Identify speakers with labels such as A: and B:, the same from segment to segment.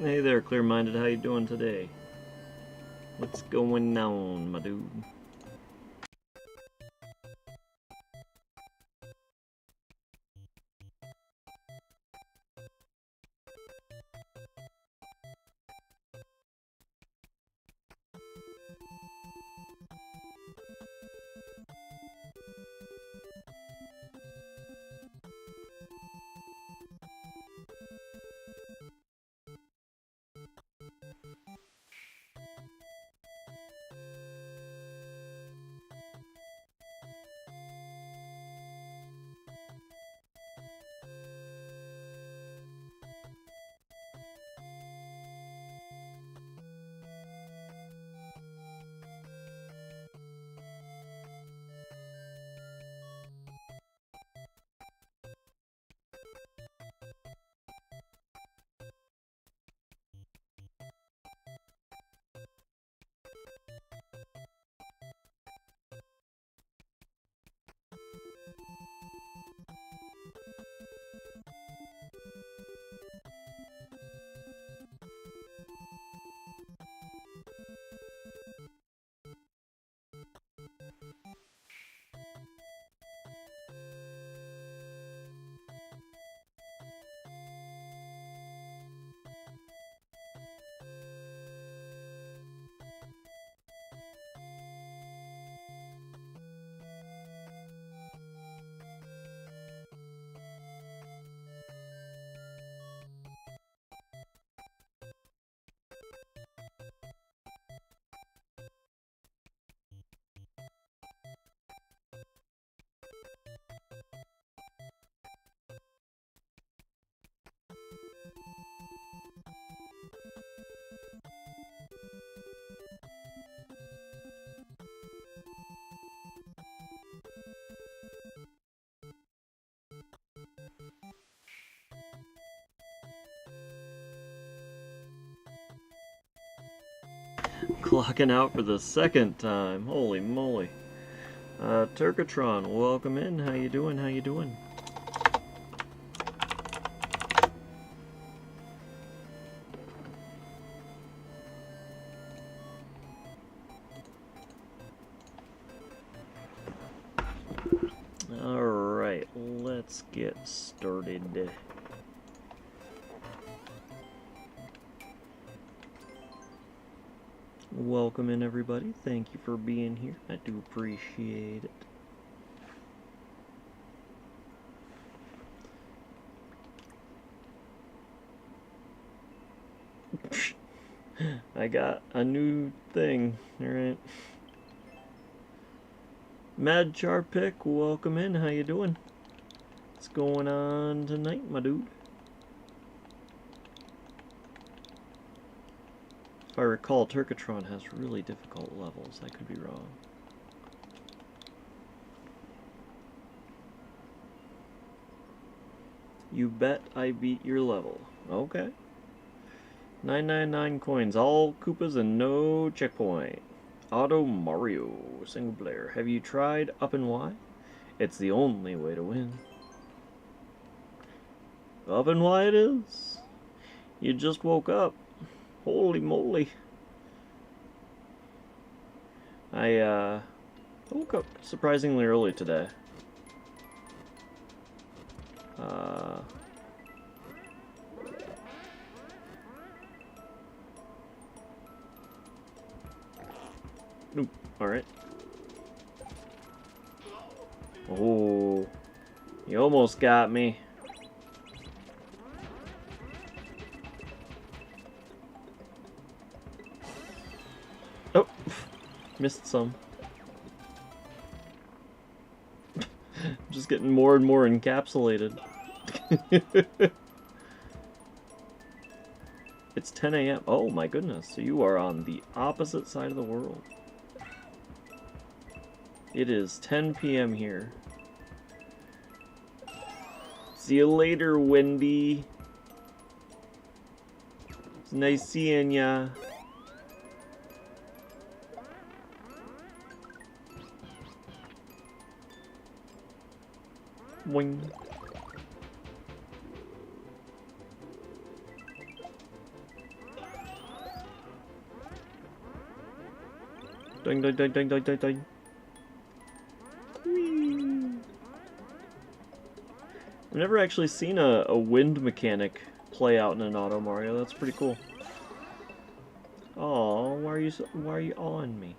A: Hey there, clear-minded. How you doing today? What's going on, my dude? Clocking out for the second time. Holy moly. Turkatron, welcome in. How you doing? How you doing? Alright, let's get started. Welcome in, everybody. Thank you for being here. I do appreciate it. I got a new thing. Alright. Mad Charpic, welcome in. How you doing? What's going on tonight, my dude? If I recall, Turkatron has really difficult levels. I could be wrong. You bet I beat your level. Okay. 999 coins, all Koopas and no checkpoint. Auto Mario, single player. Have you tried up and Y? It's the only way to win. Up and Y it is. You just woke up. Holy moly. I woke up surprisingly early today. Nope. Alright. Oh, you almost got me. Oh, missed some. Just getting more and more encapsulated. It's 10 a.m. Oh my goodness, so you are on the opposite side of the world. It is 10 p.m. here. See you later, Wendy. It's nice seeing ya. Boing. Ding, ding, ding, ding, ding, ding, ding. Whee. I've never actually seen a wind mechanic play out in an Auto Mario. That's pretty cool. Oh, why are you on me?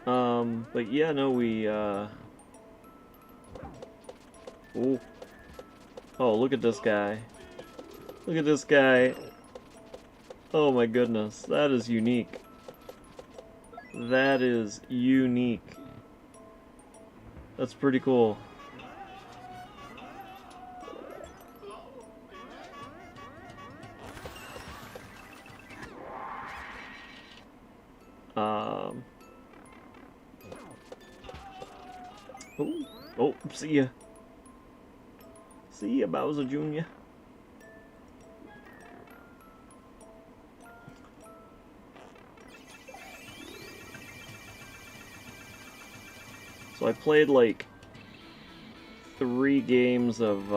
A: But yeah, no, we, Oh. Oh, look at this guy. Look at this guy. Oh my goodness, that is unique. That is unique. That's pretty cool. Oh, oh, see ya. See ya, Bowser Jr. So I played like 3 games of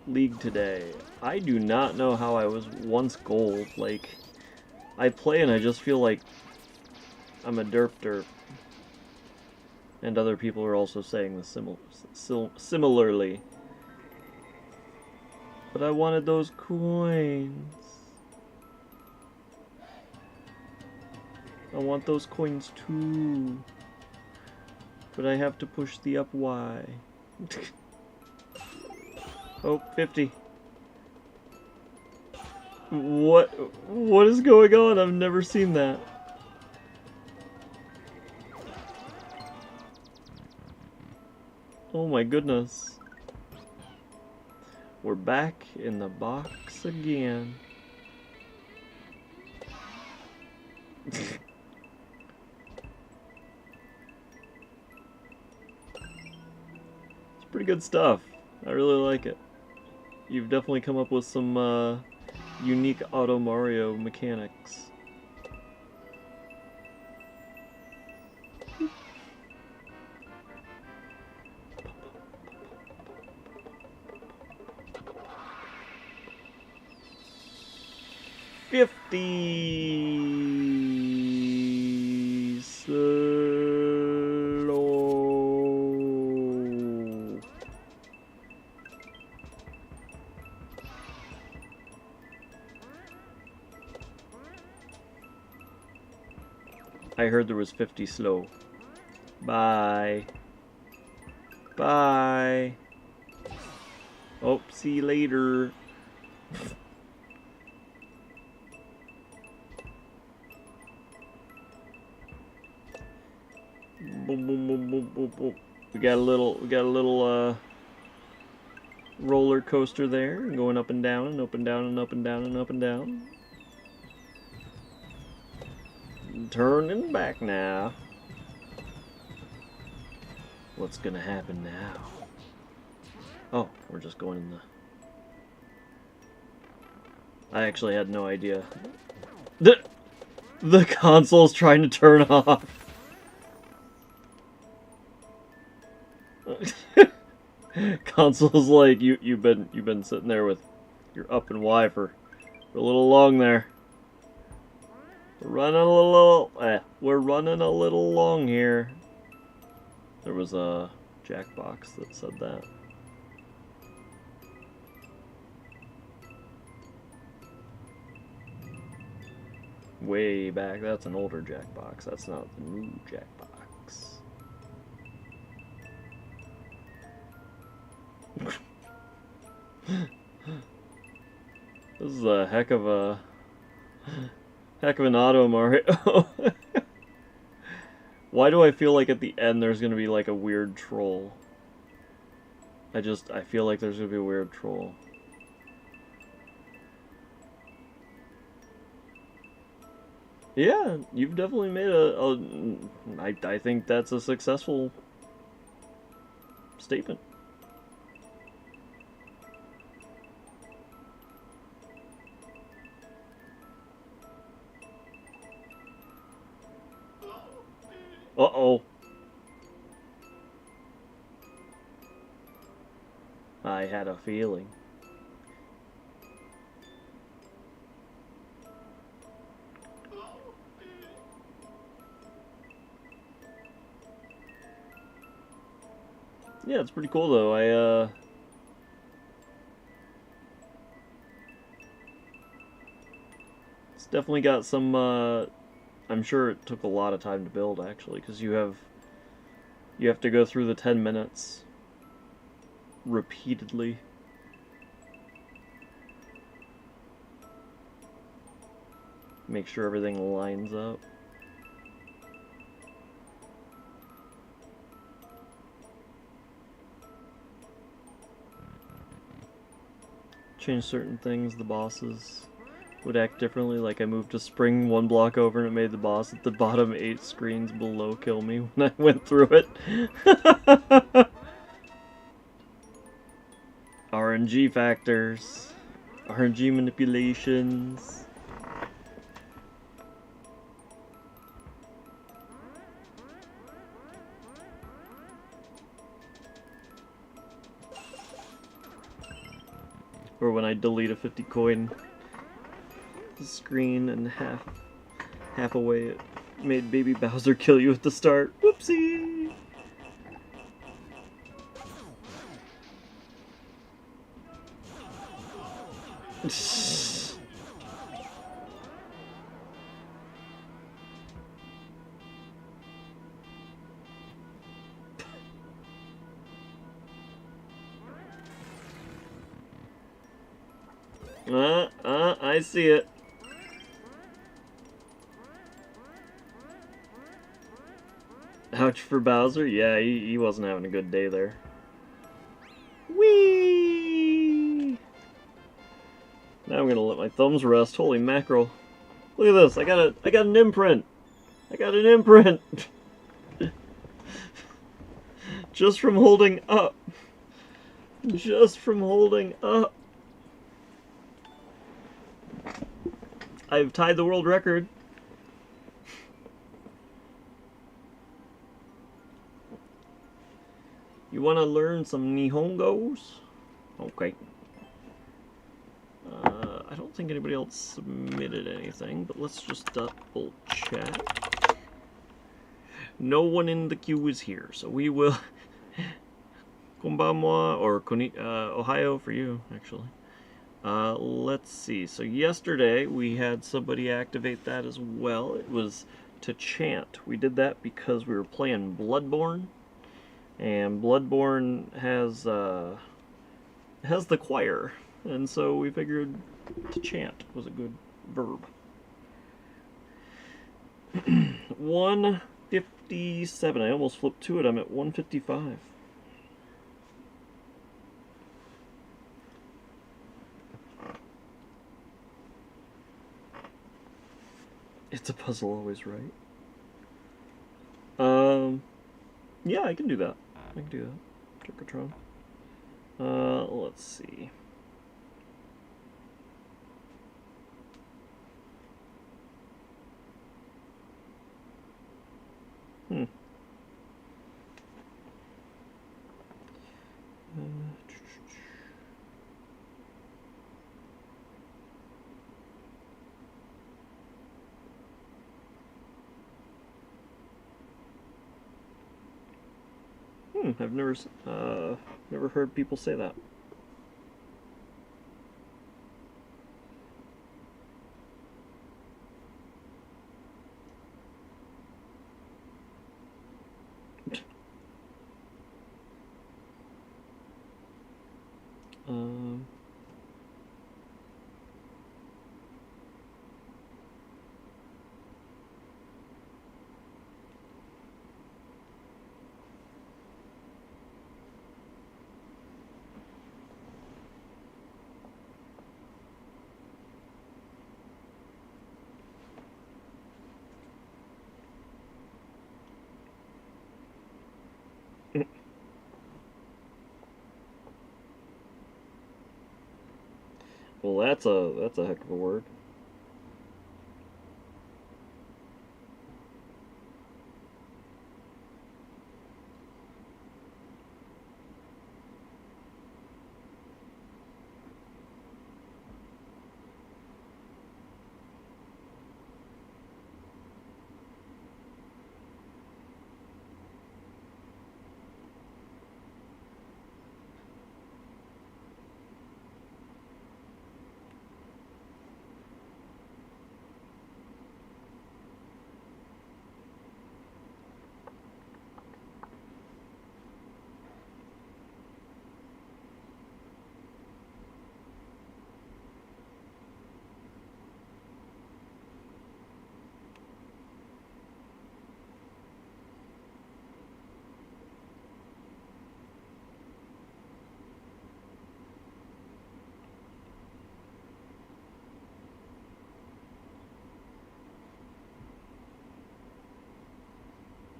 A: League today. I do not know how I was once gold. Like, I play and I just feel like I'm a derp derp. And other people are also saying this similarly. But I wanted those coins. I want those coins too. But I have to push the up Y. Oh, 50. What is going on? I've never seen that. Oh my goodness. We're back in the box again. It's pretty good stuff. I really like it. You've definitely come up with some unique Auto Mario mechanics. Slow. I heard there was 50 slow. Bye. Bye. Oh, see you later. Boom, boom, boom, boom, boom, boom. We got a little roller coaster there, going up and down and up and down and up and down and up and down. Turning back now. What's gonna happen now? Oh, we're just going in the... I actually had no idea. The console's trying to turn off. Console's like, you've been sitting there with your up and Y for a little long there. We're running a little long here. There was a Jackbox that said that. Way back, that's an older Jackbox. That's not the new Jackbox. This is a heck of an Auto Mario. Why do I feel like at the end there's gonna be like a weird troll? I feel like there's gonna be a weird troll. Yeah, you've definitely made I think that's a successful statement. Uh-oh. I had a feeling. Yeah, it's pretty cool though. It's definitely got some, I'm sure it took a lot of time to build actually, because you have to go through the 10 minutes repeatedly. Make sure everything lines up. Change certain things, the bosses would act differently, like I moved a spring one block over and it made the boss at the bottom 8 screens below kill me when I went through it. RNG factors. RNG manipulations. Or when I delete a 50 coin screen and half away it made Baby Bowser kill you at the start. Whoopsie! I see it. Ouch for Bowser. Yeah, he wasn't having a good day there. Whee! Now I'm gonna let my thumbs rest. Holy mackerel! Look at this. I got an imprint. I got an imprint. Just from holding up. Just from holding up. I've tied the world record. You want to learn some Nihongos? Okay. I don't think anybody else submitted anything, but let's just double check. No one in the queue is here, so we will... Konbanwa, or Ohio for you, actually. Let's see. So yesterday we had somebody activate that as well. It was to chant. We did that because we were playing Bloodborne, and Bloodborne has the choir, and so we figured to chant was a good verb. 157. I almost flipped to it. I'm at 155. It's a puzzle always, right? Yeah, I can do that. I can do that. Turkatron. Let's see. I've never heard people say that. Well, that's a heck of a word.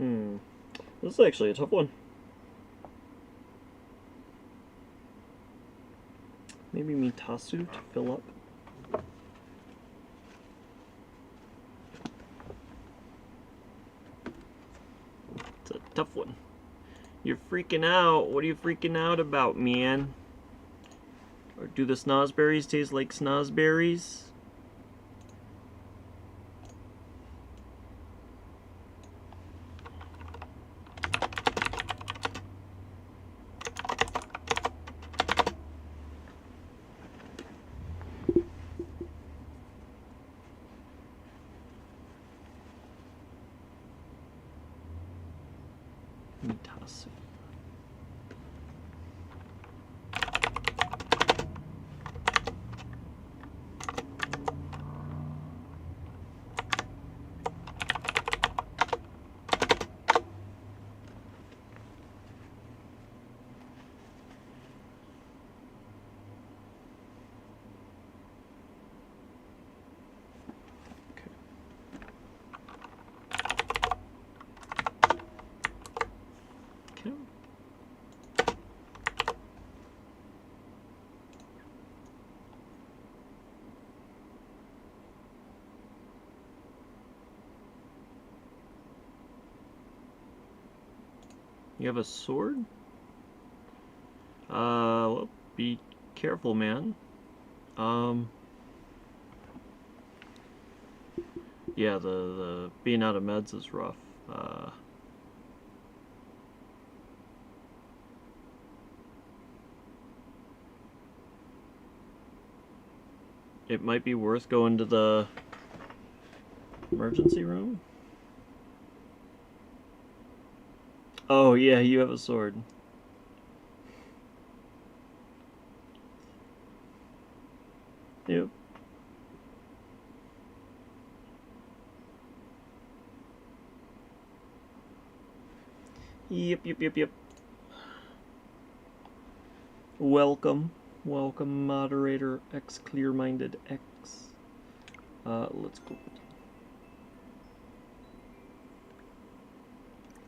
A: This is actually a tough one. Maybe Mitasu to fill up. It's a tough one. You're freaking out. What are you freaking out about, man? Or do the snozberries taste like snozberries? Mitasu. Okay. You have a sword? Well, be careful, man. Yeah, the being out of meds is rough. It might be worth going to the emergency room. Oh yeah, you have a sword. Yep. Yep. Welcome, moderator X clear-minded X. Let's go.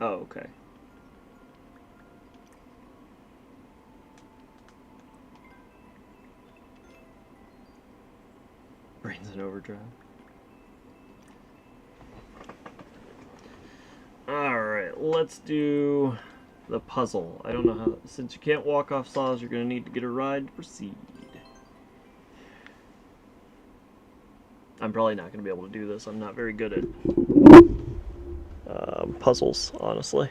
A: Oh, okay. Brains in overdrive. Alright, let's do the puzzle. I don't know how... Since you can't walk off saws, you're going to need to get a ride to proceed. I'm probably not going to be able to do this. I'm not very good at puzzles, honestly.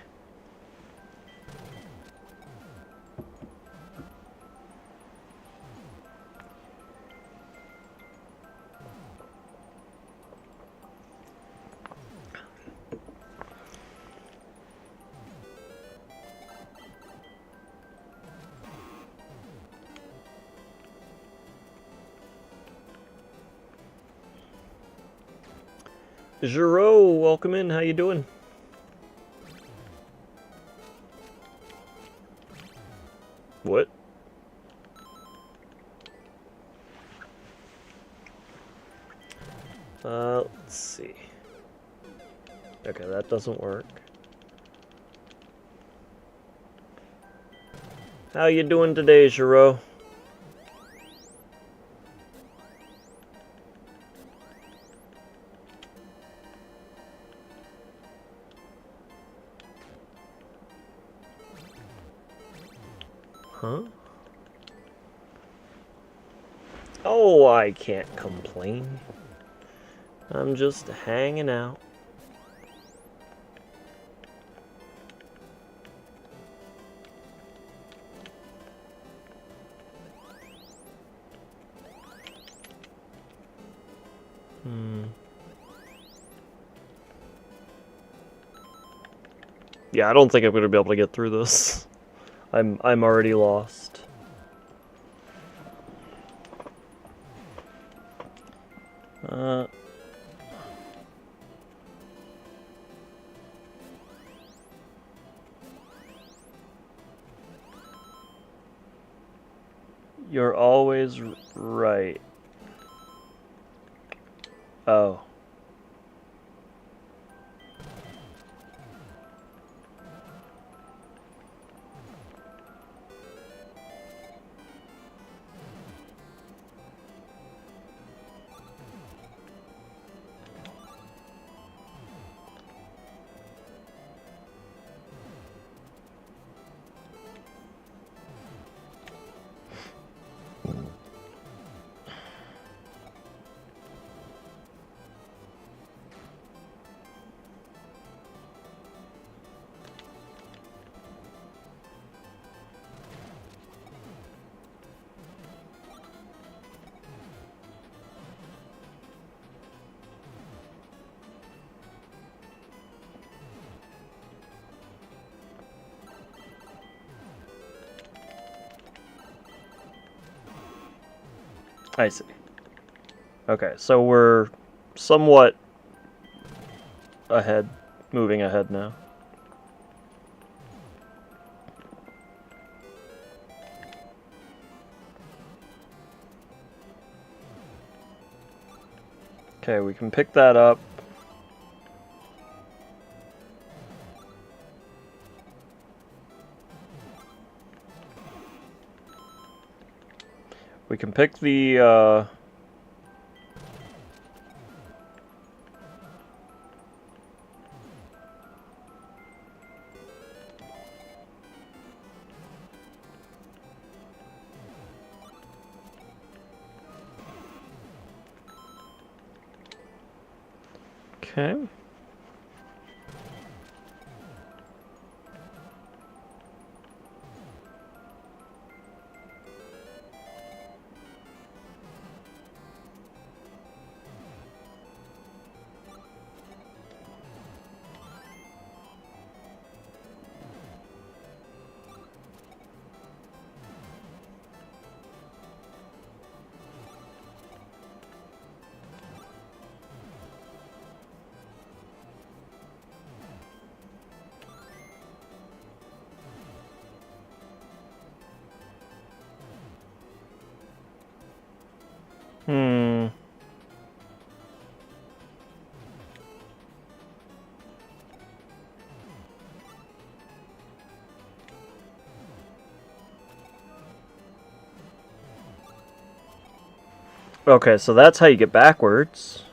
A: Giro, welcome in. How you doing? What? Let's see. Okay, that doesn't work. How you doing today, Giro? Huh? Oh, I can't complain. I'm just hanging out. Yeah, I don't think I'm gonna be able to get through this. I'm already lost. You're always right. Oh. I see. Okay, so we're somewhat ahead, moving ahead now. Okay, we can pick that up. We can pick the, Okay. Hmm. Okay, so that's how you get backwards.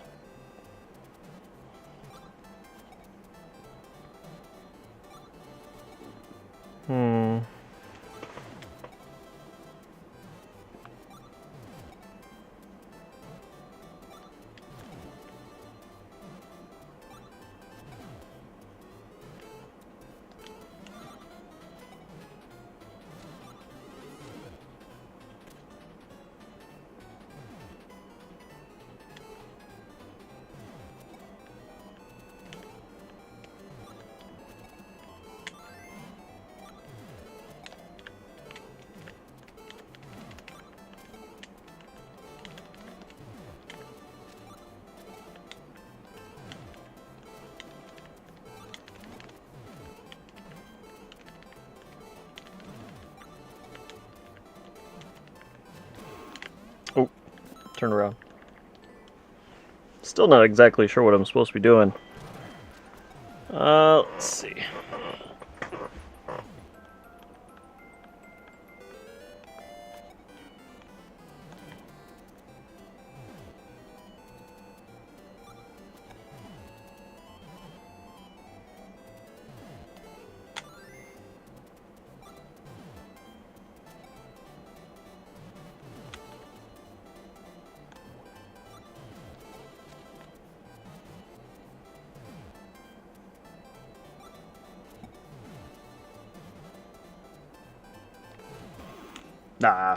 A: Hmm. Oh, turn around. Still not exactly sure what I'm supposed to be doing. Let's see. Nah,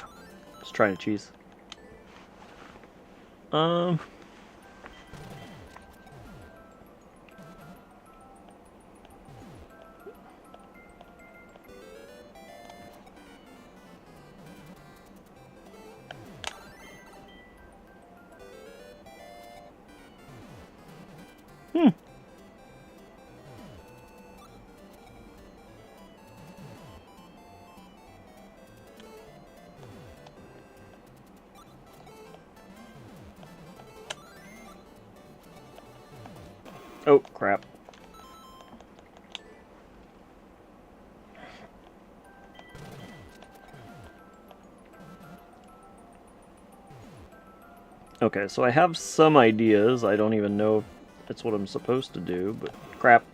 A: just trying to cheese. Um. Hmm. Oh, crap. Okay, so I have some ideas. I don't even know if it's what I'm supposed to do, but crap.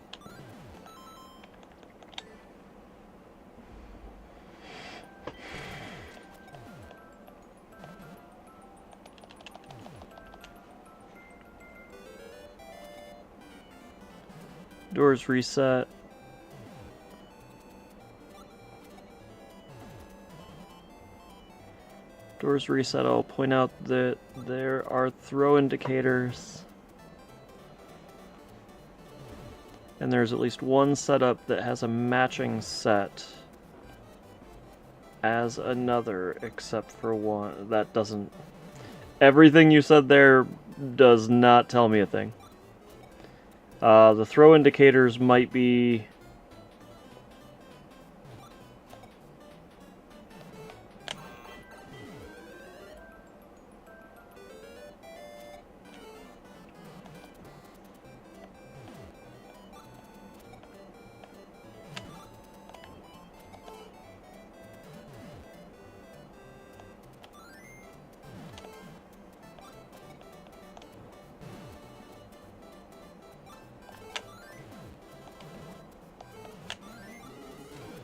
A: Doors reset. Doors reset. I'll point out that there are throw indicators. And there's at least one setup that has a matching set as another, except for one. That doesn't... Everything you said there does not tell me a thing. The throw indicators might be...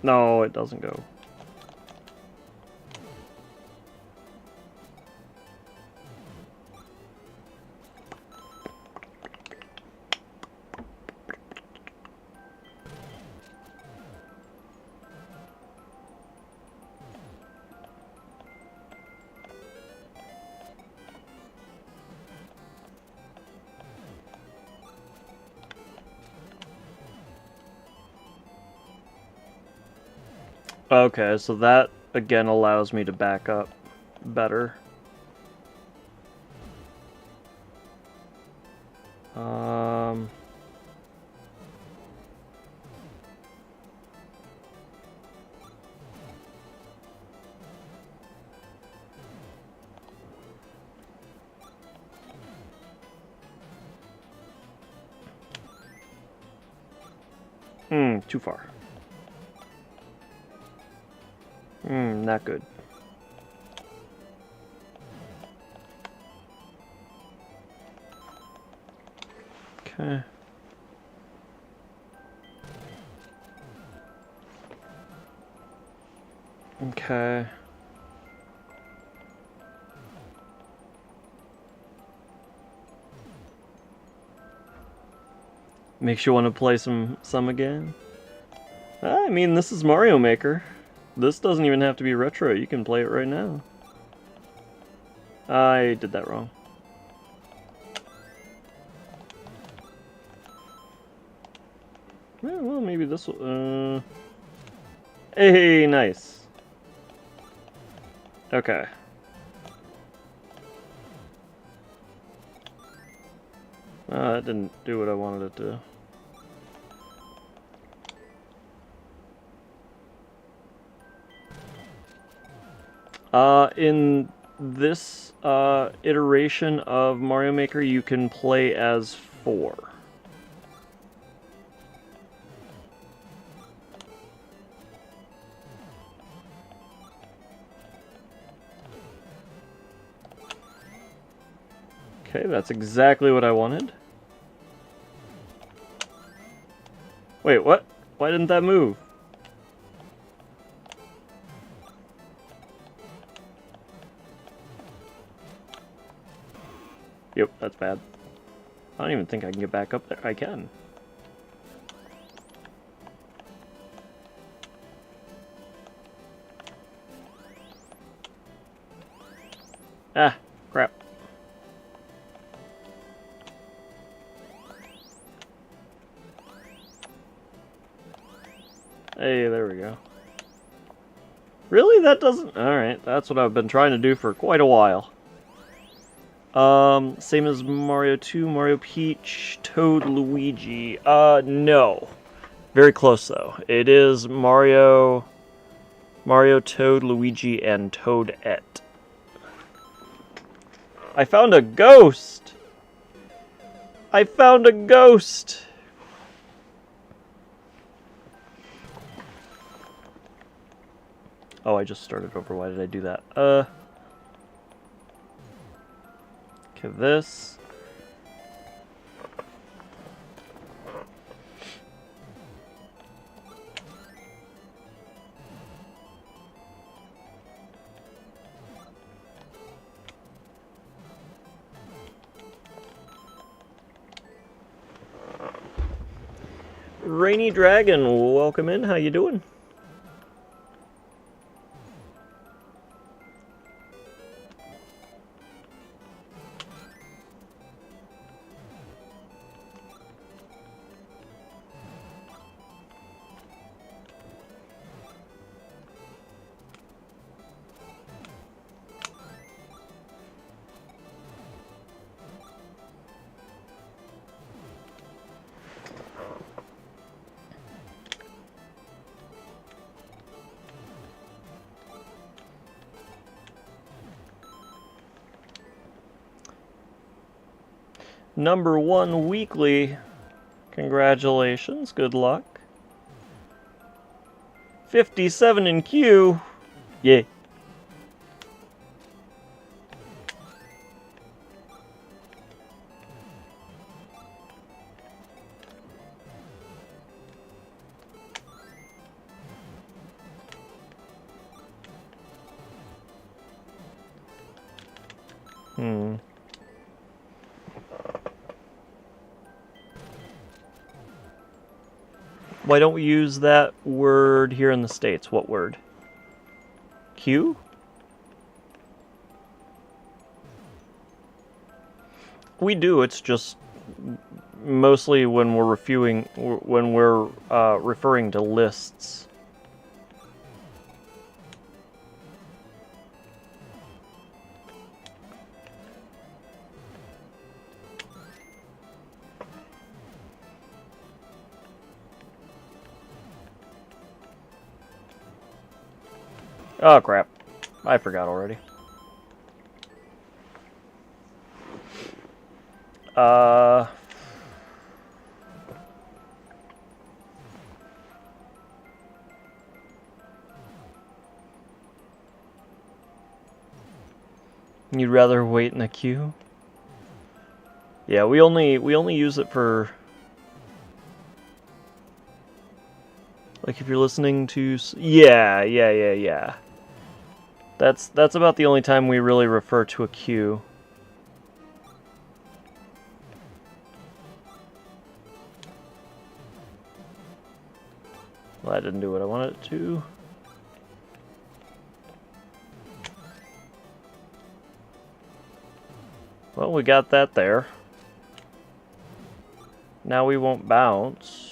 A: No, it doesn't go. Okay, so that again allows me to back up better. Too far. Not good. Okay. Okay. Makes you want to play some again? I mean, this is Mario Maker. This doesn't even have to be retro. You can play it right now. I did that wrong. Well, maybe this will... Hey, nice. Okay. That didn't do what I wanted it to. In this iteration of Mario Maker, you can play as 4. Okay, that's exactly what I wanted. Wait, what? Why didn't that move? Yep, that's bad. I don't even think I can get back up there. I can. Ah, crap. Hey, there we go. Really? That doesn't... Alright, that's what I've been trying to do for quite a while. Same as Mario 2, Mario Peach, Toad, Luigi. No. Very close, though. It is Mario, Toad, Luigi, and Toadette. I found a ghost! I found a ghost! Oh, I just started over. Why did I do that? Okay, this. Rainy Dragon, welcome in. How you doing? #1 weekly. Congratulations, good luck. 57 in queue. Yay. Why don't we use that word here in the States? What word? Q? We do, it's just mostly when we're referring to lists. Oh crap. I forgot already. You'd rather wait in a queue? Yeah, we only use it for, like, if you're listening to yeah. That's about the only time we really refer to a queue. Well, that didn't do what I wanted it to. Well, we got that there. Now we won't bounce.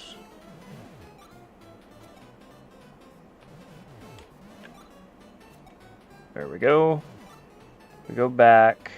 A: There we go. We go back.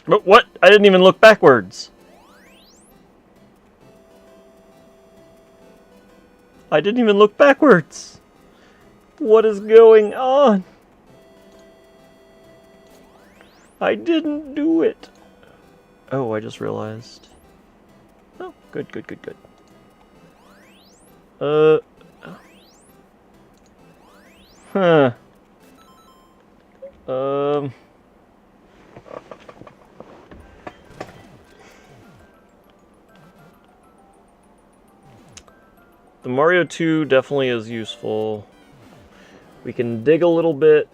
A: But what? I didn't even look backwards. I didn't even look backwards. What is going on? I didn't do it. Oh, I just realized. Oh, good. Huh. The Mario 2 definitely is useful. We can dig a little bit.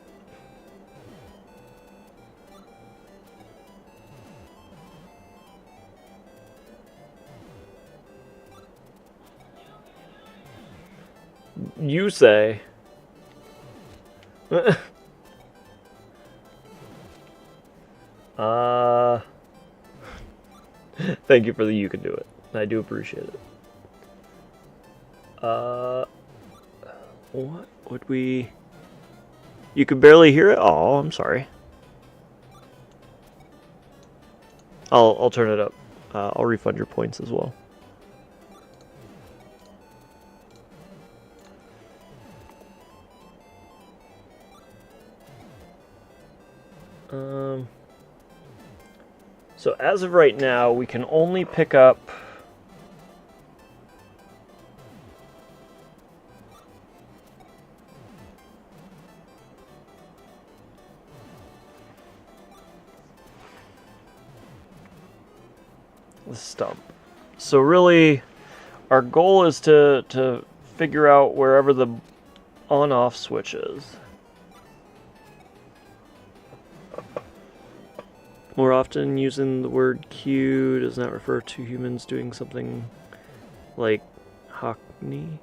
A: You say. Thank you for the you can do it. I do appreciate it. What would we... You could barely hear it? Oh, I'm sorry. I'll turn it up. I'll refund your points as well. So as of right now, we can only pick up the stump. So really, our goal is to figure out wherever the on-off switch is. More often, using the word queue does not refer to humans doing something like Hockney,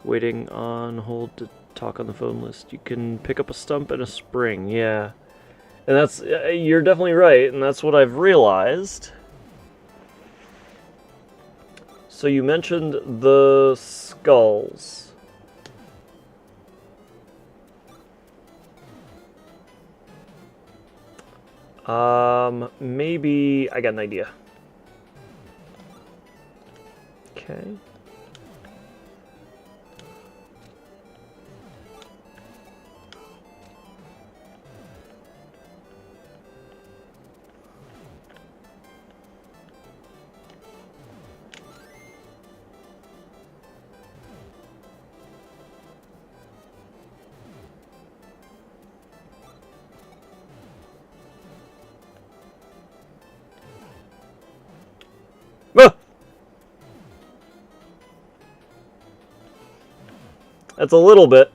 A: waiting on hold to talk on the phone list. You can pick up a stump and a spring, yeah. And that's, you're definitely right, and that's what I've realized. So you mentioned the skulls. Maybe I got an idea. Okay. Ah! That's a little bit.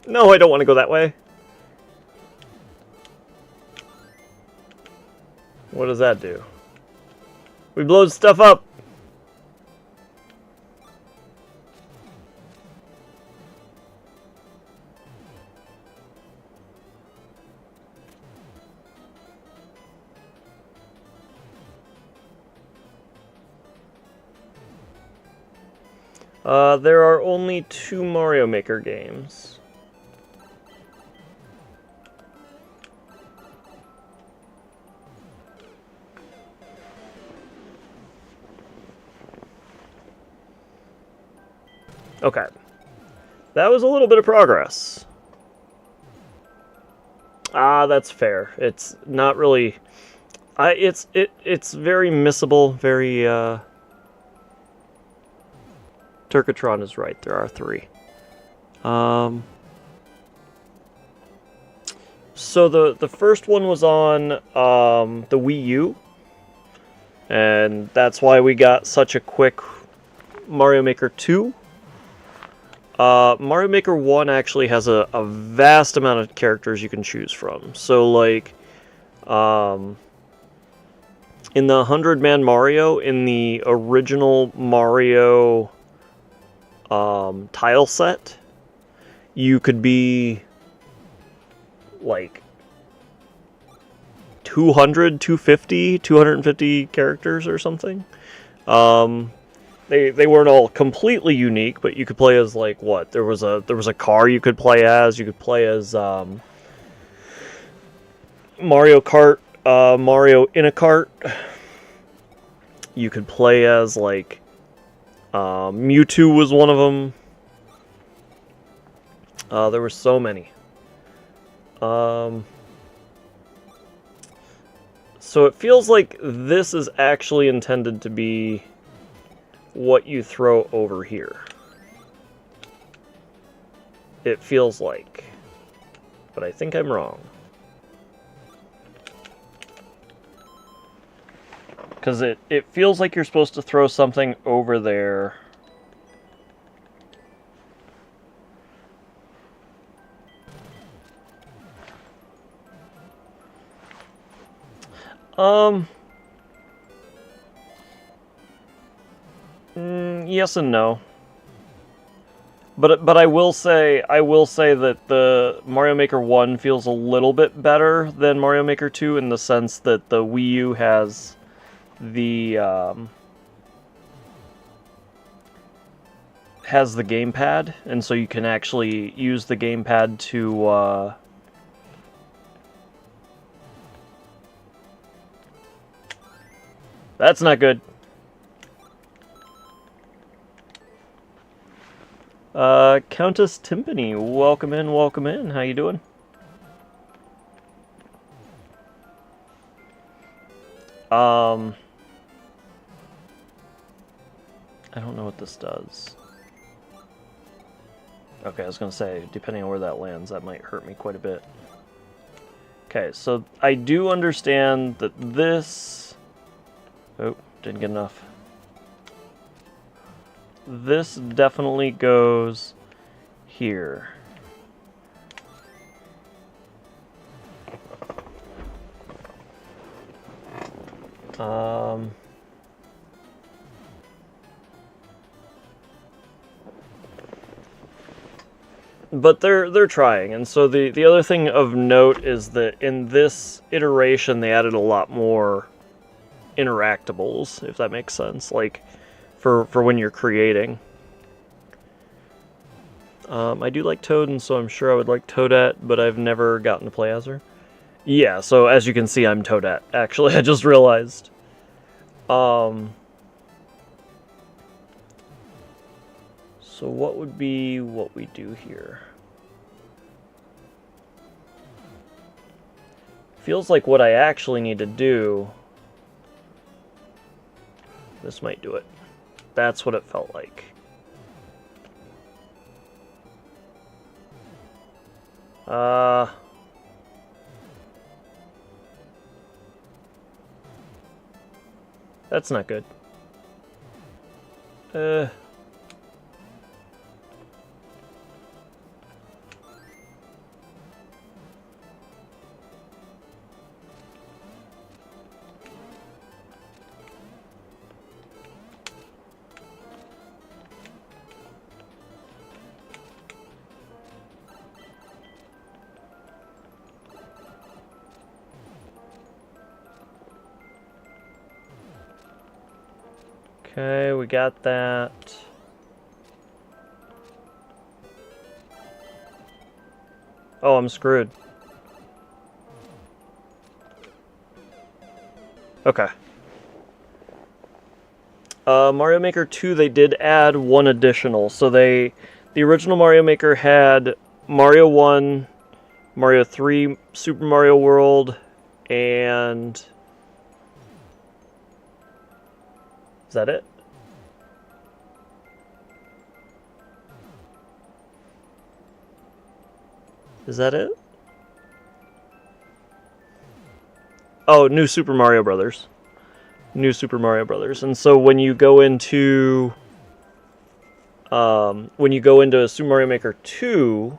A: No, I don't want to go that way. What does that do? We blow stuff up. There are only 2 Mario Maker games. Okay. That was a little bit of progress. Ah, that's fair. It's not really... it's very missable, very, Turkatron is right, there are 3. So the first one was on, the Wii U. And that's why we got such a quick Mario Maker 2. Mario Maker 1 actually has a vast amount of characters you can choose from. So, like, in the 100-Man Mario, in the original Mario tile set, you could be, like, 250 characters or something. They weren't all completely unique, but you could play as, like, what? There was a car you could play as. You could play as Mario Kart, Mario in a cart. You could play as, like, Mewtwo was one of them. There were so many. So it feels like this is actually intended to be what you throw over here. It feels like. But I think I'm wrong. Because it feels like you're supposed to throw something over there. Yes and no. But I will say that the Mario Maker 1 feels a little bit better than Mario Maker 2 in the sense that the Wii U has the gamepad, and so you can actually use the gamepad to That's not good. Countess Timpani, welcome in, welcome in. How you doing? I don't know what this does. Okay, I was gonna say, depending on where that lands, that might hurt me quite a bit. Okay, so I do understand that this... Oh, didn't get enough. This definitely goes here. But they're trying, and so the other thing of note is that in this iteration they added a lot more interactables, if that makes sense, like for when you're creating. I do like Toad, and so I'm sure I would like Toadette, but I've never gotten to play as her. Yeah, so as you can see, I'm Toadette. Actually, I just realized. So what would be what we do here? Feels like what I actually need to do... This might do it. That's what it felt like. That's not good. Okay, we got that. Oh, I'm screwed. Okay. Mario Maker 2, they did add one additional. So the original Mario Maker had Mario 1, Mario 3, Super Mario World, and... Is that it? Is that it? Oh, New Super Mario Brothers. New Super Mario Brothers. And so when you go into Super Mario Maker 2,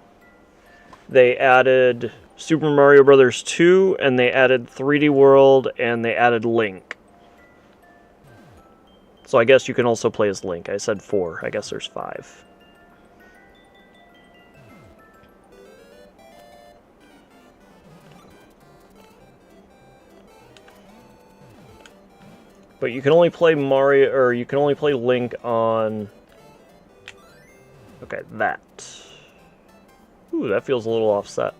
A: they added Super Mario Brothers 2, and they added 3D World, and they added Link. So I guess you can also play as Link. I said 4. I guess there's 5. But you can only play Mario, or you can only play Link on... Okay, that. Ooh, that feels a little offset.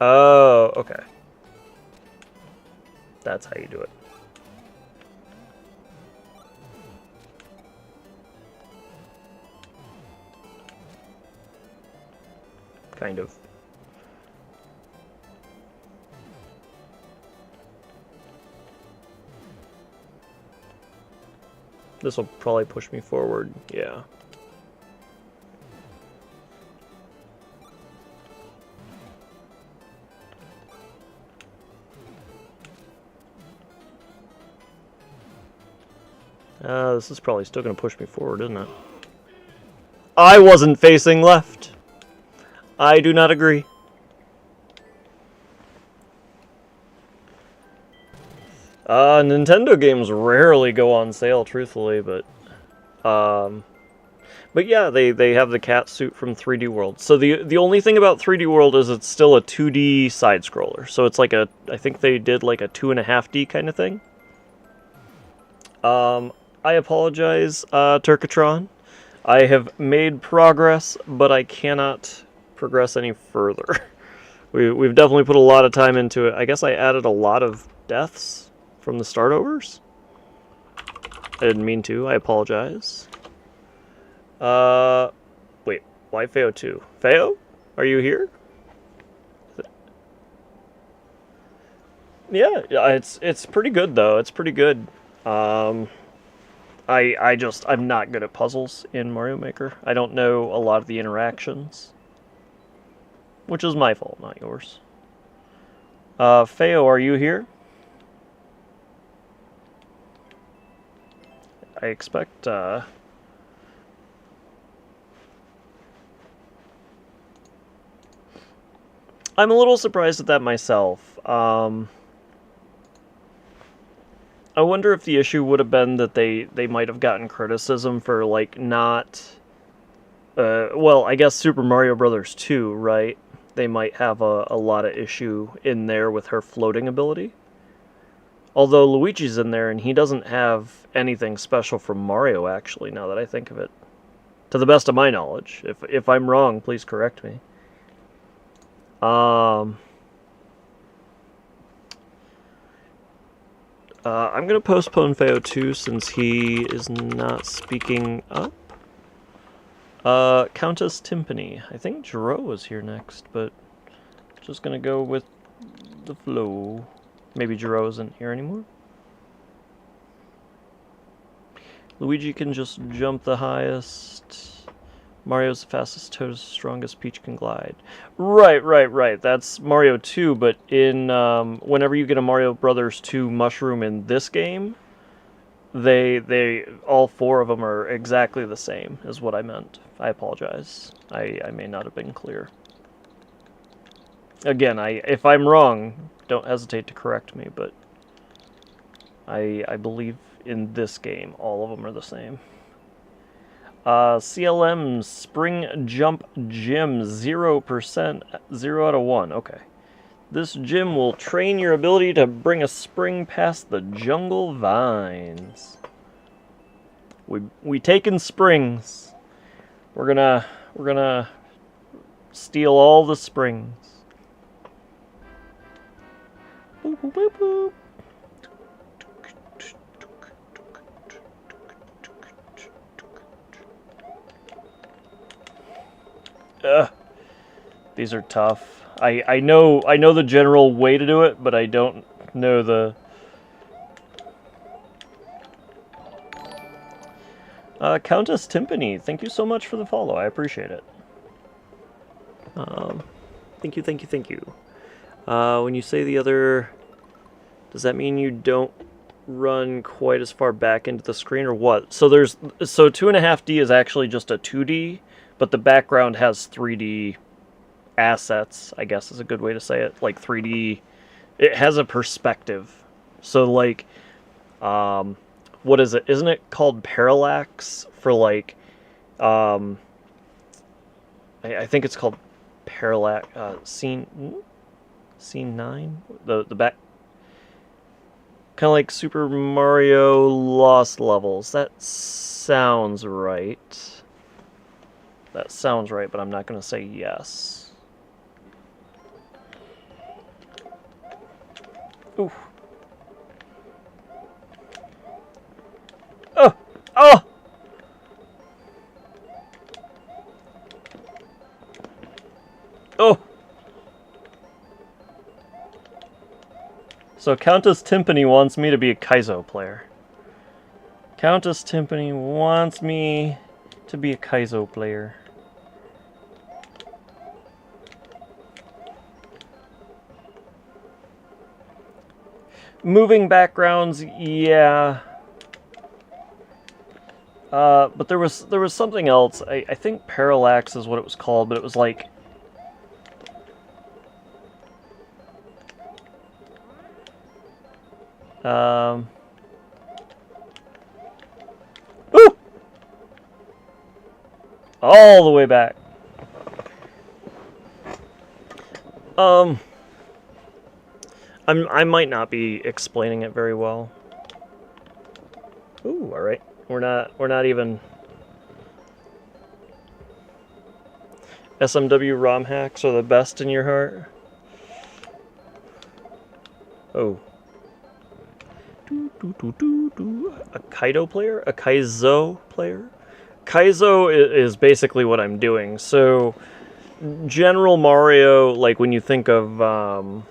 A: Oh, okay. That's how you do it. Kind of. This will probably push me forward, yeah. This is probably still going to push me forward, isn't it? I wasn't facing left. I do not agree. Nintendo games rarely go on sale, truthfully, but yeah, they have the cat suit from 3D World. So the only thing about 3D World is it's still a 2D side scroller. So it's like I think they did like a 2.5D kind of thing. I apologize, Turkatron. I have made progress, but I cannot progress any further. We've definitely put a lot of time into it. I guess I added a lot of deaths from the start overs. I didn't mean to. I apologize. Wait. Why Feo 2? Feo? Are you here? Yeah, it's pretty good though. It's pretty good. I'm not good at puzzles in Mario Maker. I don't know a lot of the interactions. which is my fault, not yours. Feo, are you here? I expect, I'm a little surprised at that myself. I wonder if the issue would have been that they might have gotten criticism for, like, not... well, I guess Super Mario Bros. 2, right? They might have a lot of issue in there with her floating ability. Although Luigi's in there, and he doesn't have anything special from Mario, actually, now that I think of it. To the best of my knowledge. If I'm wrong, please correct me. I'm going to postpone Feo 2 since he is not speaking up. Countess Timpani. I think Jiro was here next, but just going to go with the flow. Maybe Jiro isn't here anymore. Luigi can just jump the highest. Mario's the fastest, Toad's the strongest, Peach can glide. Right. That's Mario 2, but in whenever you get a Mario Brothers 2 mushroom in this game, they all four of them are exactly the same, is what I meant. I apologize. I may not have been clear. Again, if I'm wrong, don't hesitate to correct me, but I believe in this game all of them are the same. CLM Spring Jump Gym 0%, 0 out of 1. Okay. This gym will train your ability to bring a spring past the jungle vines. We taking springs. We're gonna steal all the springs. Boop, boop, boop, boop. These are tough. I know the general way to do it, but I don't know the... Countess Timpani, thank you so much for the follow. I appreciate it. Thank you. When you say the other... Does that mean you don't run quite as far back into the screen, or what? So 2.5D is actually just a 2D, but the background has 3D assets, I guess is a good way to say it. Like 3D, it has a perspective. So like, what is it? Isn't it called parallax for like, I think it's called parallax, scene 9? The back, kind of like Super Mario Lost Levels. That sounds right. But I'm not going to say yes. Ooh. Oh! Oh! Oh! So Countess Timpani wants me to be a Kaizo player. Countess Timpani wants me to be a Kaizo player. Moving backgrounds, yeah. But there was something else. I think parallax is what it was called, but it was like... Ooh! All the way back. I might not be explaining it very well. Ooh, all right. We're not even... SMW ROM hacks are the best in your heart. Oh. A Kaido player? A Kaizo player? Kaizo is basically what I'm doing. So, General Mario, like when you think of,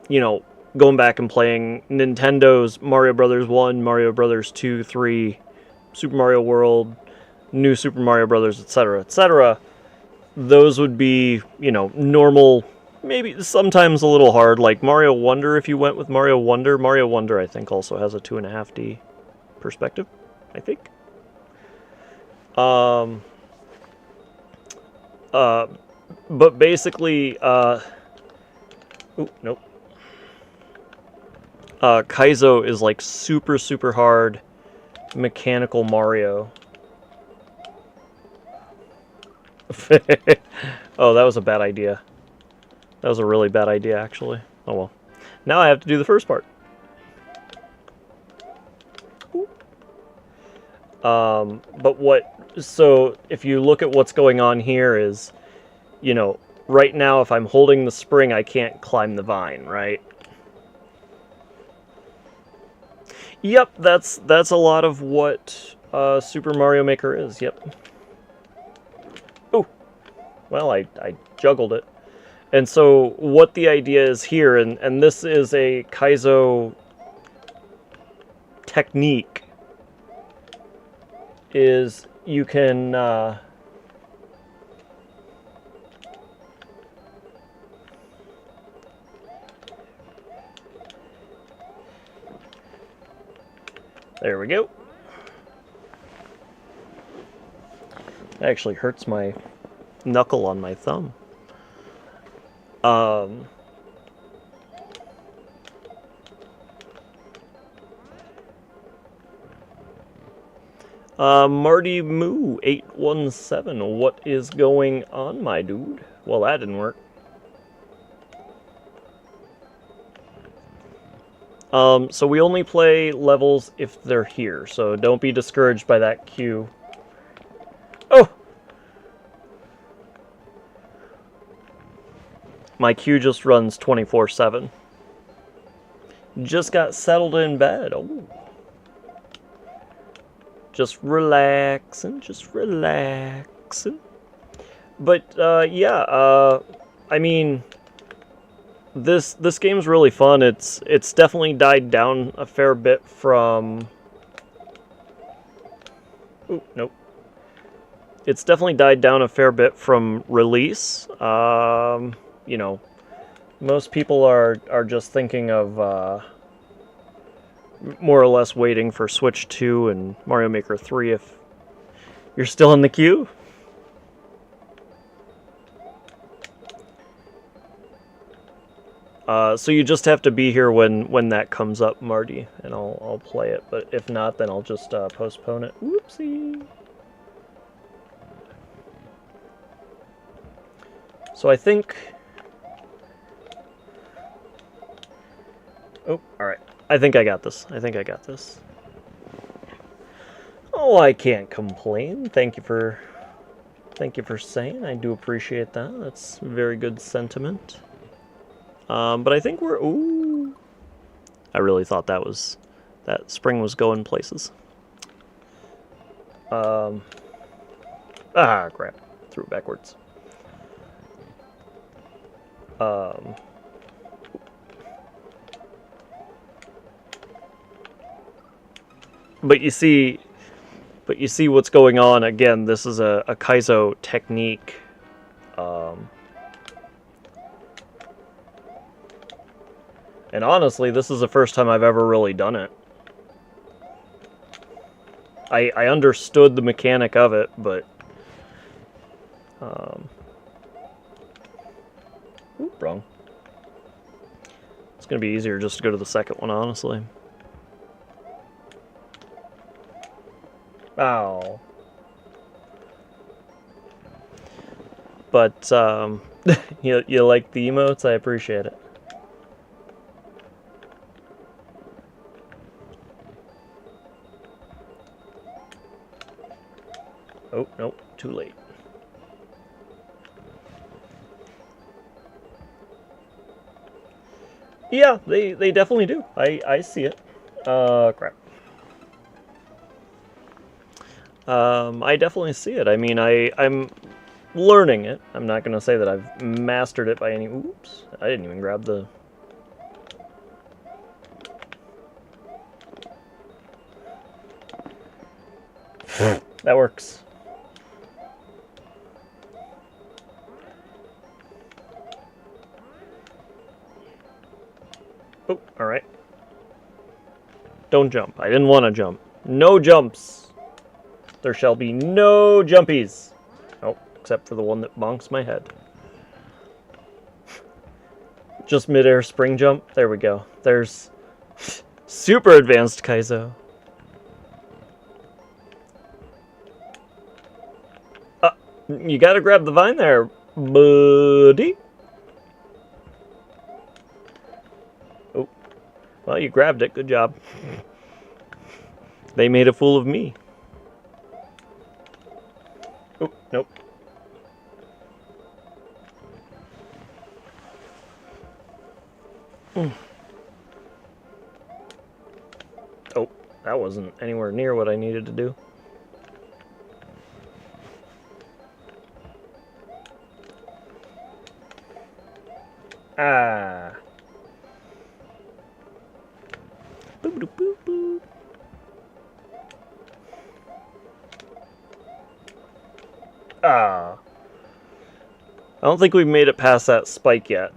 A: you know, going back and playing Nintendo's Mario Brothers 1, Mario Brothers 2, 3, Super Mario World, New Super Mario Brothers, etc., etc., those would be, you know, normal, maybe sometimes a little hard, like Mario Wonder. If you went with Mario Wonder I think also has a 2.5D perspective, I think. But basically, ooh, nope. Kaizo is like super, super hard mechanical Mario. Oh, that was a bad idea. That was a really bad idea, actually. Oh well. Now I have to do the first part. But so if you look at what's going on here is, you know, right now if I'm holding the spring, I can't climb the vine, right? Yep, that's a lot of what Super Mario Maker is, yep. Oh, well, I juggled it. And so what the idea is here, and this is a Kaizo technique, is you can there we go. That actually hurts my knuckle on my thumb. Marty Moo 817, what is going on, my dude? Well, that didn't work. So we only play levels if they're here, so don't be discouraged by that queue. Oh! My queue just runs 24/7. Just got settled in bed. Oh. Just relaxing, just relaxing. But, yeah, I mean, this game's really fun. It's definitely died down a fair bit from... Ooh, nope. It's definitely died down a fair bit from release. You know, most people are just thinking of, more or less waiting for Switch 2 and Mario Maker 3 if you're still in the queue. So you just have to be here when that comes up, Marty, and I'll play it. But if not, then I'll just postpone it. Whoopsie. So I think... Oh, alright. I think I got this. I think I got this. Oh, I can't complain. Thank you for saying. I do appreciate that. That's very good sentiment. But I think we're... Ooh. I really thought that spring was going places. Ah, crap. Threw it backwards. But you see what's going on. Again, this is a Kaizo technique. And honestly, this is the first time I've ever really done it. I understood the mechanic of it, but... Ooh, wrong. It's going to be easier just to go to the second one, honestly. Ow. But, you like the emotes? I appreciate it. Oh, nope, too late. Yeah, they definitely do. I see it. Crap. I definitely see it. I mean, I'm learning it. I'm not going to say that I've mastered it by any... Oops. I didn't even grab the... That works. Oh, alright. Don't jump. I didn't want to jump. No jumps. There shall be no jumpies. Oh, except for the one that bonks my head. Just midair spring jump. There we go. There's super advanced Kaizo. You gotta grab the vine there, buddy. Oh, well, you grabbed it. Good job. They made a fool of me. Oh, nope. Oh, that wasn't anywhere near what I needed to do. Ah. Boop, boop, boop, boop. Ah. I don't think we've made it past that spike yet.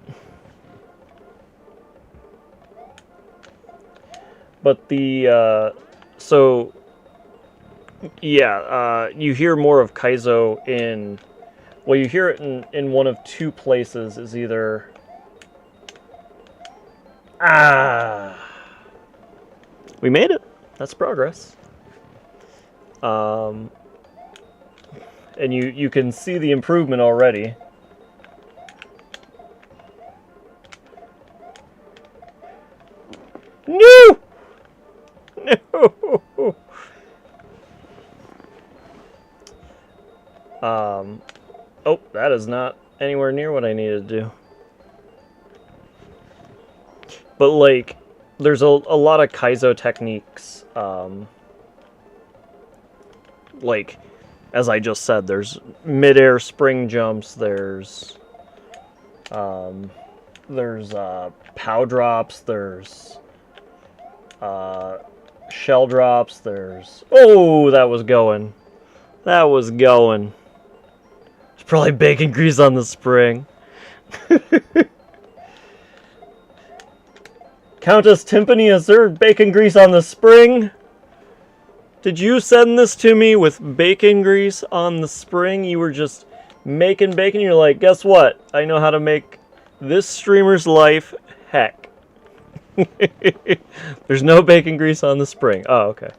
A: But the, so, yeah, you hear more of Kaizo in, well, you hear it in one of two places, is either, we made it. That's progress. And you can see the improvement already. No! No! Oh, that is not anywhere near what I needed to do. But, like, there's a lot of Kaizo techniques, like, as I just said, there's mid-air spring jumps, there's pow drops, there's shell drops, there's... Oh, that was going. That was going. There's probably bacon grease on the spring. Countess Timpani has served bacon grease on the spring. Did you send this to me with bacon grease on the spring? You were just making bacon. You're like, guess what? I know how to make this streamer's life heck. There's no bacon grease on the spring. Oh, okay.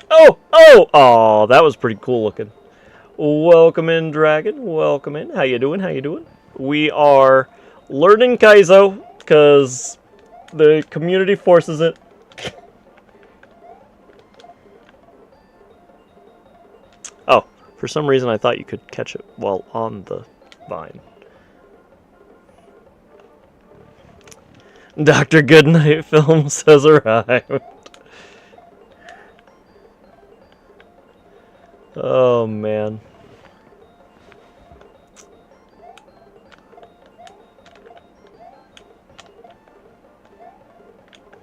A: Oh, that was pretty cool looking. Welcome in, Dragon. Welcome in. How you doing? How you doing? We are learning Kaizo because the community forces it. Oh, for some reason I thought you could catch it while on the vine. Dr. Goodnight Films has arrived. Oh, man.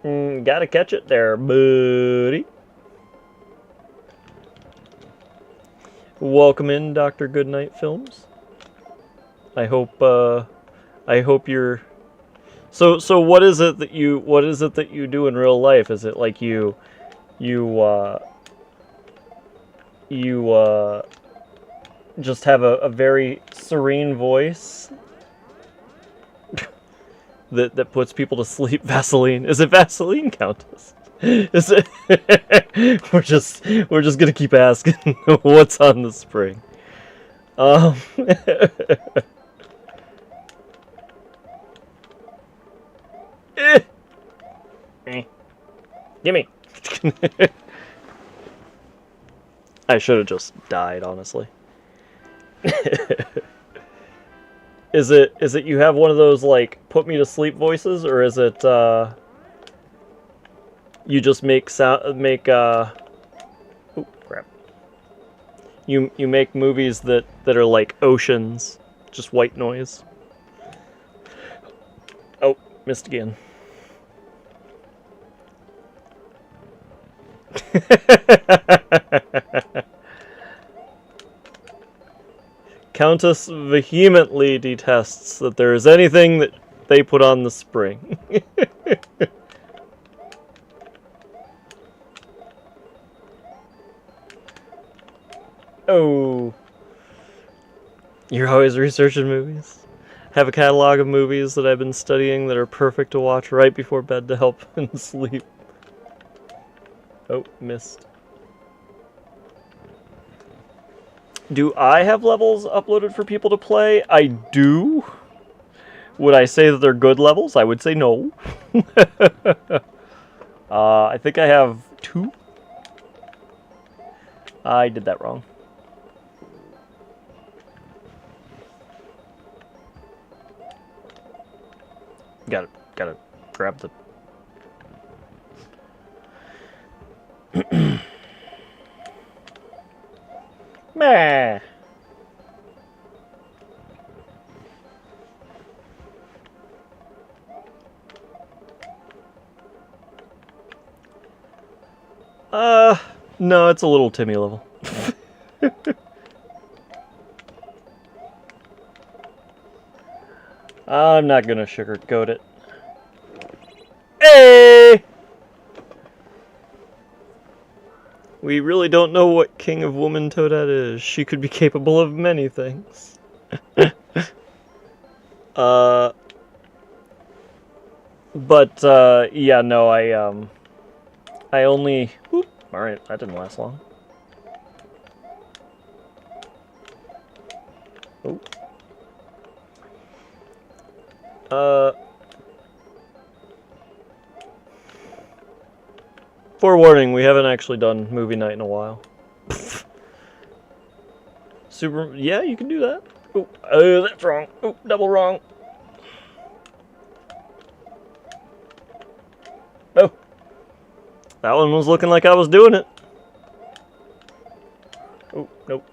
A: Gotta catch it there, buddy. Welcome in, Dr. Goodnight Films. I hope you're... So what is it that you do in real life? Is it like you just have a very serene voice that puts people to sleep? Vaseline. Is it Vaseline, Countess? Is it? we're just gonna keep asking what's on the spring. Gimme. I should have just died, honestly. Is it you have one of those, like, put me to sleep voices, or is it, you just make oh, crap. You make movies that are like oceans, just white noise. Oh, missed again. Countess vehemently detests that there is anything that they put on the spring. Oh. You're always researching movies? Have a catalog of movies that I've been studying that are perfect to watch right before bed to help in sleep. Oh, missed. Do I have levels uploaded for people to play? I do. Would I say that they're good levels? I would say no. I think I have 2. I did that wrong. Gotta grab the... Meh. No, it's a little Timmy level. I'm not gonna sugarcoat it. Hey! We really don't know what King of Woman Toadette is. She could be capable of many things. Yeah, no, I only... Whoop, alright, that didn't last long. Oh. Forewarning, we haven't actually done movie night in a while. Yeah, you can do that. Oh, that's wrong. Oh, double wrong. Oh. That one was looking like I was doing it. Oh, nope.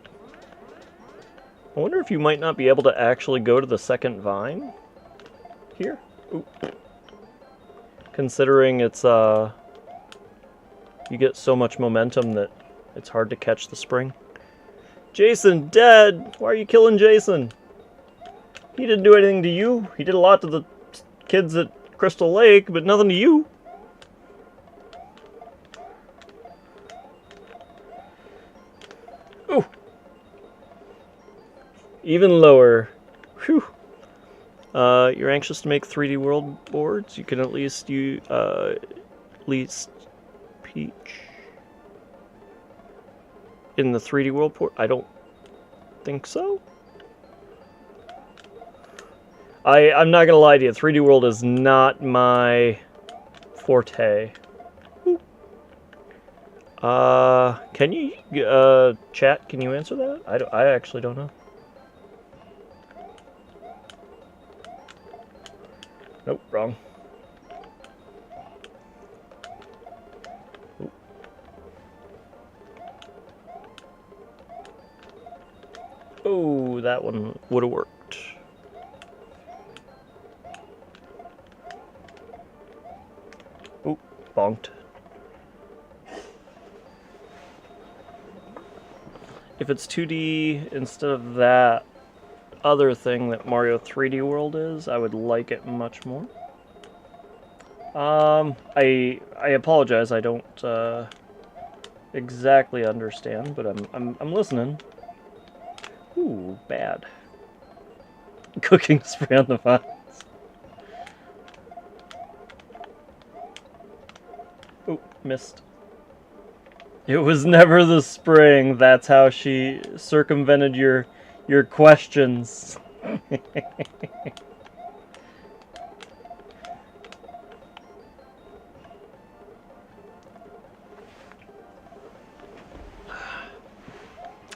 A: I wonder if you might not be able to actually go to the second vine here. Ooh. Considering it's, you get so much momentum that it's hard to catch the spring. Jason, dead! Why are you killing Jason? He didn't do anything to you. He did a lot to the kids at Crystal Lake, but nothing to you. Ooh! Even lower. Whew. You're anxious to make 3D world boards? You can at least Peach in the 3D world port? I don't think so. I'm not gonna lie to you, 3D world is not my forte. Can you, chat, can you answer that? I actually don't know. Nope, wrong. Oh, that one would have worked. Oh, bonked. If it's 2D instead of that other thing that Mario 3D World is, I would like it much more. I apologize, I don't exactly understand, but I'm listening. Ooh, bad. Cooking spray on the vines. Ooh, missed. It was never the spring. That's how she circumvented your questions.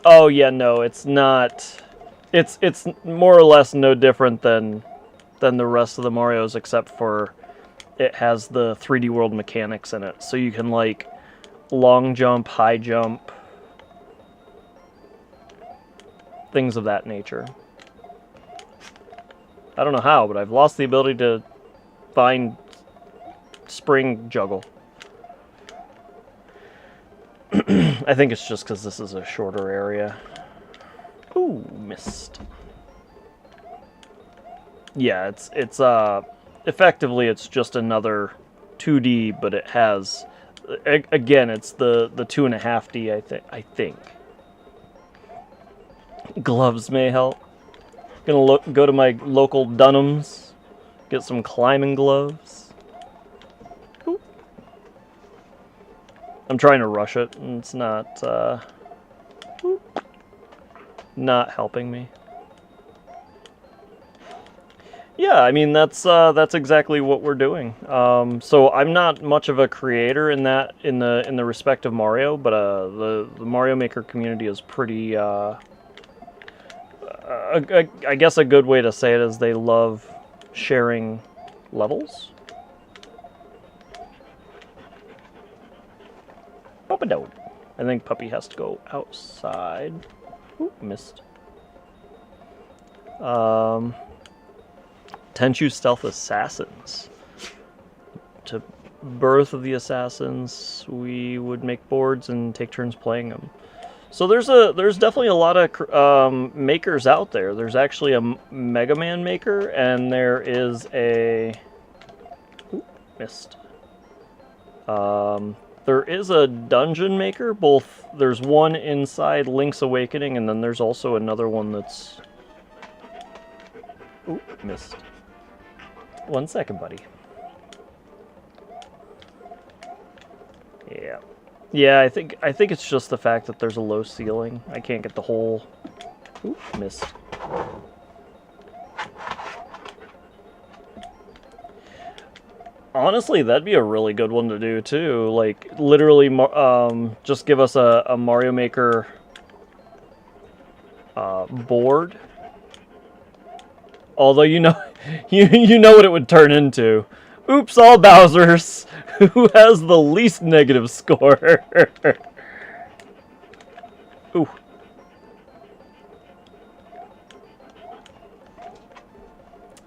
A: Oh yeah, no, it's not. It's more or less no different than the rest of the Marios, except for it has the 3D world mechanics in it, so you can like long jump, high jump, things of that nature. I don't know how, but I've lost the ability to find spring juggle. I think it's just because this is a shorter area. Ooh, missed. Yeah, it's effectively it's just another 2D, but it has again it's the 2.5D. I think gloves may help. Gonna go to my local Dunham's, get some climbing gloves. Ooh. I'm trying to rush it, and it's not helping me. Yeah, I mean that's exactly what we're doing. So I'm not much of a creator in the respect of Mario, but the Mario Maker community is pretty. I guess a good way to say it is they love sharing levels. Puppa-do. I think Puppy has to go outside. Ooh, missed. Tenchu Stealth Assassins. To birth of the assassins, we would make boards and take turns playing them. So there's definitely a lot of makers out there. There's actually a Mega Man maker, and there is a missed. There is a dungeon maker. Both there's one inside Link's Awakening, and then there's also another one that's missed. 1 second, buddy. Yeah. Yeah, I think it's just the fact that there's a low ceiling. I can't get the whole... Ooh, missed. Honestly, that'd be a really good one to do, too. Like, literally, just give us a Mario Maker board. Although, you know, you know what it would turn into. Oops, all Bowsers. Who has the least negative score? Ooh.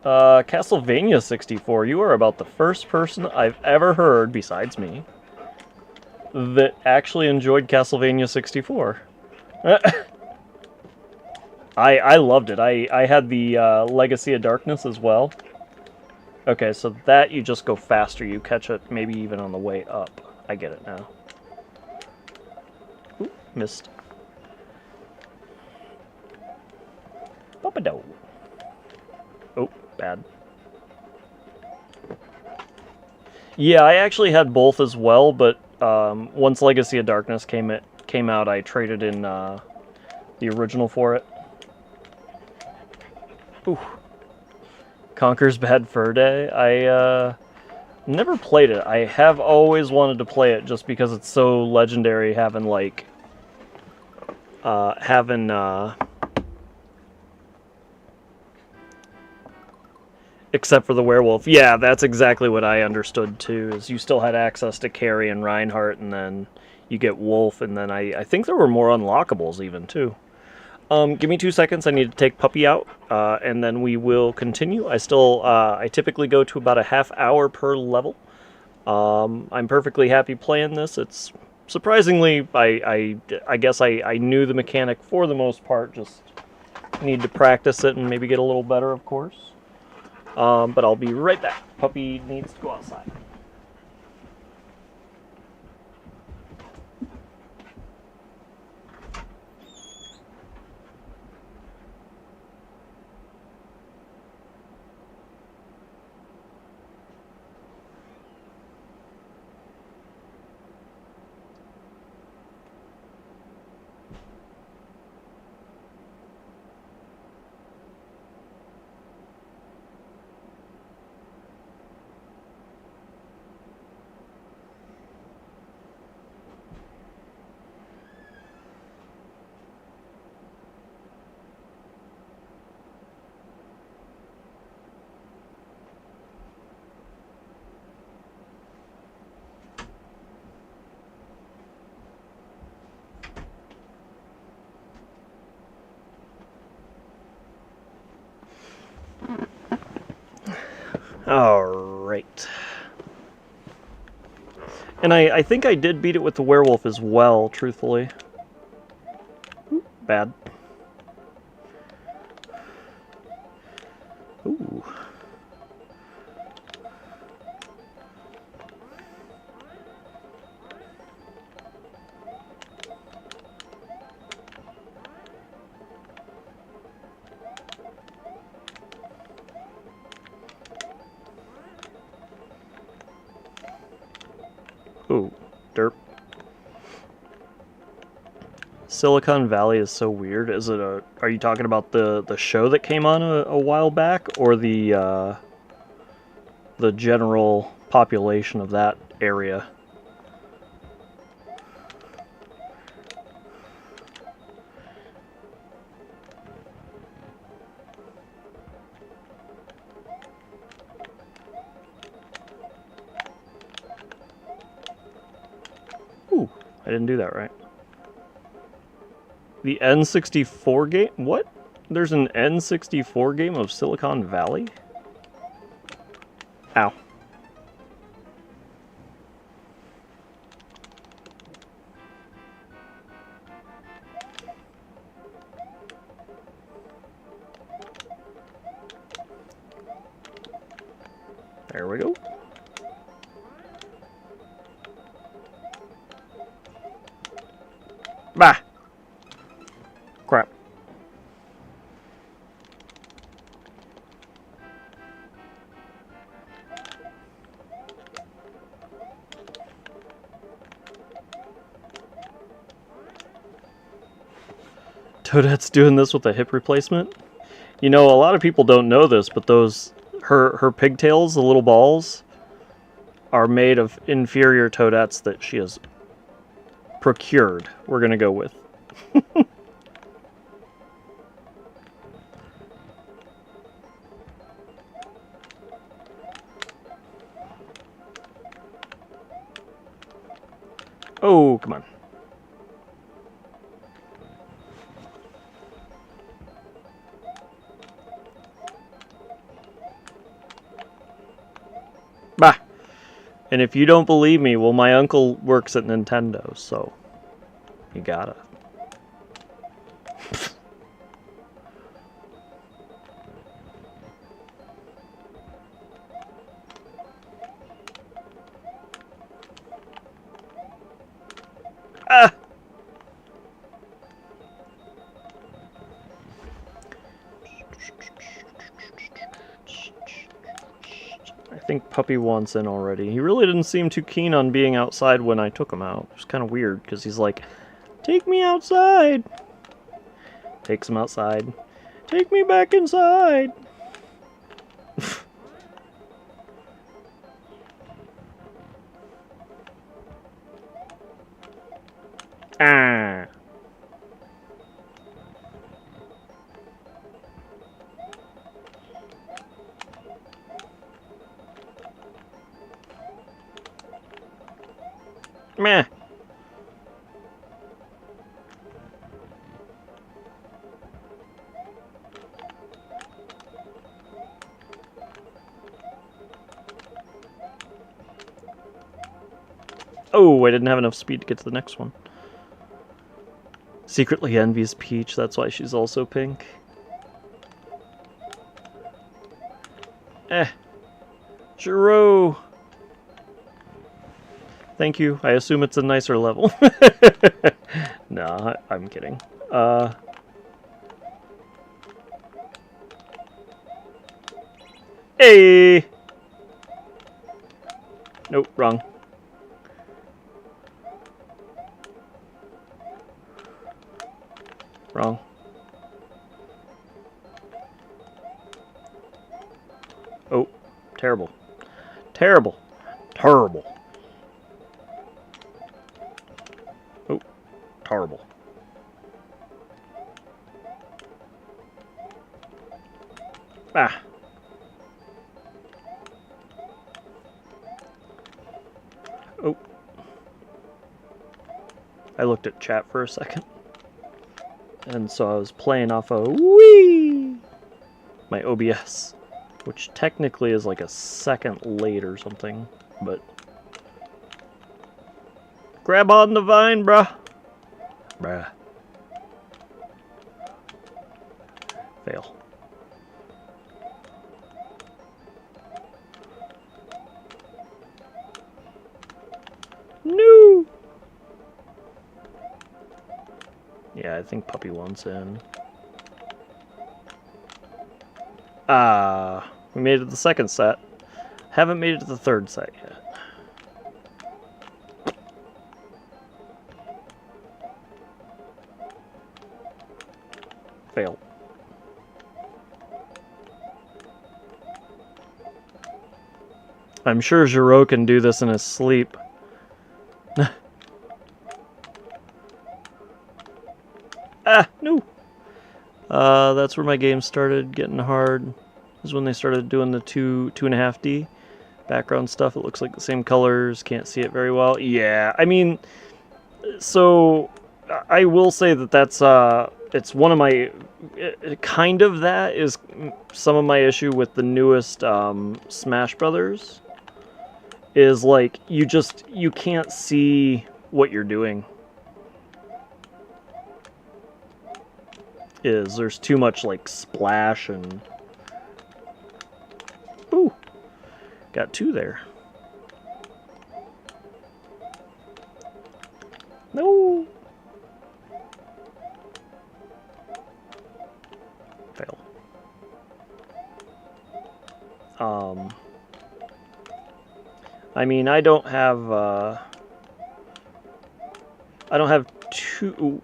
A: Castlevania 64. You are about the first person I've ever heard, besides me, that actually enjoyed Castlevania 64. I loved it. I had the Legacy of Darkness as well. Okay, so that you just go faster. You catch it maybe even on the way up. I get it now. Ooh, missed. Puppa-do. Oh, bad. Yeah, I actually had both as well, but once Legacy of Darkness came out, I traded in the original for it. Ooh. Conker's Bad Fur Day. I never played it. I have always wanted to play it just because it's so legendary, having like except for the werewolf. Yeah, that's exactly what I understood too, is you still had access to Carrie and Reinhardt, and then you get Wolf, and then I think there were more unlockables even too. Give me 2 seconds. I need to take Puppy out, and then we will continue. I typically go to about a half hour per level. I'm perfectly happy playing this. It's surprisingly, I guess I knew the mechanic for the most part. Just need to practice it and maybe get a little better, of course. But I'll be right back. Puppy needs to go outside. Alright. And I think I did beat it with the werewolf as well, truthfully. Ooh, bad. Ooh. Ooh, derp. Silicon Valley is so weird. Is it a? Are you talking about the show that came on a while back, or the general population of that area? Ooh, I didn't do that right. The N64 game? What? There's an N64 game of Silicon Valley? Ow. There we go. Bah! Crap. Toadette's doing this with a hip replacement? You know, a lot of people don't know this, but those her pigtails, the little balls, are made of inferior Toadettes that she has procured. We're gonna go with. Oh, come on. Bah! And if you don't believe me, well, my uncle works at Nintendo, so you gotta. Ah! I think Puppy wants in already. He really didn't seem too keen on being outside when I took him out. It was kind of weird, because he's like, take me outside! Takes him outside. Take me back inside! Ah! Meh. Oh, I didn't have enough speed to get to the next one. Secretly envies Peach, that's why she's also pink. Churro! Thank you. I assume it's a nicer level. Nah, I'm kidding. Hey! Nope, wrong. Wrong. Oh, terrible. Terrible. Terrible. Oh, terrible. Ah. Oh. I looked at chat for a second. And so I was playing off of my OBS, which technically is like a second late or something, but grab on the vine, bruh. Bruh. Fail. Yeah, I think Puppy 1's in. We made it to the second set. Haven't made it to the third set yet. Fail. I'm sure Giro can do this in his sleep. No! That's where my game started getting hard. This is when they started doing the 2.5D background stuff. It looks like the same colors. Can't see it very well. Yeah, I mean, so I will say that that's it's one of my kind of that is some of my issue with the newest Smash Brothers. Is like you can't see what you're doing. There's too much like splash and ooh, got 2 there. No. Fail. I mean, I don't have two. Ooh.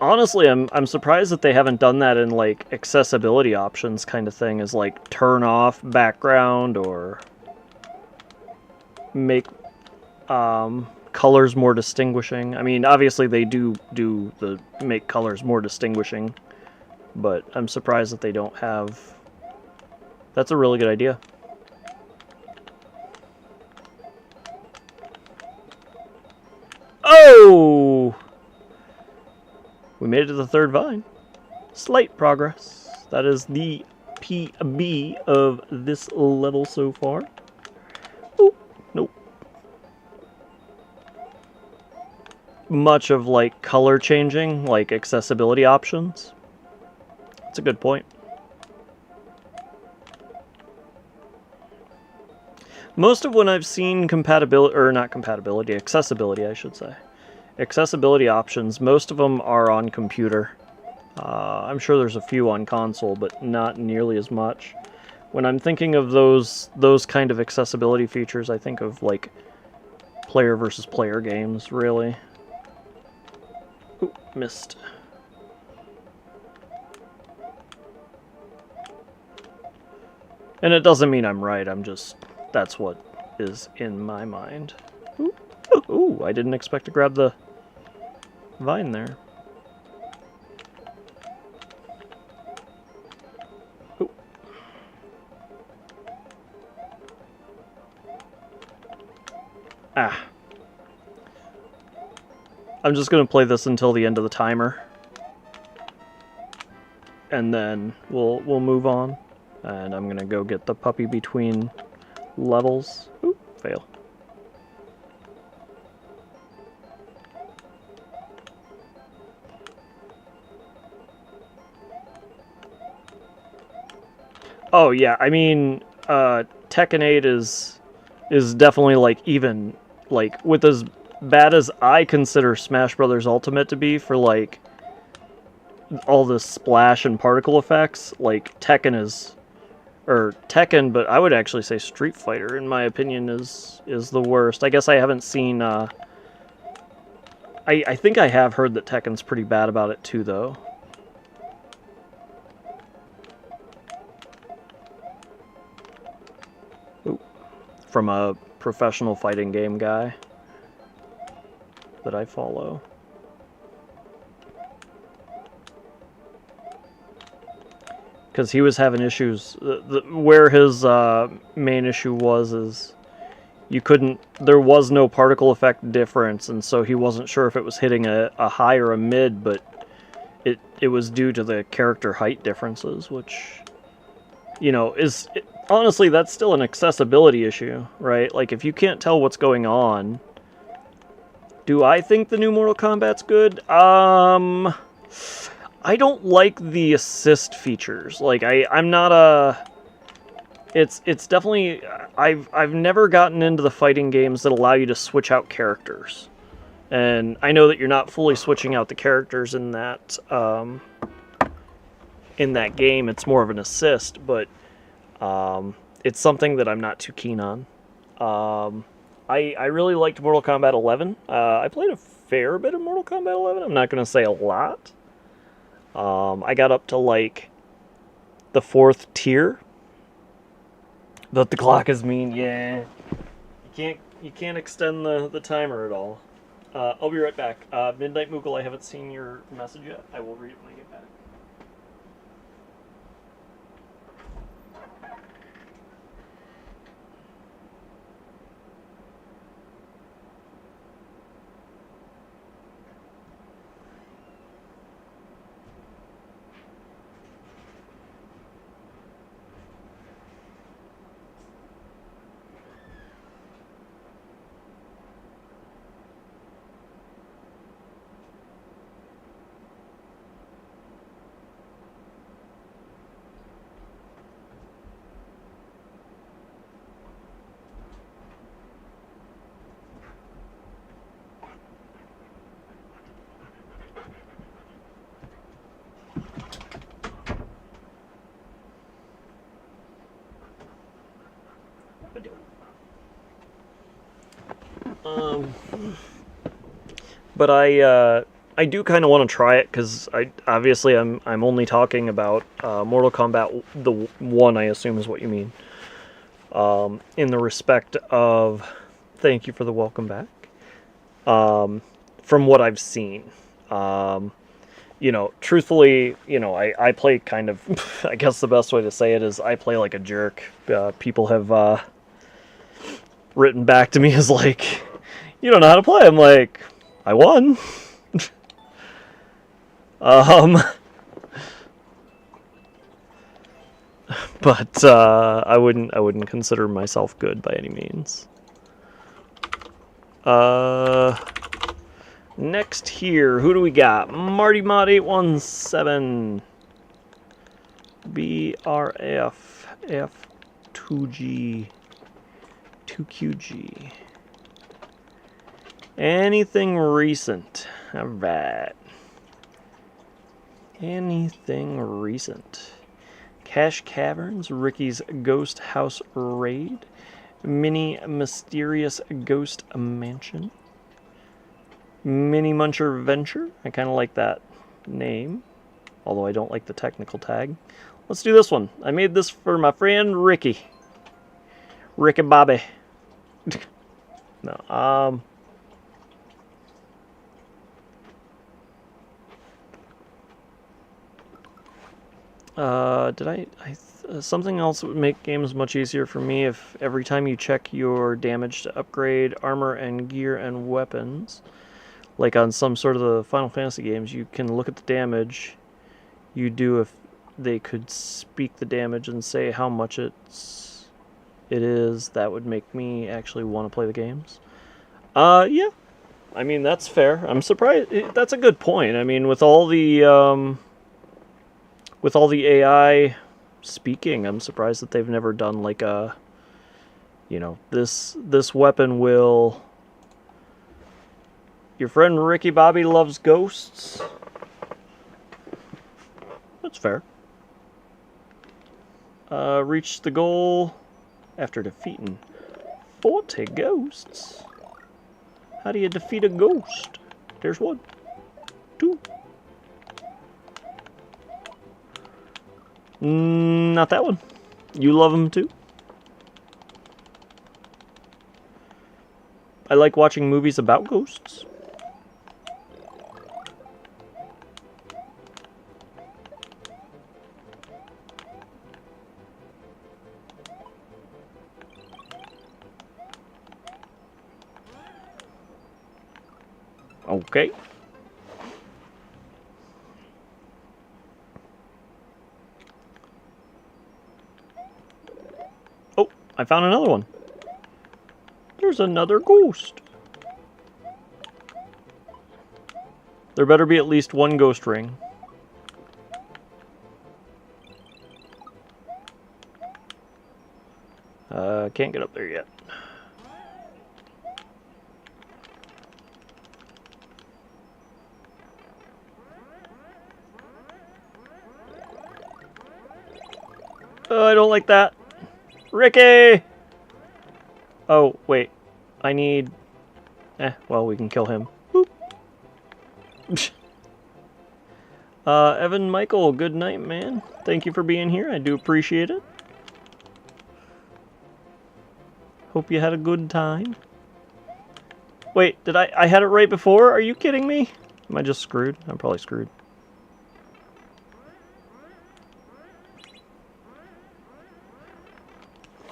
A: Honestly, I'm surprised that they haven't done that in like accessibility options kind of thing, as like turn off background or make colors more distinguishing. I mean, obviously they do the make colors more distinguishing, but I'm surprised that they don't have. That's a really good idea. Oh! We made it to the third vine. Slight progress. That is the PB of this level so far. Ooh, nope. Much of like color changing, like accessibility options. That's a good point. Most of when I've seen compatibility, or not compatibility, accessibility, I should say. Accessibility options, most of them are on computer. I'm sure there's a few on console, but not nearly as much. When I'm thinking of those kind of accessibility features, I think of like player versus player games, really. Ooh, missed. And it doesn't mean I'm right, I'm just, that's what is in my mind. Ooh, ooh, I didn't expect to grab the vine there. Ooh. Ah. I'm just gonna play this until the end of the timer. And then we'll move on. And I'm gonna go get the puppy between levels. Ooh, fail. Oh yeah, I mean, Tekken 8 is definitely like even like with as bad as I consider Smash Brothers Ultimate to be for like all the splash and particle effects. Like Tekken is, or Tekken, but I would actually say Street Fighter, in my opinion, is the worst. I guess I haven't seen. I think I have heard that Tekken's pretty bad about it too, though. Ooh. From a professional fighting game guy that I follow. Because he was having issues. Where his main issue was is you couldn't. There was no particle effect difference, and so he wasn't sure if it was hitting a high or a mid, but it was due to the character height differences, which, you know, is honestly that's still an accessibility issue, right? Like if you can't tell what's going on. Do I think the new Mortal Kombat's good? I don't like the assist features. Like, I'm not a... It's definitely I've never gotten into the fighting games that allow you to switch out characters, and I know that you're not fully switching out the characters in that game. It's more of an assist, but it's something that I'm not too keen on. I really liked Mortal Kombat 11. I played a fair bit of Mortal Kombat 11. I'm not going to say a lot. I got up to like the 4th tier. But the clock is mean. Yeah, you can't extend the timer at all. I'll be right back. Midnight Moogle, I haven't seen your message yet. I will read it when I get back. But I do kind of want to try it because obviously I'm only talking about Mortal Kombat the 1. I assume is what you mean. In the respect of, thank you for the welcome back. From what I've seen, truthfully, I play kind of. I guess the best way to say it is I play like a jerk. People have written back to me as like, you don't know how to play. I'm like, I won. But I wouldn't consider myself good by any means. Next here, who do we got? Marty Mod 817 BRF F2G 2QG. Anything recent? All right. Anything recent? Cache Caverns, Ricky's Ghost House Raid, Mini Mysterious Ghost Mansion, Mini Muncher Venture. I kind of like that name, although I don't like the technical tag. Let's do this one. I made this for my friend Ricky. Ricky Bobby. No, something else that would make games much easier for me if every time you check your damage to upgrade armor and gear and weapons, like on some sort of the Final Fantasy games, you can look at the damage you do. If they could speak the damage and say how much it is, that would make me actually want to play the games. Yeah. I mean, that's fair. I'm surprised. That's a good point. I mean, with all the AI speaking, I'm surprised that they've never done like a, this weapon will. Your friend Ricky Bobby loves ghosts. That's fair. Reach the goal after defeating 40 ghosts. How do you defeat a ghost? There's 1, 2. Not that one. You love them too? I like watching movies about ghosts. Okay. Oh, I found another one. There's another ghost. There better be at least 1 ghost ring. Can't get up there yet. Oh, I don't like that. Ricky! Oh, wait. I need... well, we can kill him. Boop. Evan Michael, good night, man. Thank you for being here. I do appreciate it. Hope you had a good time. Wait, did I had it right before? Are you kidding me? Am I just screwed? I'm probably screwed.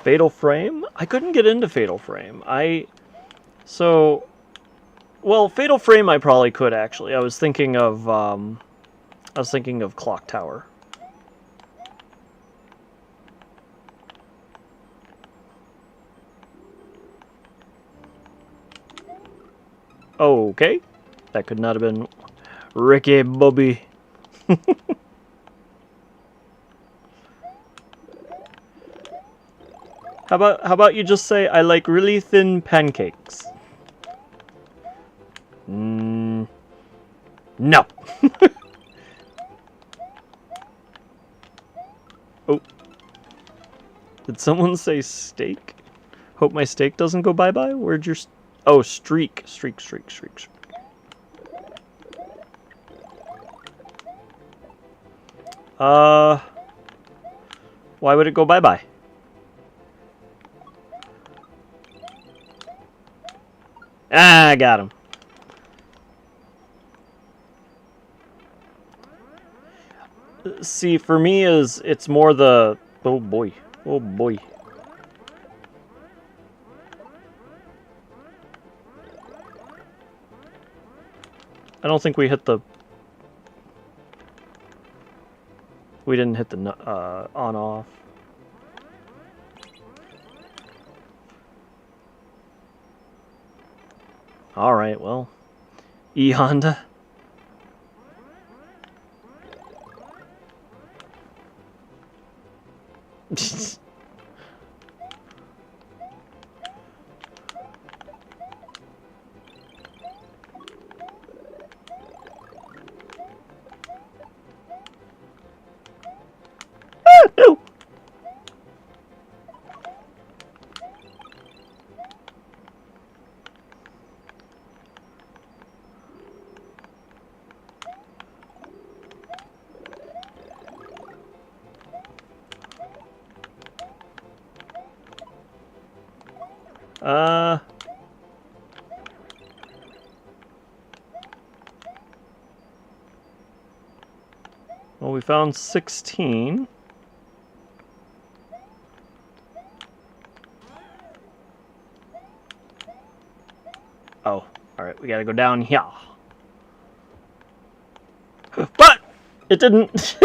A: Fatal Frame? I couldn't get into Fatal Frame. Well, Fatal Frame I probably could actually. I was thinking of Clock Tower. Okay. That could not have been Ricky Bobby. How about you just say, I like really thin pancakes? No. Oh. Did someone say steak? Hope my steak doesn't go bye-bye? Where'd your... Oh, streak. Streak. Why would it go bye-bye? Ah, I got him. See, for me, it's more the... Oh, boy. Oh, boy. I don't think we hit the... We didn't hit the on-off. Alright, well. E-Honda. No. Well, we found 16. Oh, alright, we gotta go down here. But! It didn't!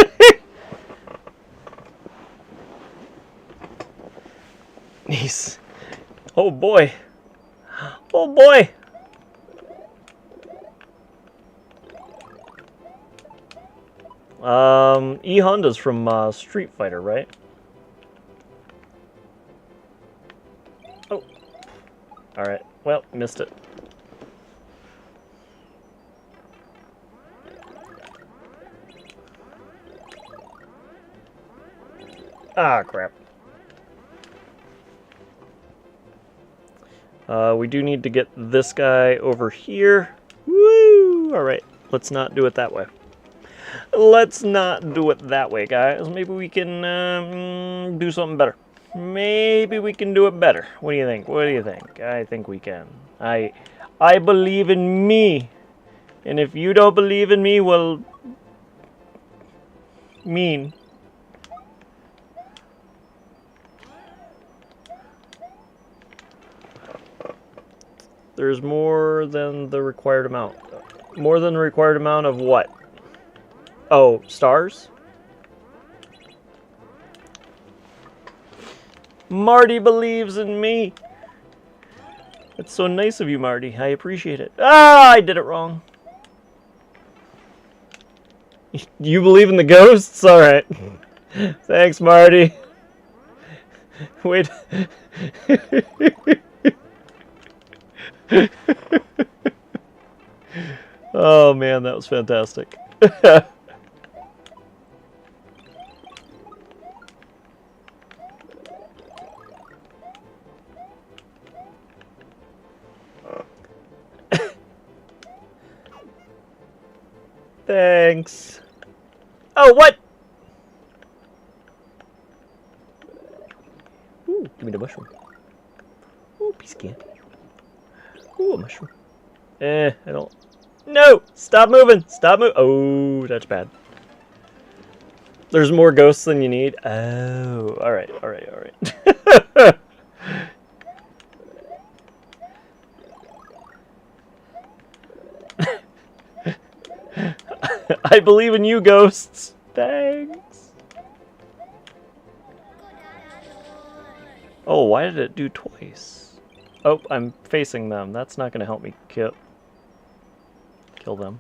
A: Nice. Oh boy. Oh boy! E-Honda's from Street Fighter, right? Oh. Alright, well, missed it. Ah, crap. We do need to get this guy over here. Woo! Alright, let's not do it that way. Let's not do it that way, guys. Maybe we can do something better. Maybe we can do it better. What do you think? What do you think? I think we can. I believe in me. And if you don't believe in me, well... mean. There's more than the required amount. More than the required amount of what? Oh, stars? Marty believes in me. That's so nice of you, Marty. I appreciate it. Ah, I did it wrong. You believe in the ghosts? Alright. Thanks, Marty. Wait. Oh man, that was fantastic. Thanks. Oh, what? Ooh, give me the mushroom. Ooh, piece of candy. Ooh, a mushroom. I don't... No! Stop moving! Stop moving! Oh, that's bad. There's more ghosts than you need? Oh, alright, alright, alright. I believe in you, ghosts. Thanks. Oh, why did it do twice? Oh, I'm facing them. That's not going to help me kill them.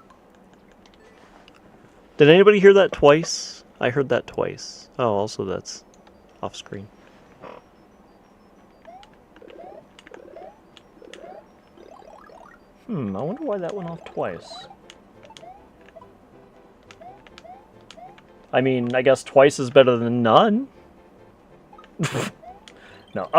A: Did anybody hear that twice? I heard that twice. Oh, also that's off screen. I wonder why that went off twice. I mean, I guess twice is better than none. No,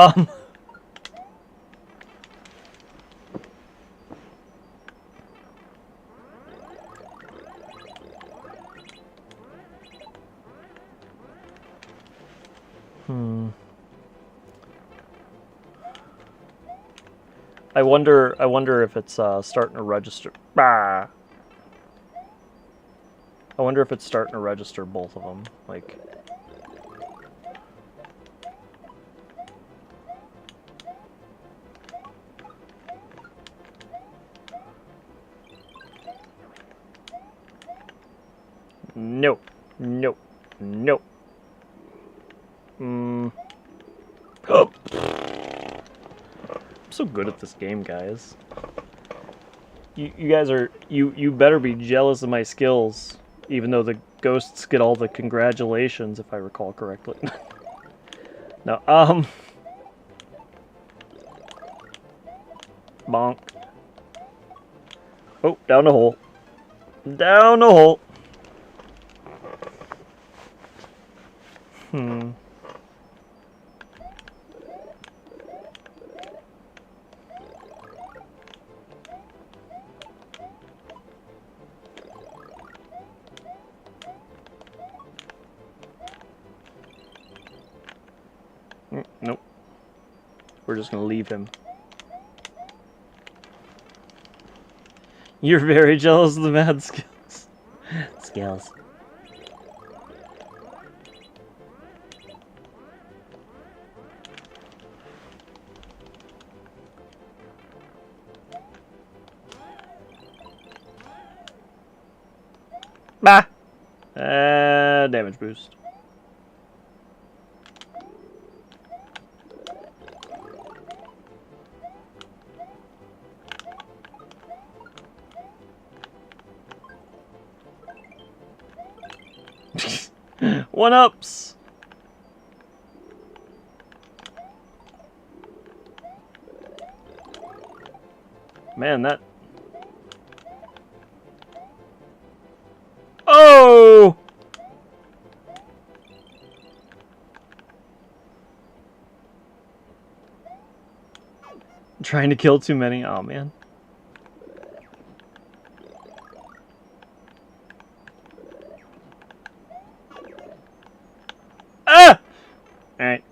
A: I wonder if it's starting to register. Bah! I wonder if it's starting to register both of them. Like, no, no, no. Oh. I'm so good at this game, guys. You guys are you better be jealous of my skills, even though the ghosts get all the congratulations, if I recall correctly. No, bonk. Oh, down the hole. Down the hole. Nope. We're just gonna leave him. You're very jealous of the mad skills. Skills. Bah! Damage boost. One-ups! Man, that... Oh! Trying to kill too many. Oh, man. Ah! Alright.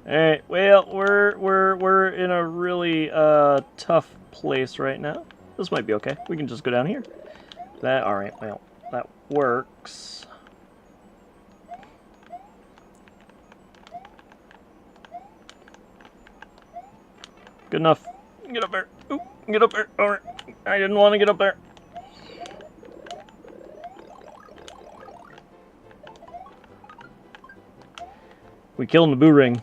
A: Alright, well, we're in a really tough place right now. This might be okay. We can just go down here. Alright, well, that works. Good enough. Get up there. Oop, get up there. Alright. I didn't want to get up there. We kill him the boo ring.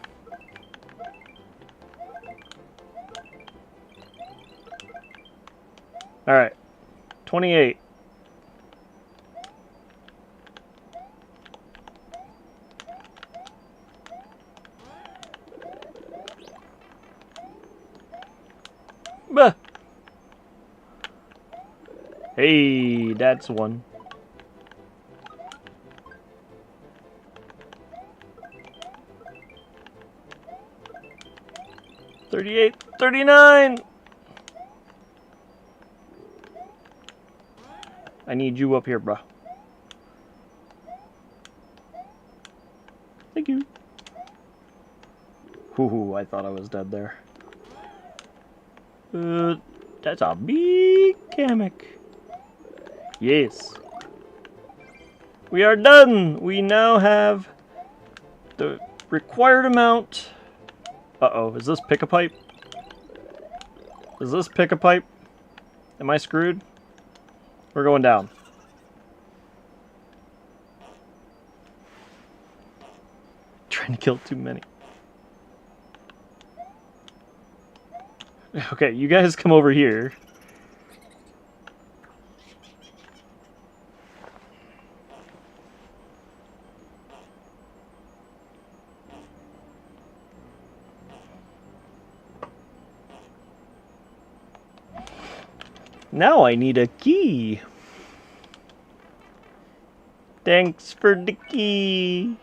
A: Alright. 28. Bah. Hey, that's one. $38, $39. I need you up here, bro. Thank you. Ooh, I thought I was dead there. That's a big hammock. Yes. We are done. We now have the required amount. Uh-oh, is this pick-a-pipe? Is this pick-a-pipe? Am I screwed? We're going down. Trying to kill too many. Okay, you guys come over here. Now I need a key. Thanks for the key.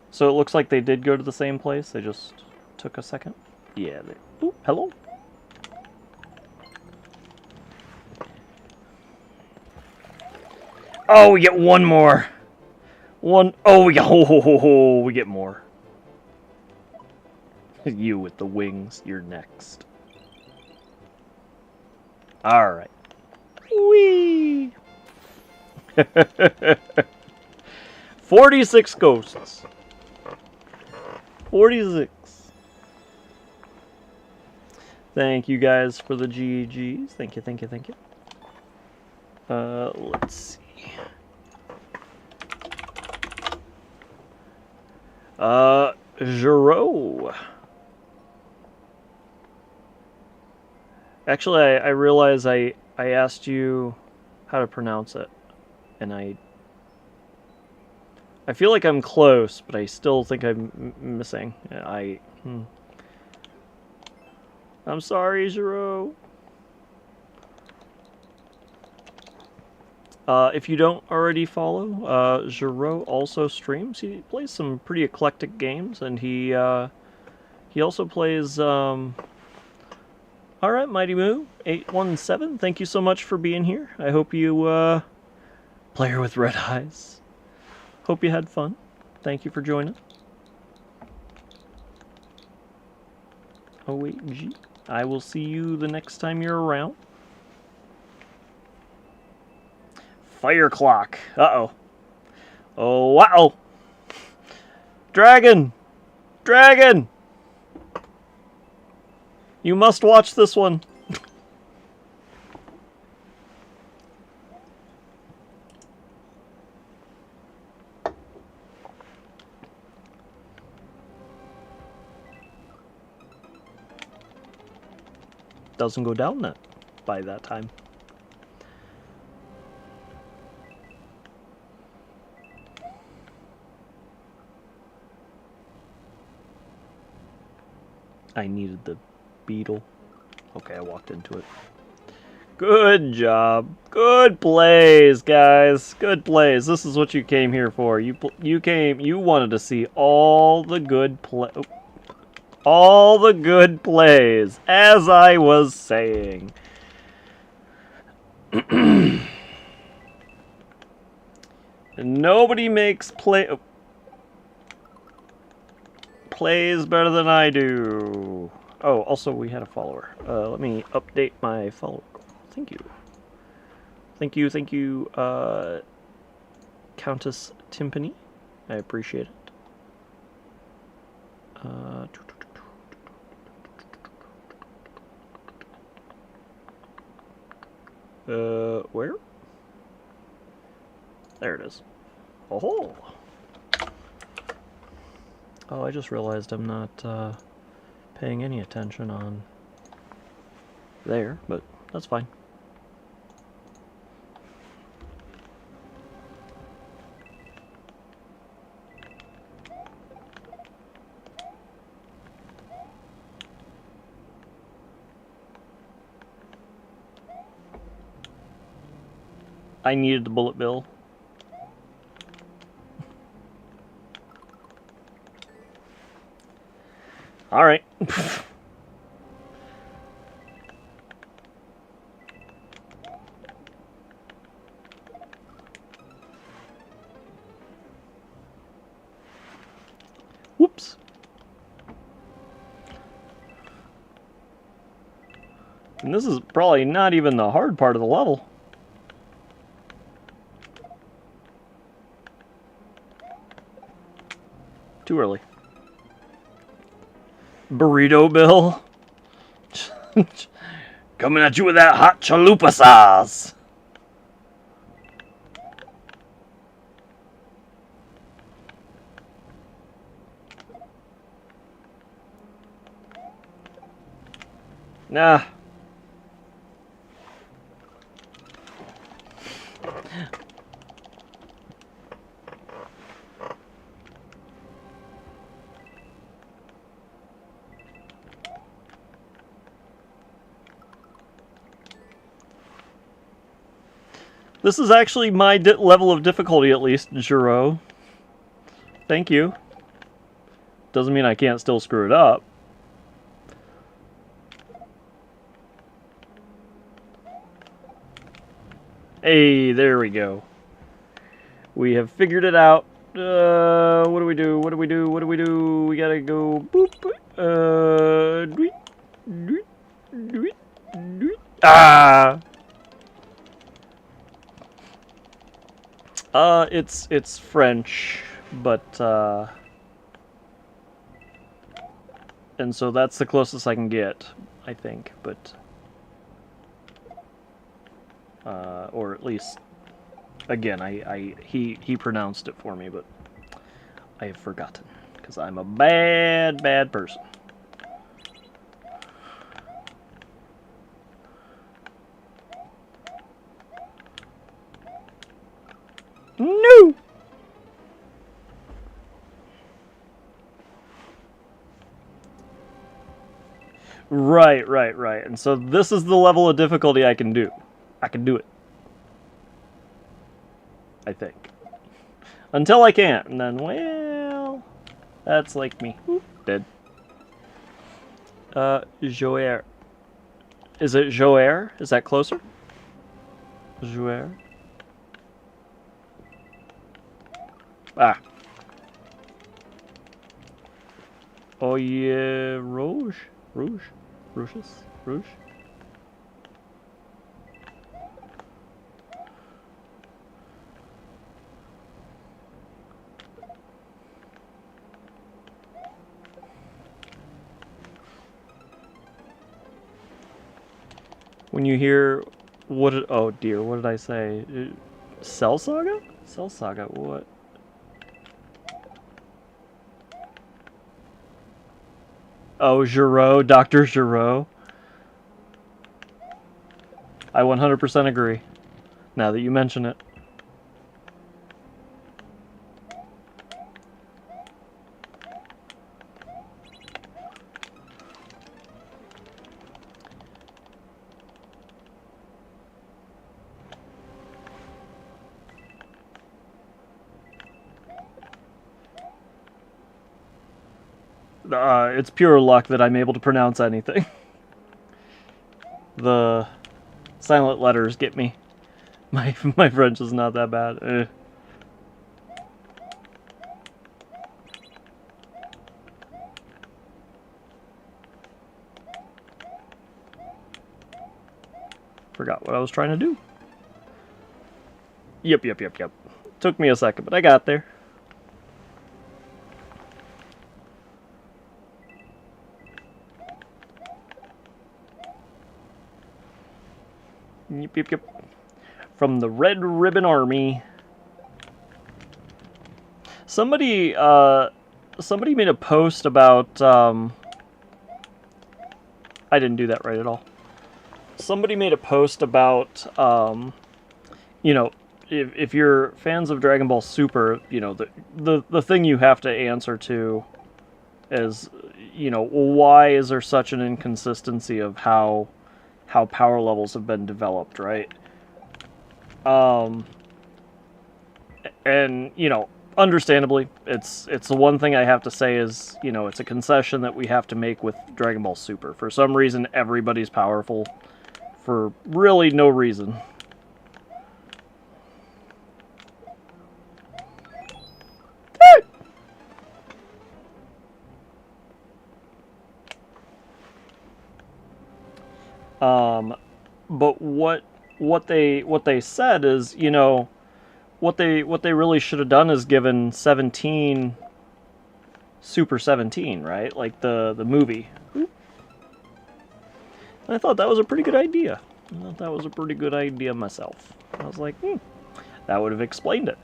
A: So it looks like they did go to the same place. They just took a second. Yeah. Ooh, hello. Oh, we get one more. One. Oh, we get. We get more. You with the wings. You're next. All right. Whee! 46 ghosts. 46. Thank you guys for the GGs. Thank you, thank you, thank you. Let's see. Giro. Actually, I realize I asked you how to pronounce it, and I feel like I'm close, but I still think I'm missing. I'm sorry, Giro. If you don't already follow, Giro also streams. He plays some pretty eclectic games, and he also plays. All right, Mighty Moo 817. Thank you so much for being here. I hope you player with red eyes. Hope you had fun. Thank you for joining. OAG. I will see you the next time you're around. Fire clock. Uh-oh. Oh, wow. Dragon. Dragon. You must watch this one. Doesn't go down that by that time. I needed the beetle. Okay, I walked into it. Good job. Good plays, guys. Good plays. This is what you came here for. You wanted to see all the good all the good plays, as I was saying. Nobody makes plays better than I do. Oh, also we had a follower. Let me update my follower. Thank you. Thank you, thank you, Countess Timpani. I appreciate it. Where? There it is. Oh! Oh, I just realized I'm not, paying any attention on there, but that's fine. I needed the bullet bill. All right. Whoops. And this is probably not even the hard part of the level. Too early. Burrito Bill. Coming at you with that hot chalupa sauce. Nah. This is actually my level of difficulty, at least, Juro. Thank you. Doesn't mean I can't still screw it up. Hey, there we go. We have figured it out. What do we do? What do we do? What do we do? We gotta go boop. Ah! It's French, but, and so that's the closest I can get, I think, but, or at least, again, he pronounced it for me, but I have forgotten, because I'm a bad person. No! Right. And so this is the level of difficulty I can do. I can do it. I think. Until I can't, and then, well, that's like me. Oop, dead. Joer. Is it Joer? Is that closer? Joer. Ah. Oh yeah, Rouge? Rouges? Rouge? When you hear, oh dear, what did I say? Cell Saga? Cell Saga, what? Oh, Giraud, Dr. Giraud. I 100% agree, now that you mention it. It's pure luck that I'm able to pronounce anything. The silent letters get me. My French is not that bad. Forgot what I was trying to do. Yep. Took me a second, but I got there. Yep. From the Red Ribbon Army. Somebody made a post about, I didn't do that right at all. somebody made a post about, you know, if you're fans of Dragon Ball Super, you know, the thing you have to answer to is, you know, why is there such an inconsistency of how power levels have been developed, right? Um, and you know, understandably, it's the one thing I have to say is, you know, it's a concession that we have to make with Dragon Ball Super. For some reason, everybody's powerful for really no reason. But what they said is, you know, what they really should have done is given 17 Super 17, right? Like the movie. I thought that was a pretty good idea. I thought that was a pretty good idea myself. I was like, that would have explained it.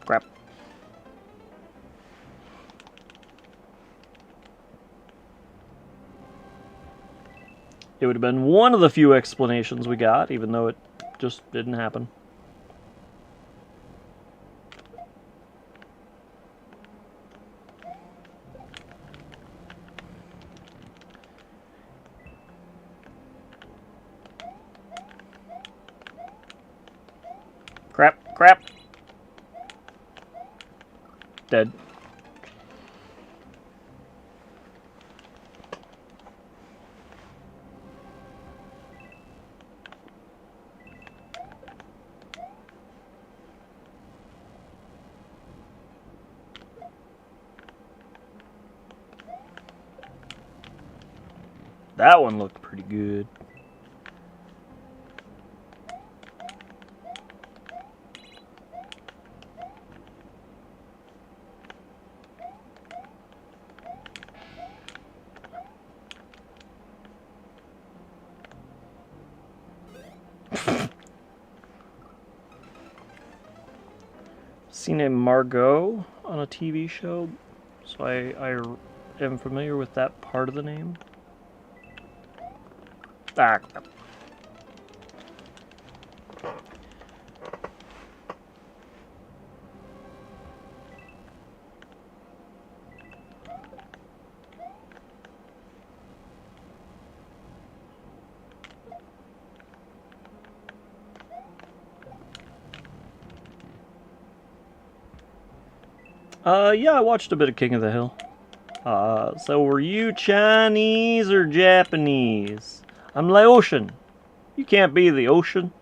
A: Crap. It would have been one of the few explanations we got, even though it just didn't happen. Crap, crap. Dead. That one looked pretty good. Seen a Margot on a TV show, so I am familiar with that part of the name. Ah, crap. Yeah, I watched a bit of King of the Hill. So were you Chinese or Japanese? I'm Laotian. You can't be the ocean.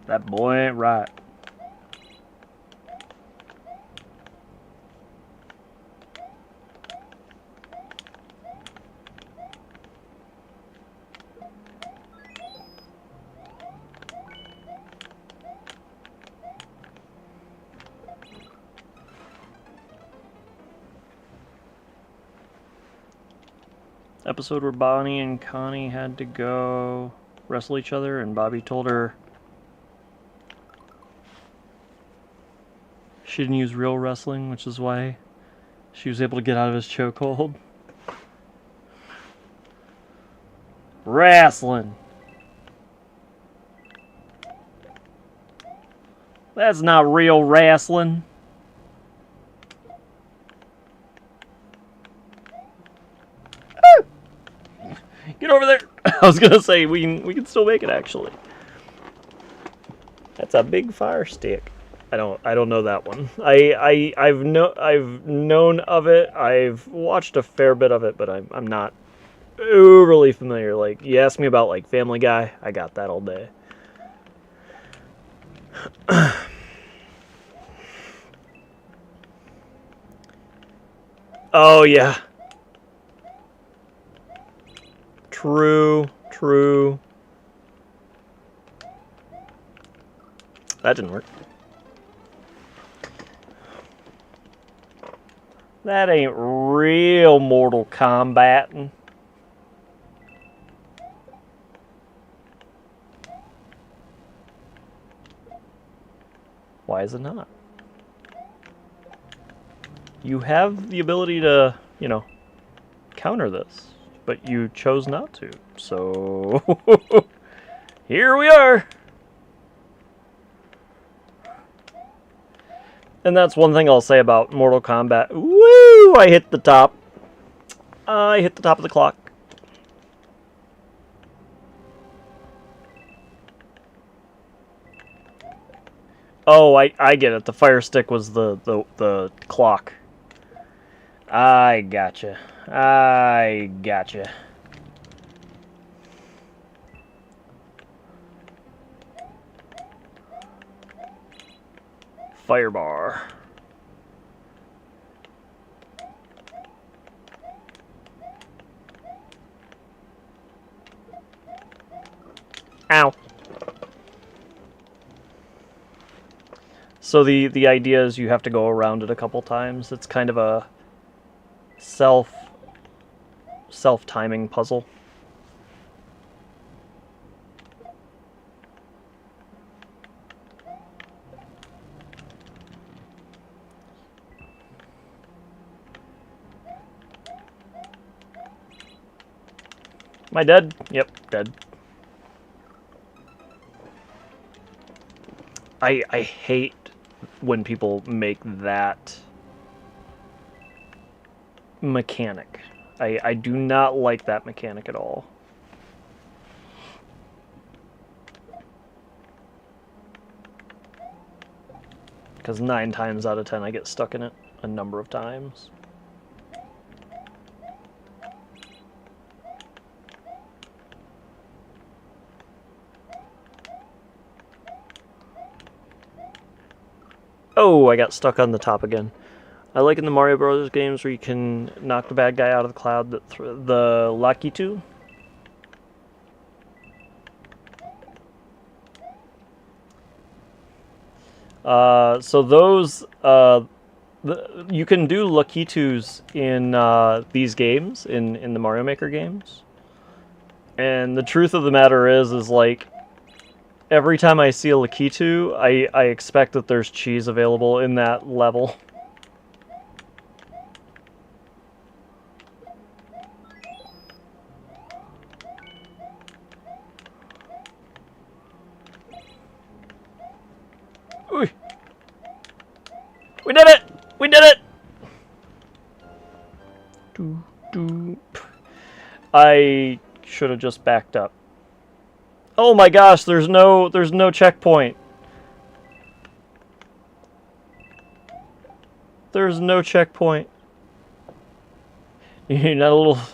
A: That boy ain't right. Episode where Bonnie and Connie had to go wrestle each other, and Bobby told her she didn't use real wrestling, which is why she was able to get out of his chokehold. Wrestling. That's not real wrestling. Get over there. I was gonna say we can still make it actually. That's a big fire stick. I don't know that one. I've known of it. I've watched a fair bit of it, but I'm not overly familiar. Like, you ask me about like Family Guy, I got that all day. Oh yeah. True. that didn't work. That ain't real Mortal Kombat. Why is it not? You have the ability to, you know, counter this, but you chose not to. So, here we are. And that's one thing I'll say about Mortal Kombat. Woo! I hit the top. I hit the top of the clock. Oh, I get it. The fire stick was the clock. I gotcha. I gotcha. Firebar. Ow. So the idea is you have to go around it a couple times. It's kind of a self-timing puzzle. Am I dead? Yep, dead. I hate when people make that mechanic. I do not like that mechanic at all. Because 9 times out of 10 I get stuck in it a number of times. Oh, I got stuck on the top again. I like in the Mario Bros. Games where you can knock the bad guy out of the cloud, the Lakitu. So those, you can do Lakitus in these games, in the Mario Maker games. And the truth of the matter is like, every time I see a Lakitu, I expect that there's cheese available in that level. Ooh. We did it! We did it! I should have just backed up. Oh my gosh, there's no checkpoint. There's no checkpoint. You're not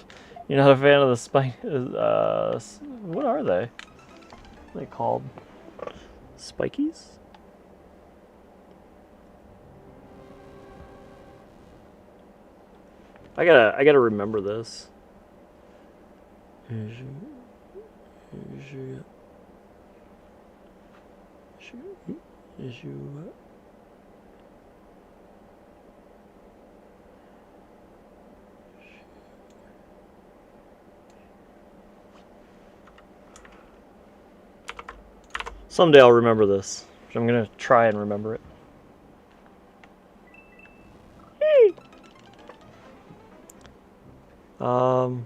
A: a fan of the spike. What are they? What are they called? Spikies? I gotta remember this. Someday I'll remember this. I'm gonna try and remember it.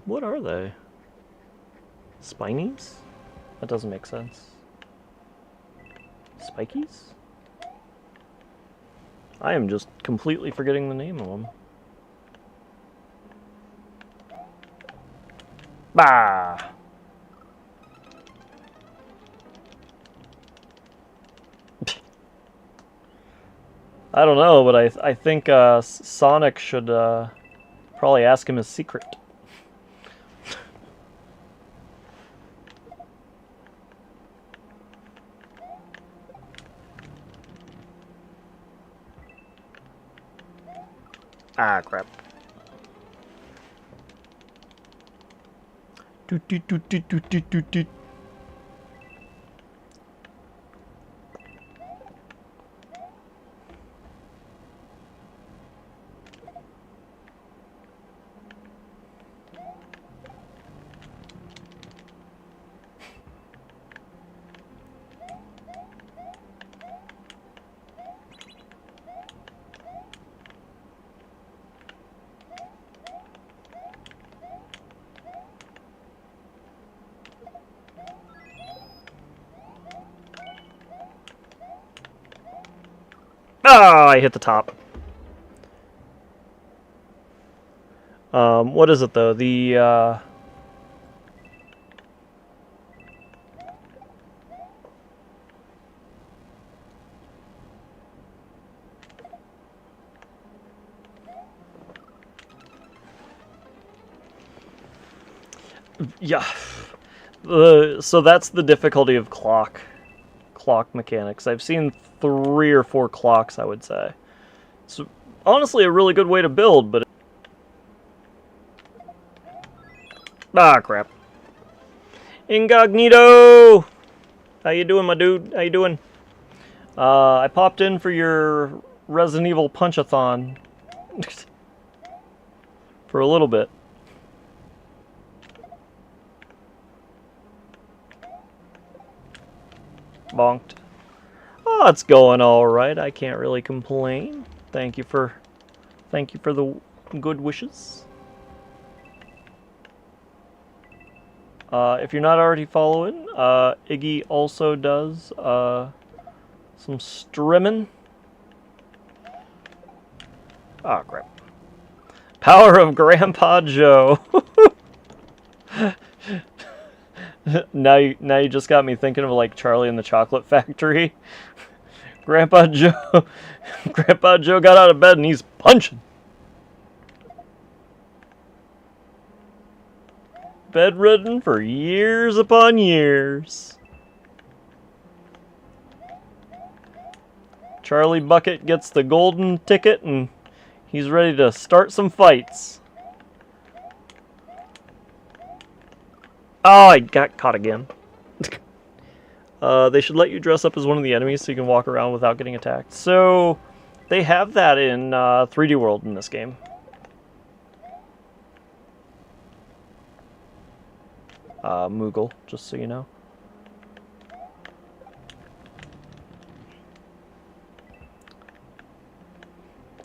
A: What are they? Spinies? That doesn't make sense. Spikies? I am just completely forgetting the name of them. Bah! I don't know, but I think Sonic should probably ask him his secret. Ah, crap. Doot, doot, doot, doot, doot, doot, doot. I hit the top. What is it, though? The, yeah. So that's the difficulty of clock mechanics. I've seen 3 or 4 clocks, I would say. It's honestly a really good way to build, but... Ah, crap. Incognito! How you doing, my dude? How you doing? I popped in for your Resident Evil Punch-a-thon. For a little bit. Bonked. Oh, it's going all right. I can't really complain. Thank you for the good wishes. If you're not already following, Iggy also does some streaming. Oh, crap. Power of Grandpa Joe. Now you just got me thinking of like Charlie and the Chocolate Factory. Grandpa Joe got out of bed and he's punching. Bedridden for years upon years. Charlie Bucket gets the golden ticket and he's ready to start some fights. Oh, I got caught again. They should let you dress up as one of the enemies so you can walk around without getting attacked. So, they have that in 3D World in this game. Moogle, just so you know.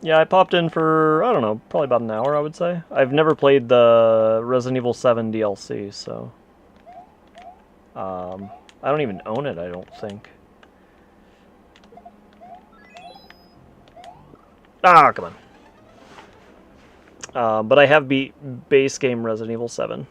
A: Yeah, I popped in for, I don't know, probably about an hour, I would say. I've never played the Resident Evil 7 DLC, so... I don't even own it, I don't think. Ah, come on. But I have beat base game Resident Evil 7.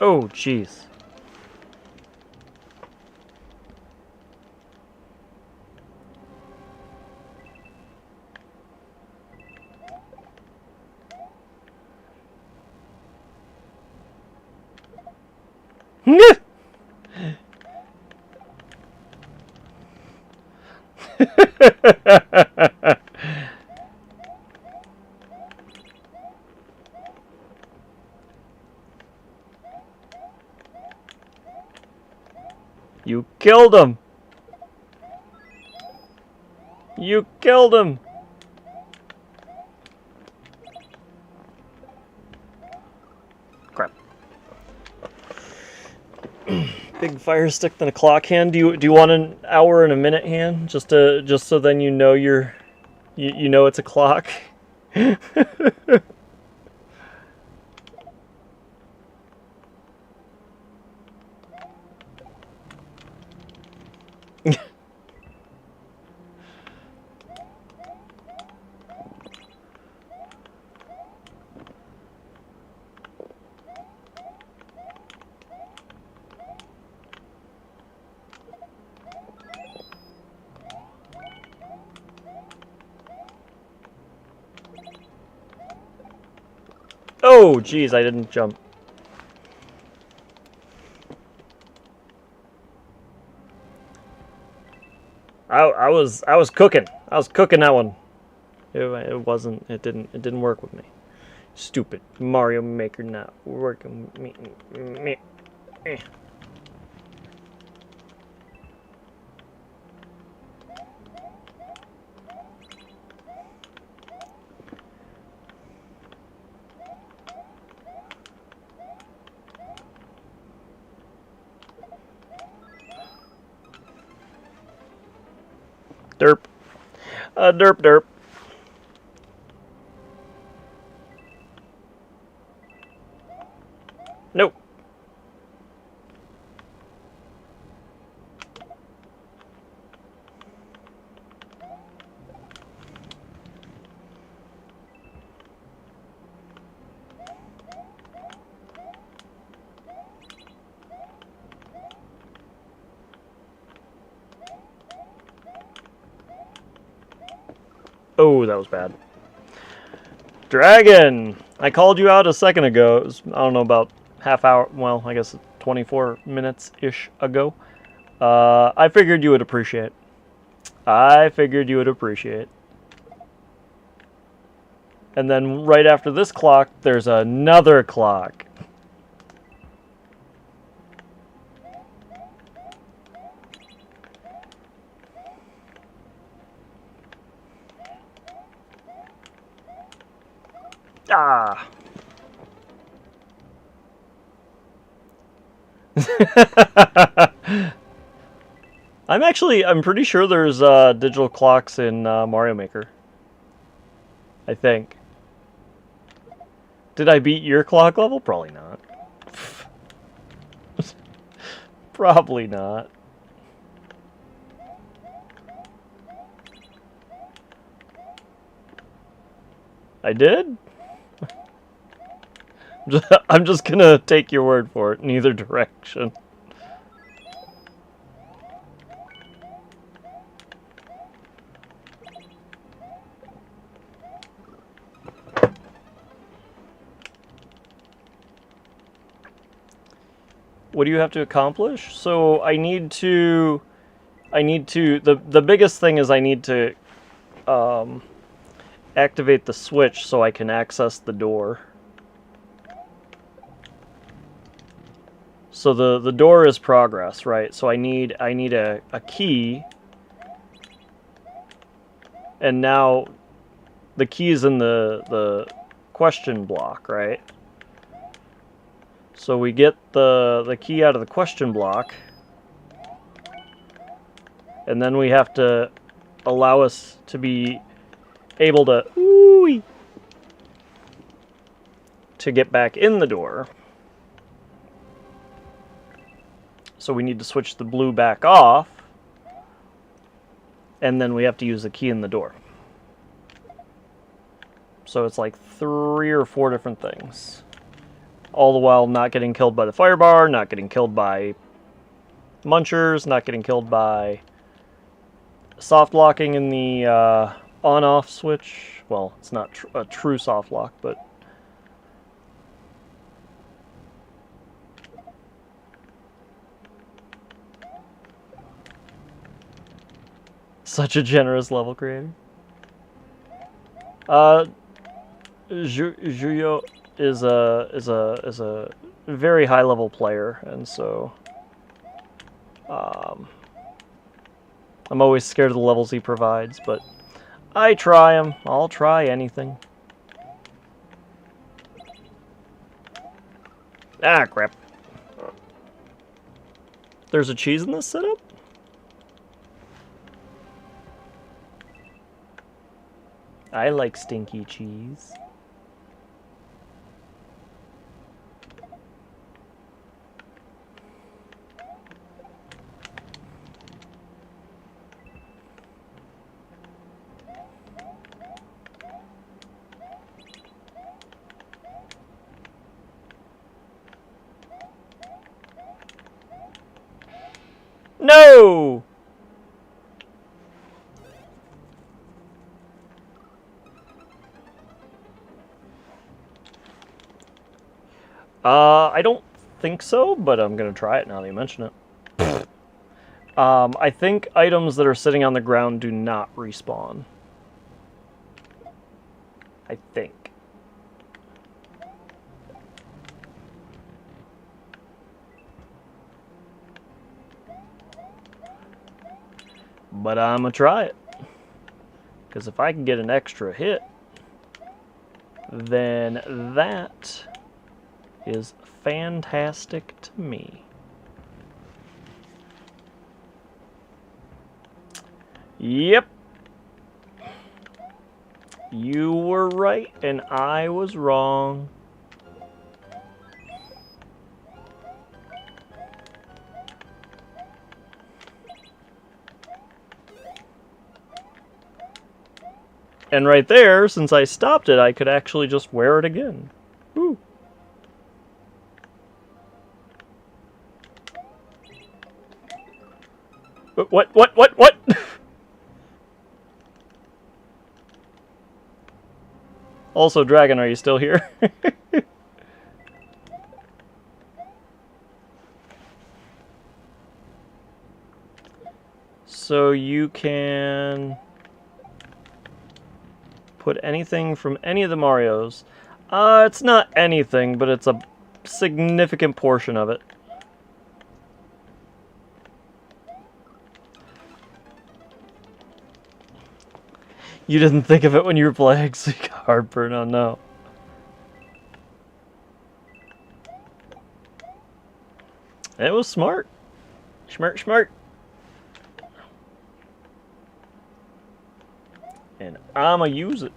A: Oh, jeez. You killed him! You killed him! Crap. Big fire stick than a clock hand. Do you want an hour and a minute hand? Just so then you know you know it's a clock? Oh, jeez, I didn't jump. I was cooking. I was cooking that one. It wasn't. It didn't work with me. Stupid Mario Maker not working with me. Eh. Derp. Derp derp. Nope. Oh, that was bad. Dragon! I called you out a second ago. It was, I don't know, about half hour, well, I guess 24 minutes-ish ago. I figured you would appreciate. I figured you would appreciate. And then right after this clock, there's another clock. Ah! I'm pretty sure there's digital clocks in Mario Maker. I think. Did I beat your clock level? Probably not. Probably not. I did? I'm just gonna take your word for it in either direction. What do you have to accomplish? So I need to the biggest thing is I need to activate the switch so I can access the door. So the door is progress, right? So I need a key. And now the key is in the question block, right? So we get the key out of the question block. And then we have to allow us to be able to get back in the door. So we need to switch the blue back off. And then we have to use the key in the door. So it's like 3 or 4 different things. All the while not getting killed by the fire bar, not getting killed by munchers, not getting killed by soft locking in the on-off switch. Well, it's not a true soft lock, but... Such a generous level creator. Juyo is a very high level player, and so I'm always scared of the levels he provides, but I try him. I'll try anything. Ah, crap. There's a cheese in this setup? I like stinky cheese. No! I don't think so, but I'm gonna try it now that you mention it. I think items that are sitting on the ground do not respawn. I think. But I'm going to try it. Because if I can get an extra hit, then that is fantastic to me. Yep. You were right and I was wrong. And right there, since I stopped it, I could actually just wear it again. Woo. What? Also, Dragon, are you still here? So you can put anything from any of the Marios. It's not anything, but it's a significant portion of it. You didn't think of it when you were playing, so you got heartburn. Oh no. It was smart. Smart. And I'ma use it.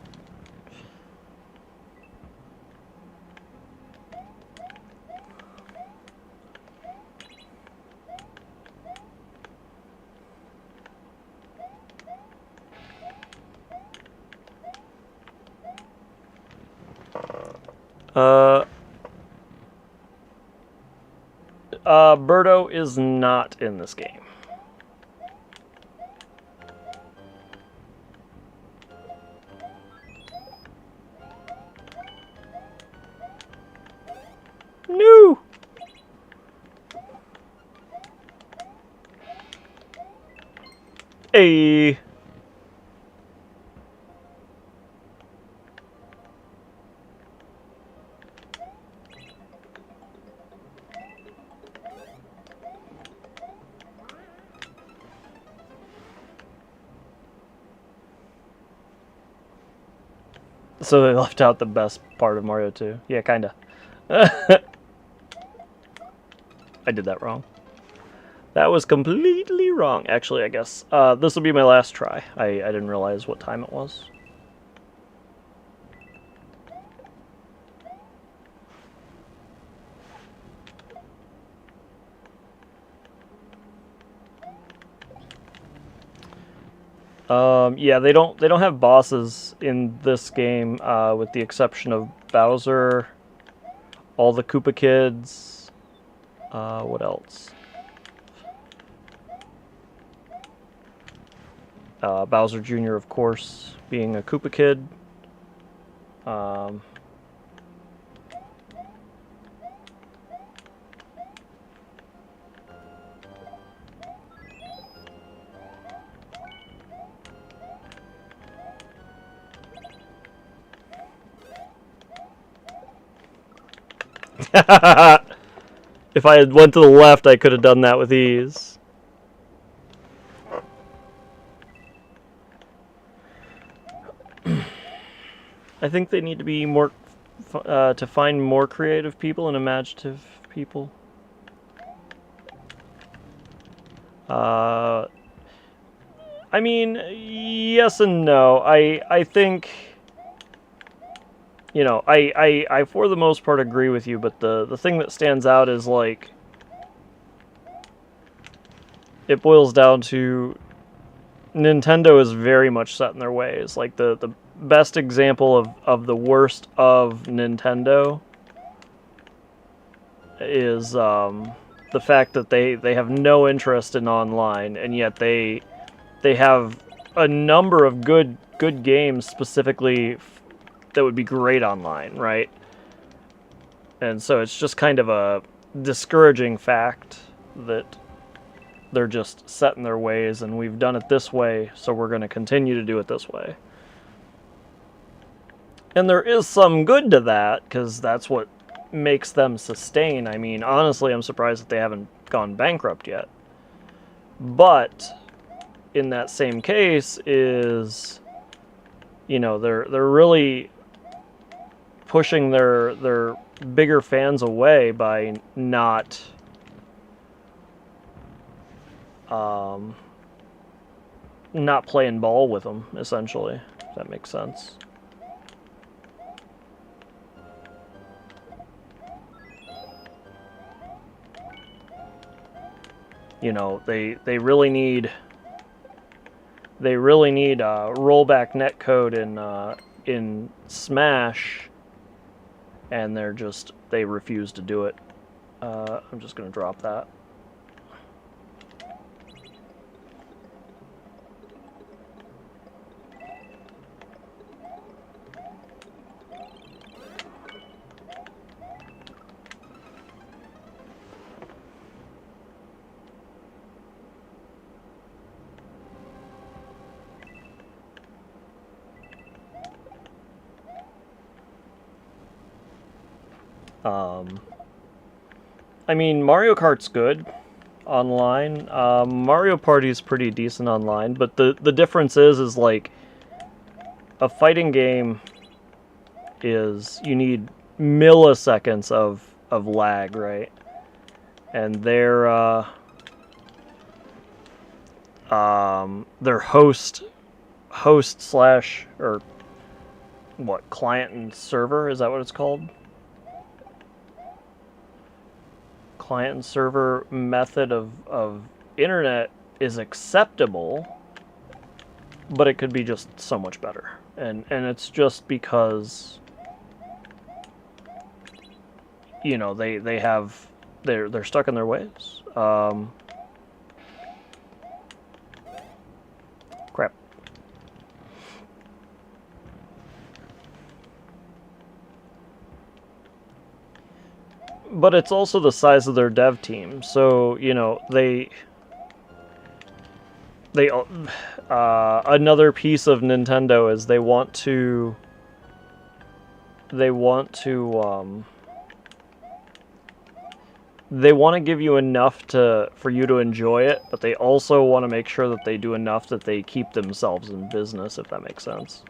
A: Birdo is not in this game. No! Hey! So they left out the best part of Mario 2. Yeah, kinda. I did that wrong. That was completely wrong. Actually, I guess this will be my last try. I didn't realize what time it was. Yeah, they don't have bosses in this game, with the exception of Bowser, all the Koopa kids. What else? Bowser Jr., of course, being a Koopa kid. If I had went to the left, I could have done that with ease. I think they need to be more, to find more creative people and imaginative people. I mean, yes and no. I think, you know, I for the most part agree with you, but the thing that stands out is, like, it boils down to Nintendo is very much set in their ways. Like, the best example of the worst of Nintendo is the fact that they have no interest in online, and yet they have a number of good games specifically that would be great online, right? And so it's just kind of a discouraging fact that they're just set in their ways, and we've done it this way, so we're going to continue to do it this way. And there is some good to that, because that's what makes them sustain. I mean, honestly, I'm surprised that they haven't gone bankrupt yet. But in that same case is, you know, they're really pushing their bigger fans away by not not playing ball with them, essentially, if that makes sense. You know, they really need rollback netcode in Smash, and they refuse to do it. I'm just gonna drop that. I mean, Mario Kart's good online. Mario Party's pretty decent online, but the difference is like a fighting game is you need milliseconds of lag, right? And their host slash, or what, client and server, is that what it's called? Client and server method of internet is acceptable, but it could be just so much better. And it's just because, you know, they're stuck in their ways. Crap. But it's also the size of their dev team. So, you know, another piece of Nintendo is they want to give you enough for you to enjoy it, but they also want to make sure that they do enough that they keep themselves in business, if that makes sense.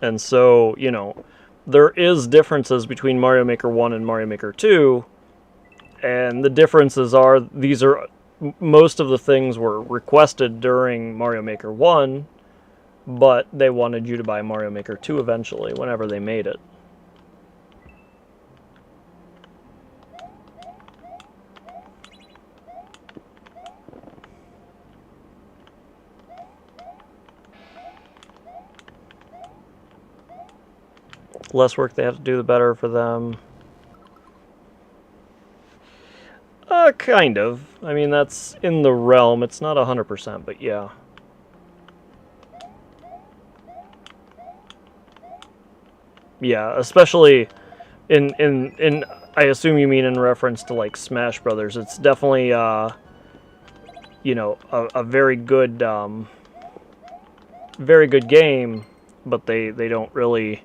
A: And so, you know, there is differences between Mario Maker 1 and Mario Maker 2, and the differences are, most of the things were requested during Mario Maker 1, but they wanted you to buy Mario Maker 2 eventually, whenever they made it. Less work they have to do, the better for them. Kind of. I mean, that's in the realm. It's not 100%, but yeah. Yeah, especially in I assume you mean in reference to like Smash Brothers. It's definitely you know, a very good game, but they don't really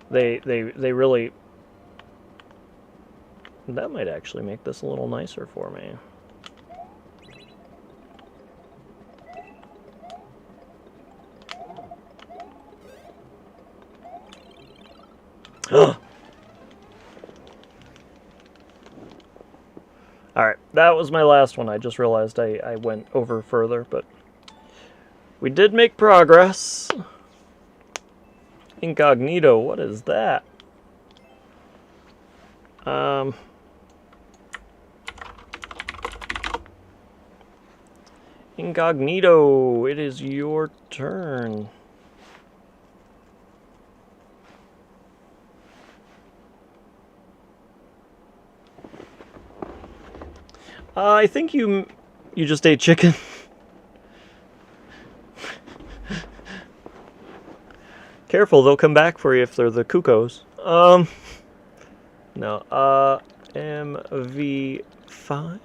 A: they really, that might actually make this a little nicer for me. Alright, that was my last one. I just realized I went over further, but we did make progress. Incognito, what is that? Incognito, it is your turn. I think you just ate chicken. Careful, they'll come back for you if they're the cuckoos. No, MV5.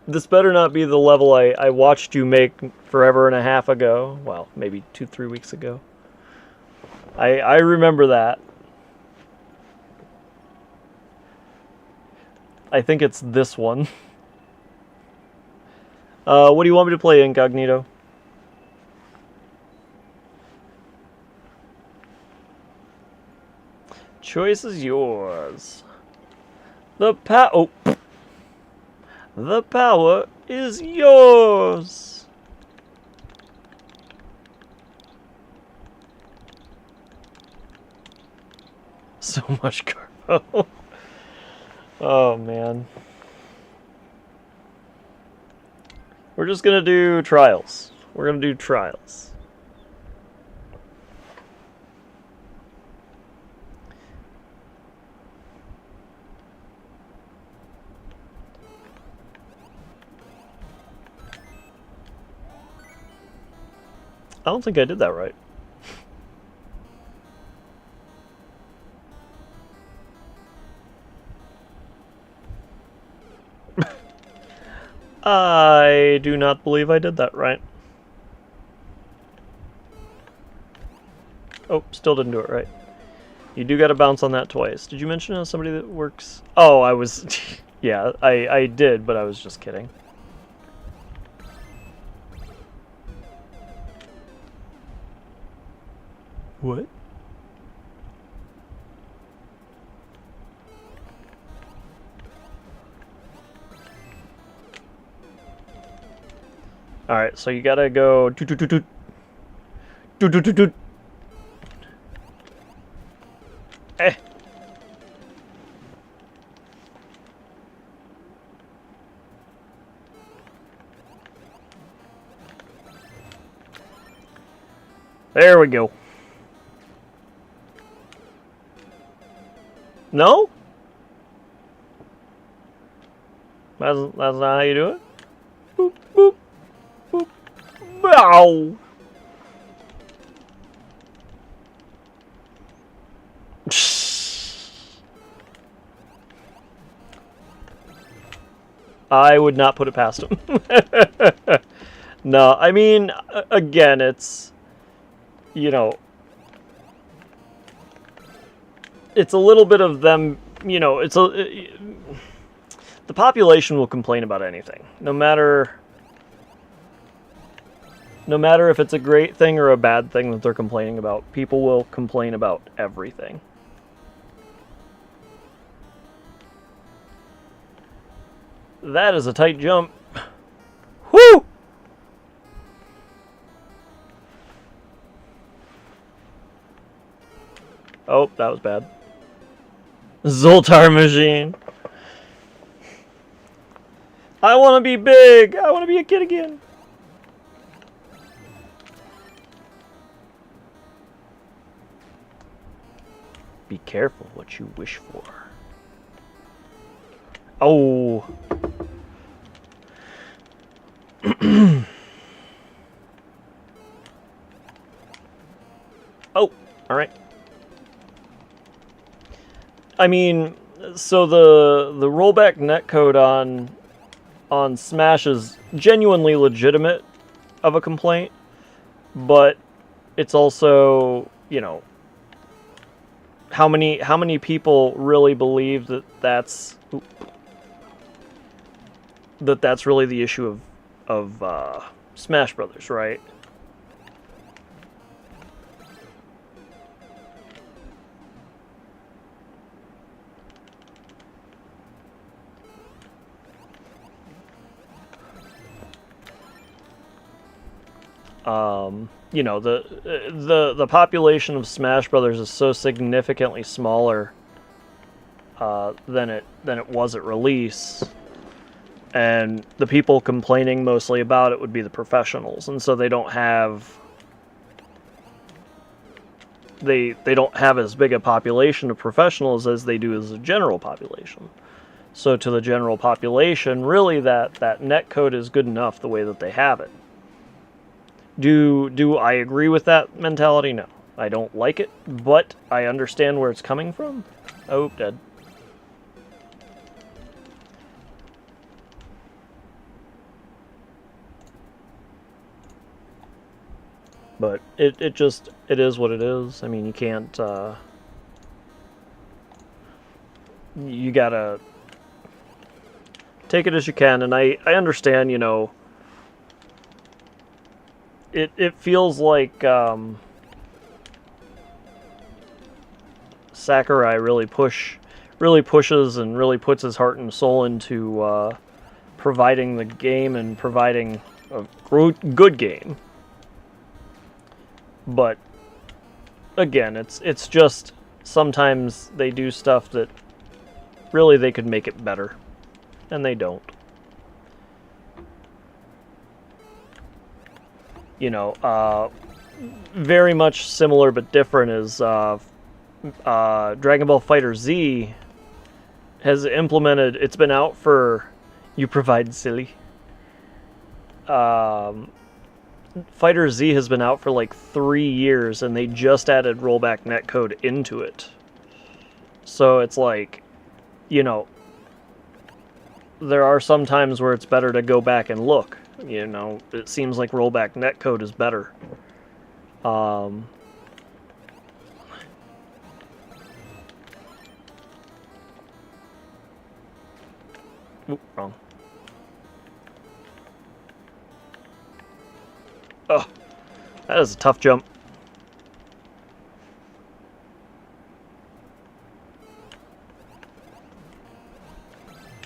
A: This better not be the level I watched you make forever and a half ago. Well, maybe 2-3 weeks ago. I remember that. I think it's this one. What do you want me to play, Incognito? Choice is yours. The power is yours. So much carbo. Oh man. We're just gonna do trials. We're gonna do trials. I don't think I did that right. I do not believe I did that right. Oh, still didn't do it right. You do gotta bounce on that twice. Did you mention somebody that works? Oh, I was... yeah, I did, but I was just kidding. What? Alright, so you gotta go... Eh. There we go. No? That's not how you do it? Boop, boop, boop. Bow! I would not put it past him. No, I mean, again, it's, you know, it's a little bit of them, you know, the population will complain about anything, no matter if it's a great thing or a bad thing that they're complaining about. People will complain about everything. That is a tight jump. Whoo! Oh, that was bad. Zoltar machine. I want to be big. I want to be a kid again. Be careful what you wish for. Oh. Oh, all right. I mean, so the rollback netcode on Smash is genuinely legitimate of a complaint, but it's also, you know, how many people really believe that that's really the issue of Smash Brothers, right? You know, the population of Smash Brothers is so significantly smaller than it was at release, and the people complaining mostly about it would be the professionals, and so they don't have as big a population of professionals as they do as a general population. So to the general population, really that netcode is good enough the way that they have it. Do I agree with that mentality? No. I don't like it, but I understand where it's coming from. Oh, dead. But it is what it is. I mean, you can't, you gotta take it as you can, and I understand, you know, it feels like, Sakurai really pushes and really puts his heart and soul into, providing the game and providing a good game. But again, it's just sometimes they do stuff that really they could make it better, and they don't. You know, very much similar but different is Dragon Ball Fighter Z has implemented. It's been out for. You provide silly. Fighter Z has been out for like 3 years, and they just added rollback netcode into it. So it's like, you know, there are some times where it's better to go back and look. You know, it seems like rollback netcode is better. Oop, wrong. Oh, that is a tough jump.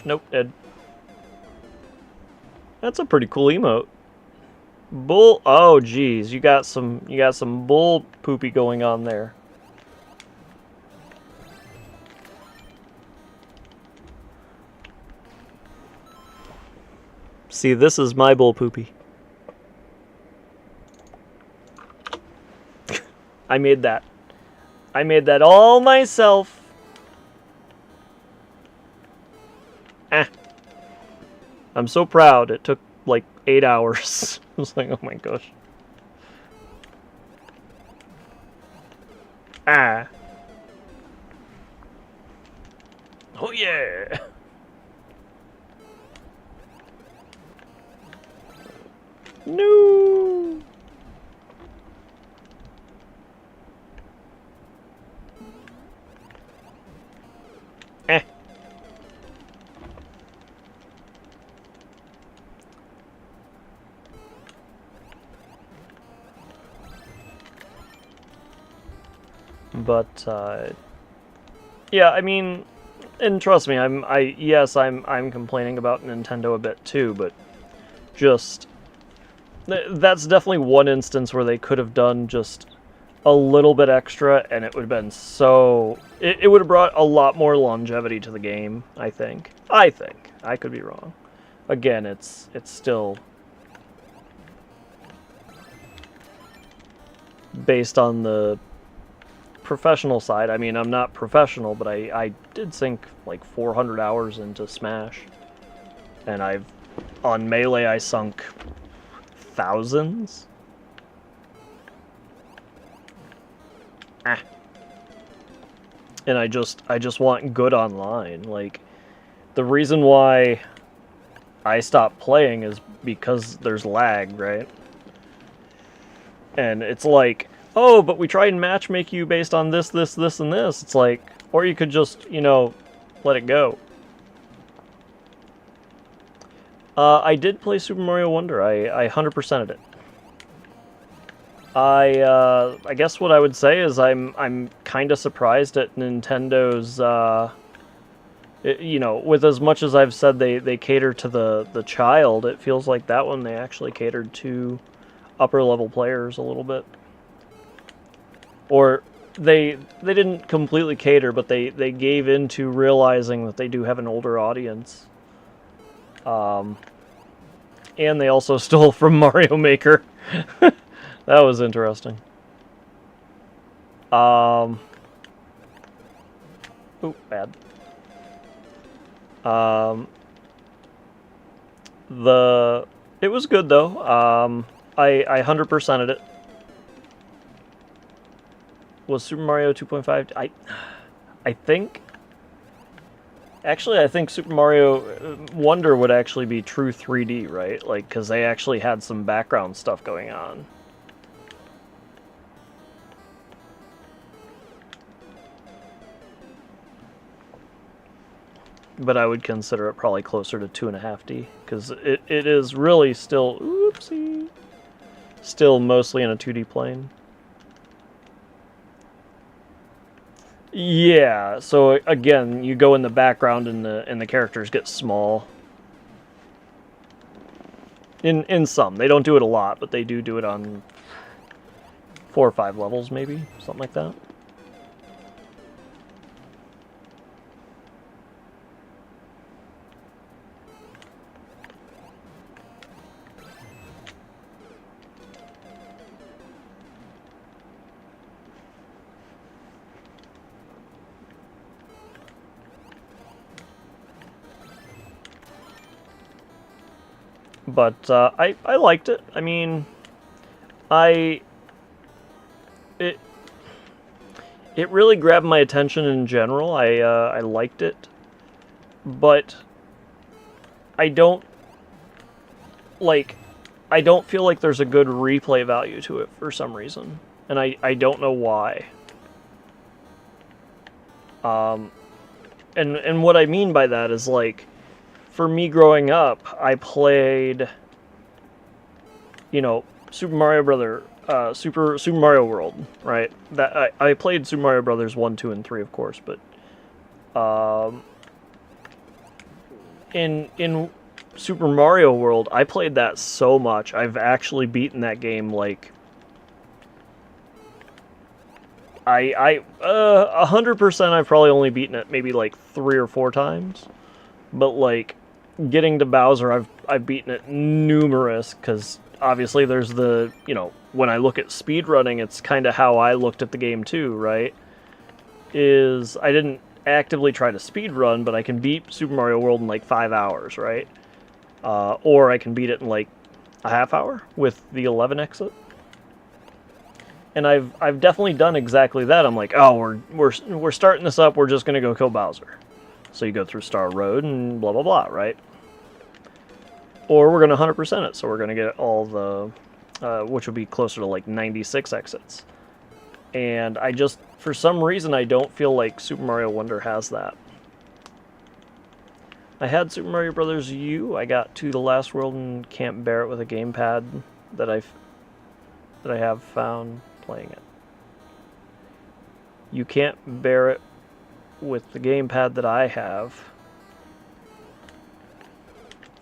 A: Nope, Ed. That's a pretty cool emote. Bull. Oh, geez, you got some bull poopy going on there. See, this is my bull poopy. I made that. I made that all myself. I'm so proud. It took like 8 hours. I was like, oh my gosh. Oh yeah. No. But yeah, I mean, and trust me, I'm complaining about Nintendo a bit too, but just that's definitely one instance where they could have done just a little bit extra, and it would have been so it would have brought a lot more longevity to the game. I think I could be wrong. Again, it's still based on the professional side. I mean, I'm not professional, but I did sink like 400 hours into Smash, and on Melee I sunk thousands. And I just want good online. Like, the reason why I stopped playing is because there's lag, right? And it's like, oh, but we try and matchmake you based on this, this, this, and this. It's like, or you could just, you know, let it go. I did play Super Mario Wonder. I 100%ed it. I guess what I would say is I'm kind of surprised at Nintendo's, you know, with as much as I've said they cater to the child, it feels like that one they actually catered to upper level players a little bit. Or they didn't completely cater, but they gave into realizing that they do have an older audience. And they also stole from Mario Maker. That was interesting. Ooh, bad. It was good though. I 100%ed it. Was Super Mario 2.5? I think. Actually, I think Super Mario Wonder would actually be true 3D, right? Like, because they actually had some background stuff going on. but I would consider it probably closer to 2.5D, because it is really still, oopsie, still mostly in a 2D plane. Yeah, so again, you go in the background and the characters get small. In some, they don't do it a lot, but they do it on 4 or 5 levels, maybe something like that. But I liked it. I mean, it really grabbed my attention in general. I liked it, but I don't feel like there's a good replay value to it for some reason, and I don't know why. And what I mean by that is, like, for me growing up, I played, Super Mario World, right? That I played Super Mario Brothers 1, 2, and 3, of course, but in Super Mario World, I played that so much. I've actually beaten that game, like, 100%. I've probably only beaten it maybe like 3 or 4 times, but like getting to Bowser, I've beaten it numerous, because obviously there's the, when I look at speedrunning, it's kind of how I looked at the game too, right? Is I didn't actively try to speedrun, but I can beat Super Mario World in like 5 hours, right? Or I can beat it in like a half hour with the 11 exit. And I've definitely done exactly that. I'm like, oh, we're starting this up. We're just gonna go kill Bowser. So you go through Star Road and blah blah blah, right? Or we're gonna 100% it. So we're gonna get all the, which would be closer to like 96 exits. And I just, for some reason, I don't feel like Super Mario Wonder has that. I had Super Mario Brothers U. I got to the last world and can't bear it with a gamepad that I have found playing it. You can't bear it with the gamepad that I have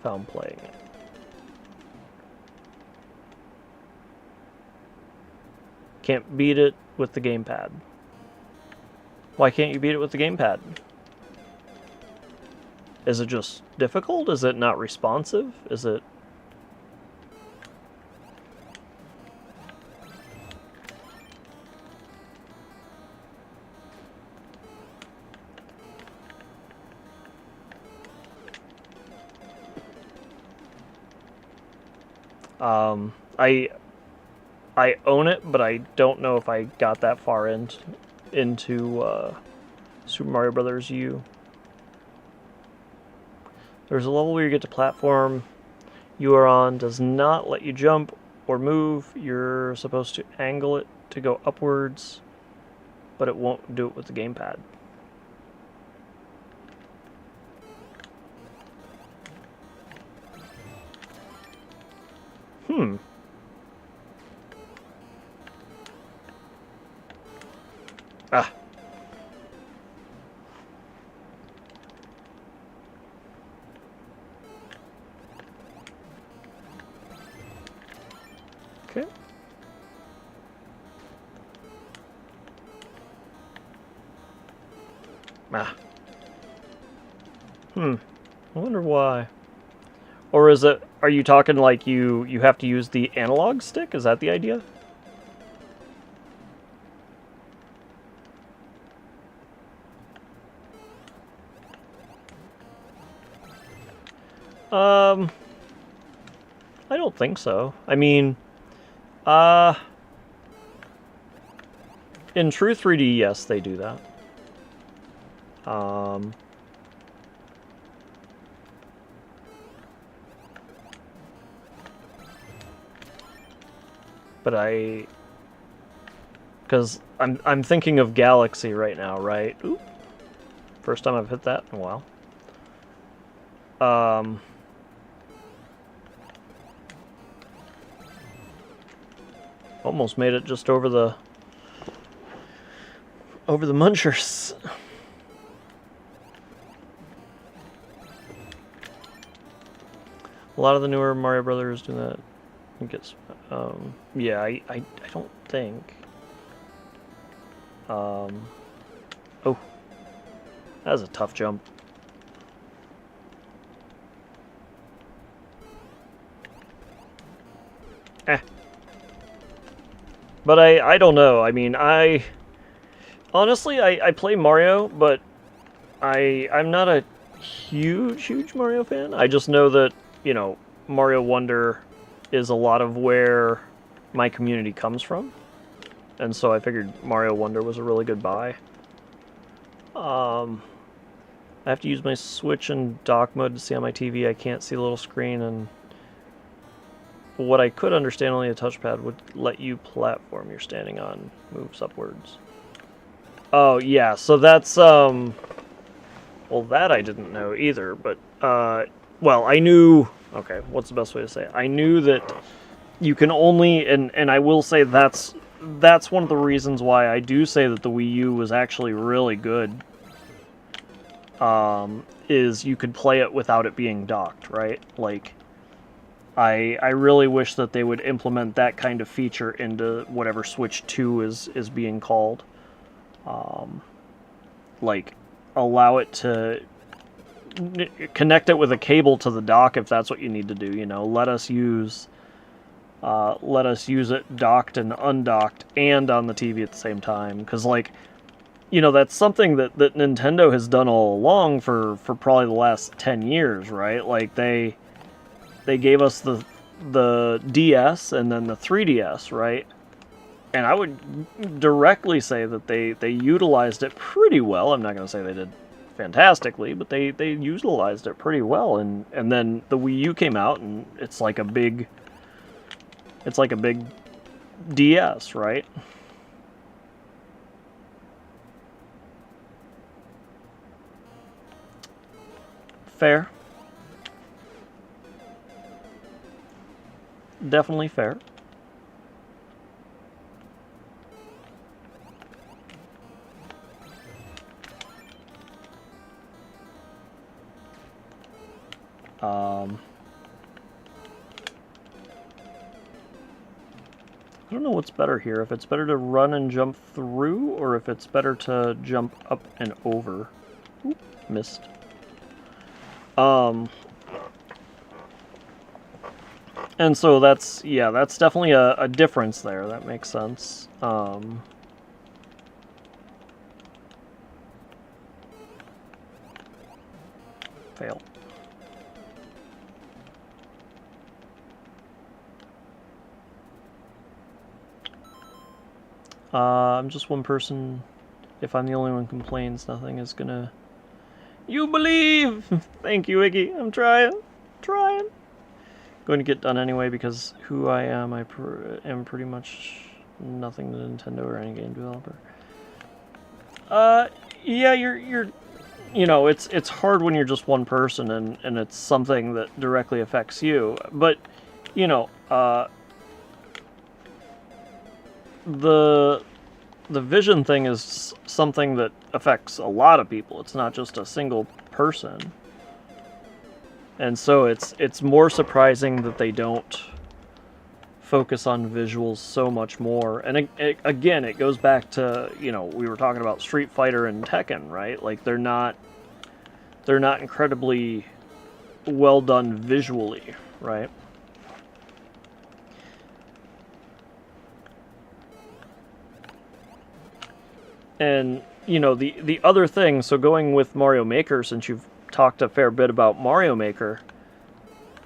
A: found playing it. Can't beat it with the gamepad. Why can't you beat it with the gamepad? Is it just difficult? Is it not responsive? Is it... I own it, but I don't know if I got that far into Super Mario Brothers U. There's a level where you get to platform you are on does not let you jump or move. You're supposed to angle it to go upwards, but it won't do it with the gamepad. Ah. Okay. Ah. I wonder why. Or is it, are you talking like you have to use the analog stick? Is that the idea? I don't think so. I mean, in True 3D, yes, they do that. But because I'm thinking of Galaxy right now, right? Oop. First time I've hit that in a while. Almost made it just over the munchers. A lot of the newer Mario Brothers do that. I think it's, yeah, I don't think. Oh, that was a tough jump. But I don't know. I mean, honestly, I play Mario, but I'm not a huge Mario fan. I just know that, you know, Mario Wonder is a lot of where my community comes from. And so I figured Mario Wonder was a really good buy. I have to use my Switch in dock mode to see on my TV. I can't see the little screen, and what I could understand, only a touchpad would let you platform you're standing on moves upwards. Oh, yeah, so that's, well, that I didn't know either, but, well, I knew, okay, what's the best way to say it? I knew that you can only, and I will say that's one of the reasons why I do say that the Wii U was actually really good, is you could play it without it being docked, right? Like, I really wish that they would implement that kind of feature into whatever Switch 2 is being called. Like, allow it to connect it with a cable to the dock if that's what you need to do, you know. Let us use it docked and undocked and on the TV at the same time, because, like, you know, that's something that Nintendo has done all along for probably the last 10 years, right? Like, they gave us the DS and then the 3DS, right? And I would directly say that they utilized it pretty well. I'm not going to say they did fantastically, but they utilized it pretty well. And then the Wii U came out, and it's like a big DS, right? Fair. Definitely fair. I don't know what's better here, if it's better to run and jump through, or if it's better to jump up and over. Oop, missed. And so that's, yeah, that's definitely a difference there. That makes sense. Fail. I'm just one person. If I'm the only one who complains, nothing is gonna... You believe! Thank you, Iggy. I'm trying. Going to get done anyway, because who I am, I am pretty much nothing to Nintendo or any game developer. Yeah, you're you know, it's hard when you're just one person and it's something that directly affects you. But, you know, the vision thing is something that affects a lot of people. It's not just a single person. And so it's more surprising that they don't focus on visuals so much more. And again, it goes back to, you know, we were talking about Street Fighter and Tekken, right? Like, they're not incredibly well done visually, right? And, you know, the other thing, so going with Mario Maker, since you've talked a fair bit about Mario Maker,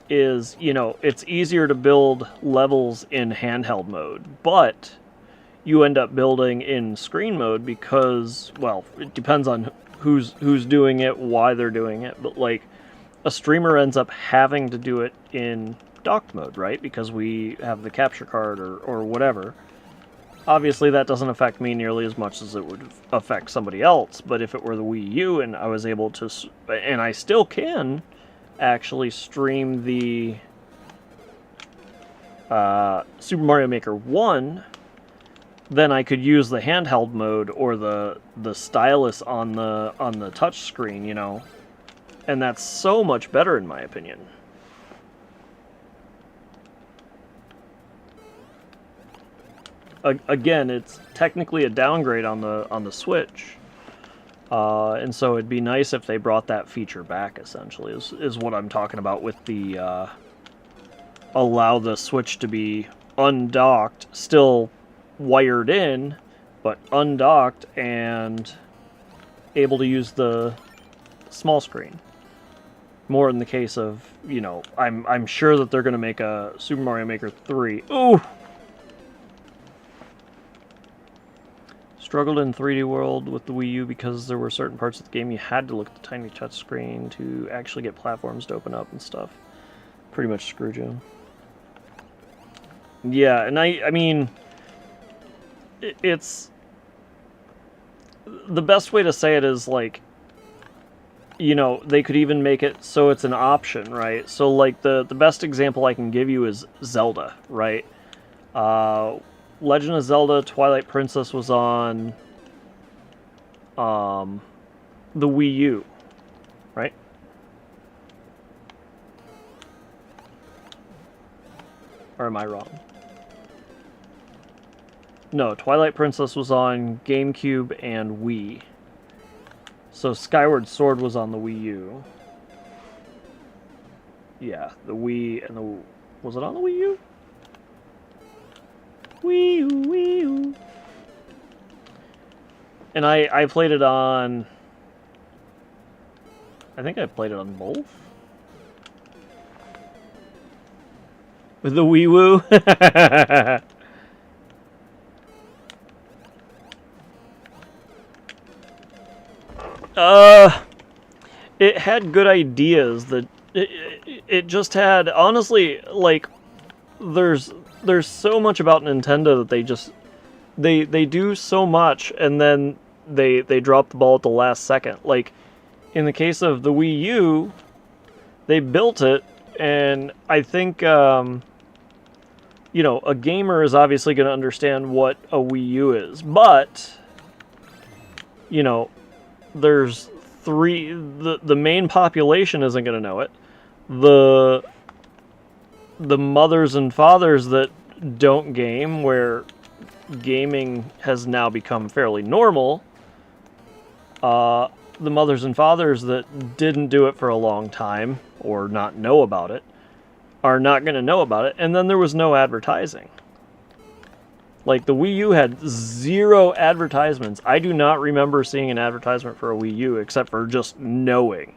A: is, you know, it's easier to build levels in handheld mode, but you end up building in screen mode because, well, it depends on who's doing it, why they're doing it, but, like, a streamer ends up having to do it in docked mode, right? Because we have the capture card or whatever. Obviously, that doesn't affect me nearly as much as it would affect somebody else, but if it were the Wii U and I was able to, and I still can, actually stream the Super Mario Maker 1, then I could use the handheld mode or the stylus on the touch screen, you know. And that's so much better in my opinion. Again, it's technically a downgrade on the Switch. And so it'd be nice if they brought that feature back, essentially, is what I'm talking about with the allow the Switch to be undocked, still wired in, but undocked and able to use the small screen. More in the case of, you know, I'm sure that they're going to make a Super Mario Maker 3. Ooh! Struggled in 3D World with the Wii U because there were certain parts of the game you had to look at the tiny touch screen to actually get platforms to open up and stuff. Pretty much screwed you. Yeah, and I mean, it's... The best way to say it is, like, you know, they could even make it so it's an option, right? So, like, the best example I can give you is Zelda, right? Legend of Zelda Twilight Princess was on the Wii U, right? Or am I wrong? No, Twilight Princess was on GameCube and Wii. So Skyward Sword was on the Wii U. Yeah, the Wii and the... Was it on the Wii U? Wii U, Wii U. And I played it on... I think I played it on both? With the Wii Woo? It had good ideas. It just had, honestly, like, there's so much about Nintendo that they just they do so much and then they drop the ball at the last second. Like in the case of the Wii U, they built it, and I think you know, a gamer is obviously going to understand what a Wii U is, but you know, there's the main population isn't going to know it. The mothers and fathers that don't game, where gaming has now become fairly normal, the mothers and fathers that didn't do it for a long time or not know about it are not going to know about it. And then there was no advertising. Like, the Wii U had 0 advertisements. I do not remember seeing an advertisement for a Wii U except for just knowing.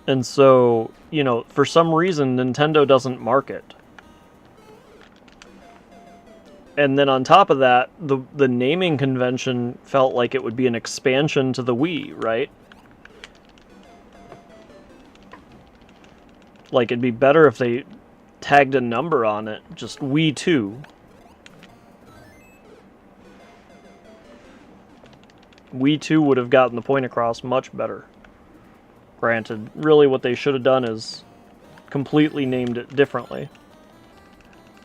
A: And so, you know, for some reason, Nintendo doesn't market. And then on top of that, the naming convention felt like it would be an expansion to the Wii, right? Like, it'd be better if they tagged a number on it, just Wii 2. Wii 2 would have gotten the point across much better. Granted, really what they should have done is completely named it differently.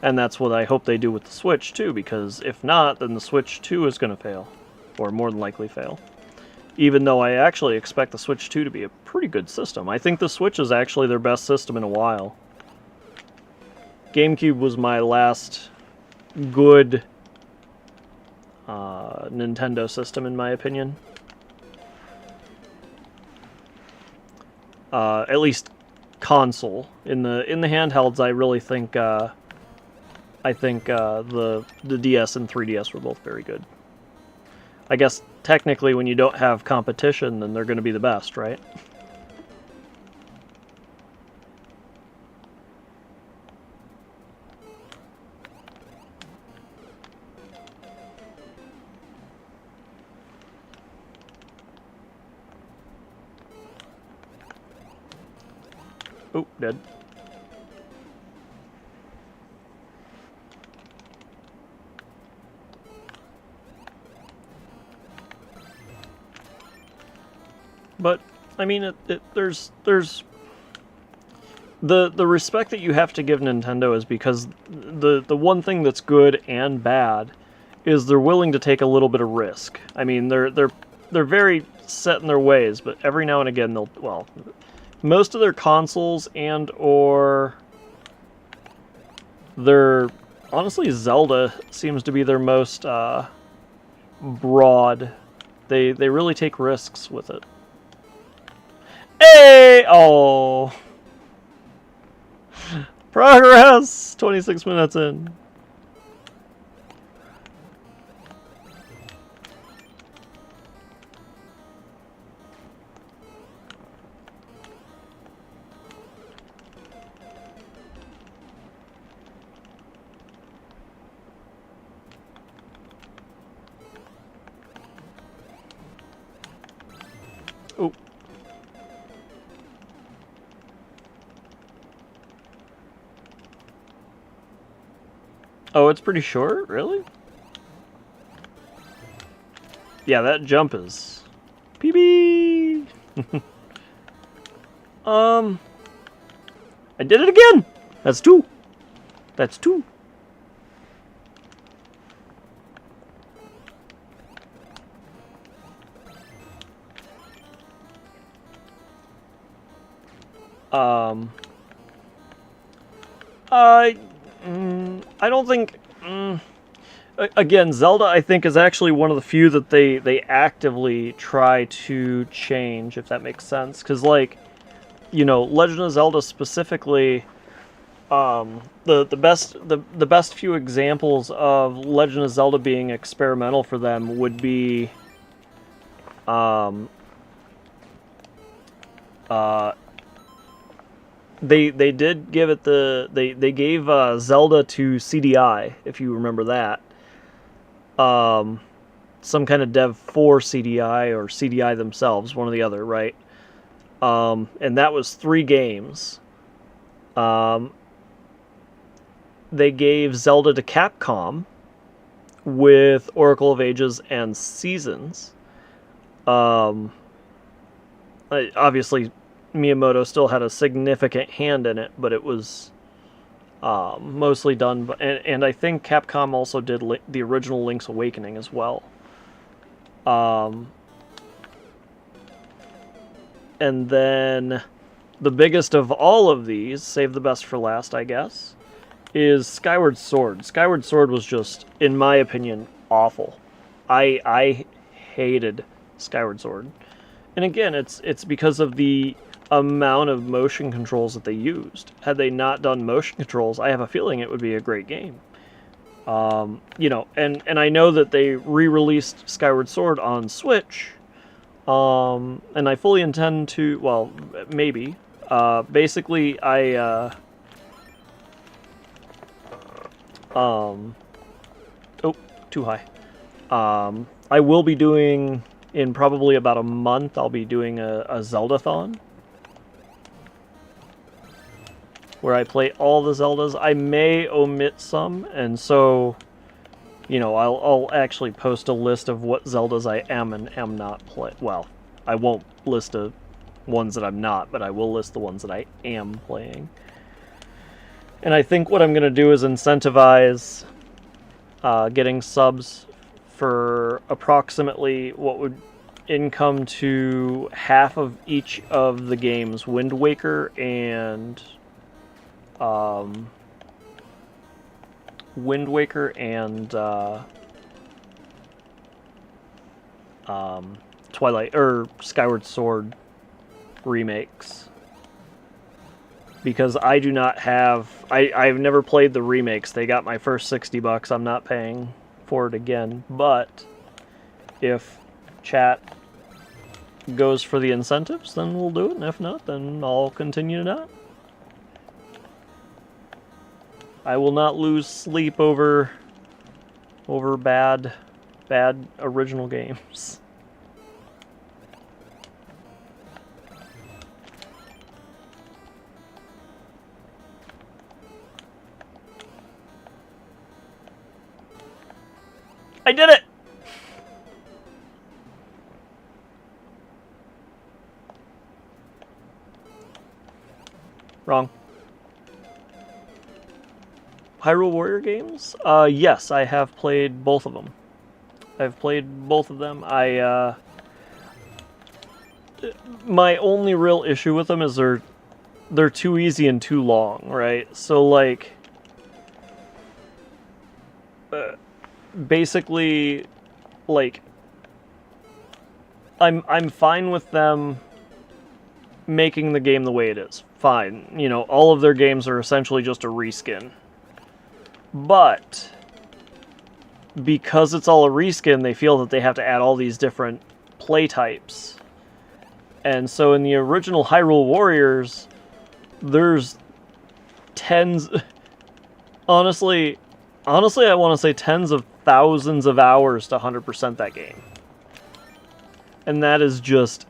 A: And that's what I hope they do with the Switch, too, because if not, then the Switch 2 is going to fail. Or more than likely fail. Even though I actually expect the Switch 2 to be a pretty good system. I think the Switch is actually their best system in a while. GameCube was my last good Nintendo system, in my opinion. At least console. In the handhelds, I really think the DS and 3DS were both very good. I guess technically when you don't have competition, then they're going to be the best, right? Oh, dead. But I mean, there's the respect that you have to give Nintendo is because the one thing that's good and bad is they're willing to take a little bit of risk. I mean, they're very set in their ways, but every now and again most of their consoles and or their honestly Zelda seems to be their most broad. They really take risks with it. Hey! Oh. Progress! 26 minutes in. Oh. Oh, it's pretty short? Really? Yeah, that jump is... PB! I did it again! That's 2. That's 2. I don't think... Again, Zelda, I think, is actually one of the few that they actively try to change, if that makes sense. Because, like, you know, Legend of Zelda specifically, the best few examples of Legend of Zelda being experimental for them would be, they did give it they gave Zelda to CDI, if you remember that. Some kind of dev for CDI or CDI themselves, one or the other, right? And that was 3 games. They gave Zelda to Capcom with Oracle of Ages and Seasons. Obviously, Miyamoto still had a significant hand in it, but it was mostly done. And I think Capcom also did the original Link's Awakening as well. And then the biggest of all of these, save the best for last, I guess, is Skyward Sword. Skyward Sword was just, in my opinion, awful. I hated Skyward Sword. And again, it's because of the amount of motion controls that they used. Had they not done motion controls, I have a feeling it would be a great game. You know, and I know that they re-released Skyward Sword on Switch, and I fully intend to, well, maybe. Basically, oh, too high. I will be doing, in probably about a month, I'll be doing a Zelda-thon, where I play all the Zeldas. I may omit some, and so, you know, I'll actually post a list of what Zeldas I am and am not play. Well, I won't list the ones that I'm not, but I will list the ones that I am playing. And I think what I'm going to do is incentivize getting subs for approximately what would income to half of each of the games, Wind Waker and Twilight or Skyward Sword remakes. Because I do not have... I've never played the remakes. They got my first $60. I'm not paying for it again. But if chat goes for the incentives, then we'll do it. And if not, then I'll continue to not. I will not lose sleep over bad original games. I did it! Wrong. Hyrule Warrior games? Yes, I have played both of them. I've played both of them. My only real issue with them is they're too easy and too long, right? So, like, basically, like, I'm fine with them making the game the way it is. Fine. You know, all of their games are essentially just a reskin. But because it's all a reskin, they feel that they have to add all these different play types. And so in the original Hyrule Warriors, there's tens... Honestly, I want to say tens of thousands of hours to 100% that game. And that is just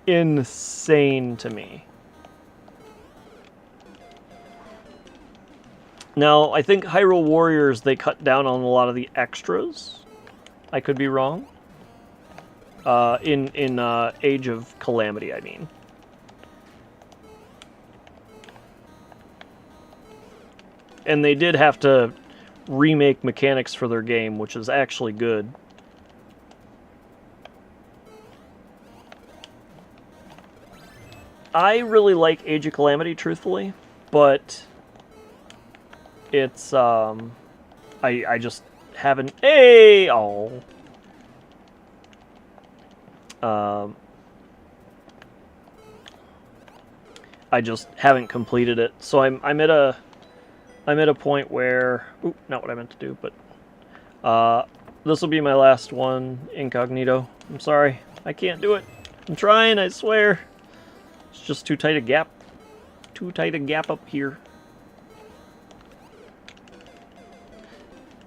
A: insane to me. Now, I think Hyrule Warriors, they cut down on a lot of the extras. I could be wrong. In Age of Calamity, I mean. And they did have to remake mechanics for their game, which is actually good. I really like Age of Calamity, truthfully, but it's, I just haven't, hey, oh. I just haven't completed it, so I'm at a point where, ooh, not what I meant to do, but, this will be my last one, incognito. I'm sorry, I can't do it. I'm trying, I swear. It's just too tight a gap. Too tight a gap up here.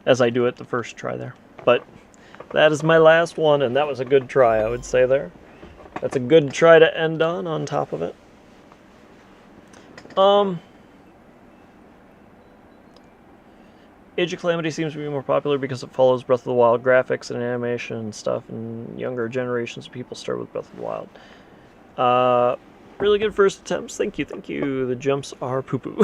A: As I do it the first try there. But that is my last one, and that was a good try, I would say there. That's a good try to end on top of it. Age of Calamity seems to be more popular because it follows Breath of the Wild graphics and animation and stuff, and younger generations of people start with Breath of the Wild. Really good first attempts. Thank you, thank you. The jumps are poo-poo.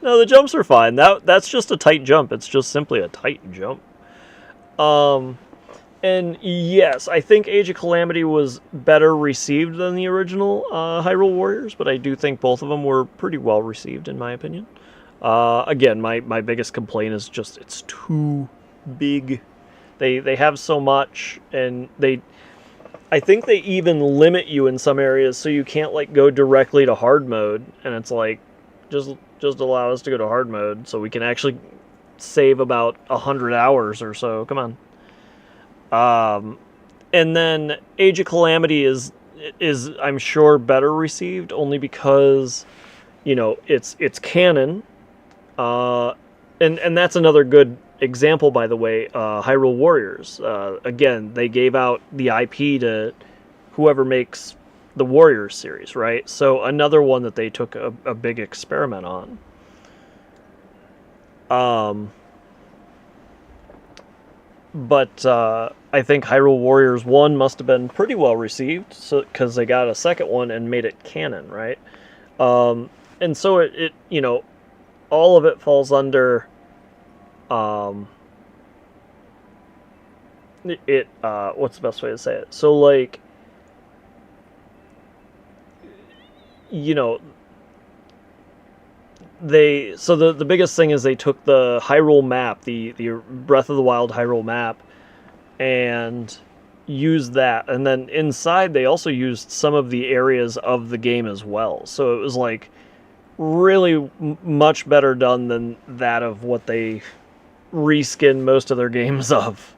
A: No, the jumps are fine. That's just a tight jump. It's just simply a tight jump. And yes, I think Age of Calamity was better received than the original Hyrule Warriors, but I do think both of them were pretty well received, in my opinion. Again, my biggest complaint is just it's too big. They have so much, and I think they even limit you in some areas, so you can't like go directly to hard mode, and it's like just allow us to go to hard mode so we can actually save about 100 hours or so. Come on. And then Age of Calamity is I'm sure better received only because, you know, it's canon. And that's another good example, by the way, Hyrule Warriors. Again, they gave out the IP to whoever makes the Warriors series, right? So another one that they took a big experiment on. But I think Hyrule Warriors 1 must have been pretty well received, so because they got a second one and made it canon, right? And so it you know, all of it falls under what's the best way to say it? So, like, you know, the biggest thing is they took the Hyrule map, the Breath of the Wild Hyrule map, and used that, and then inside they also used some of the areas of the game as well. So it was like really much better done than that of what they reskin most of their games of.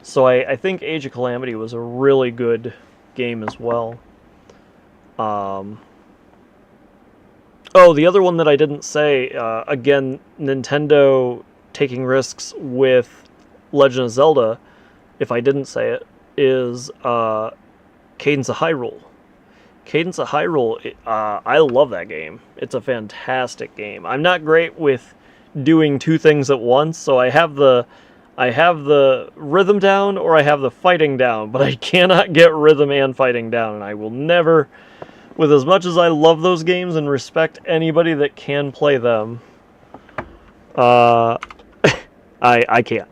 A: So I think Age of Calamity was a really good game as well. Oh, the other one that I didn't say, again, Nintendo taking risks with Legend of Zelda, if I didn't say it, is Cadence of Hyrule. Cadence of Hyrule, I love that game. It's a fantastic game. I'm not great with doing two things at once, so I have the rhythm down or I have the fighting down, but I cannot get rhythm and fighting down, and I will never with as much as I love those games and respect anybody that can play them, I can't.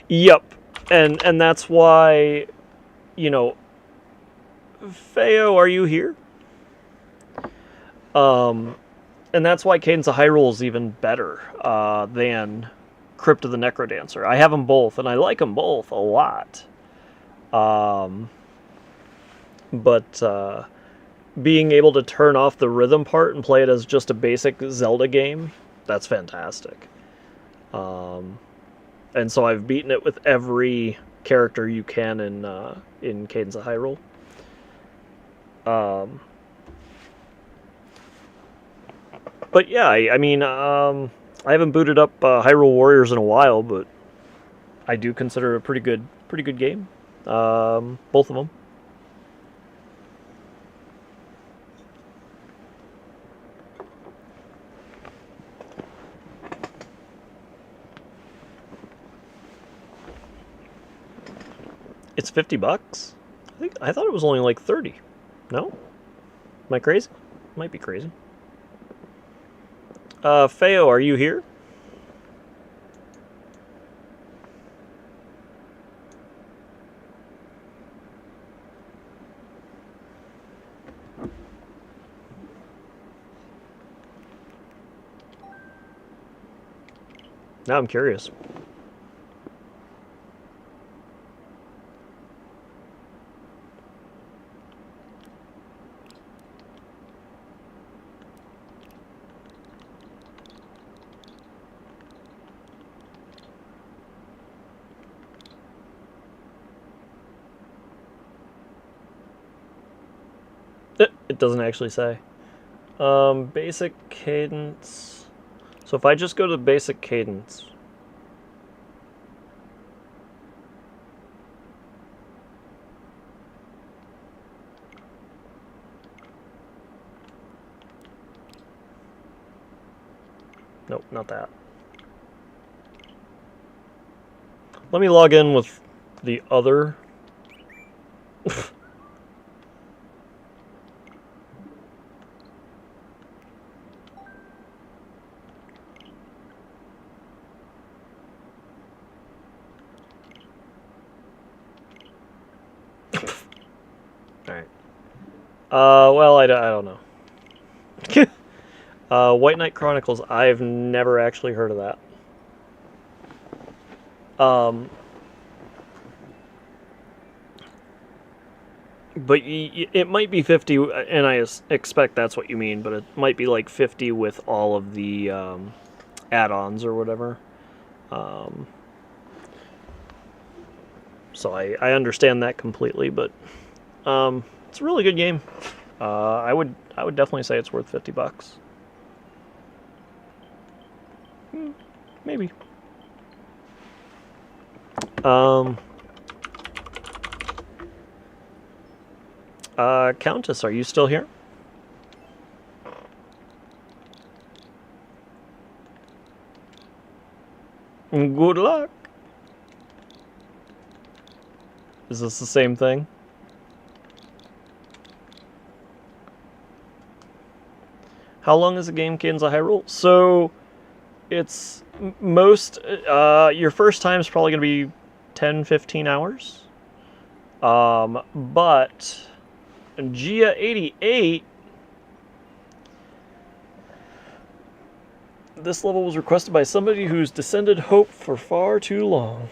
A: Yep, and that's why, you know, Feo, are you here? And that's why Cadence of Hyrule is even better than Crypt of the Necrodancer. I have them both, and I like them both a lot. But being able to turn off the rhythm part and play it as just a basic Zelda game, that's fantastic. And so I've beaten it with every character you can in Cadence of Hyrule. But yeah, I mean, I haven't booted up Hyrule Warriors in a while, but I do consider it a pretty good game. Both of them. It's $50. I thought it was only like 30. No? Am I crazy? Might be crazy. Feo, are you here? Now I'm curious. It doesn't actually say. Basic cadence. So if I just go to the basic cadence. Nope, not that. Let me log in with the other. Alright. Well, I don't know. White Knight Chronicles, I've never actually heard of that. But it might be 50, and I expect that's what you mean, but it might be like 50 with all of the add-ons or whatever. So I understand that completely, but it's a really good game. I would definitely say it's worth $50. Maybe. Countess, are you still here? Good luck. Is this the same thing? How long is the game, Cadence of Hyrule? So, it's most... your first time is probably going to be 10-15 hours. But... Gia88... This level was requested by somebody who's descended hope for far too long.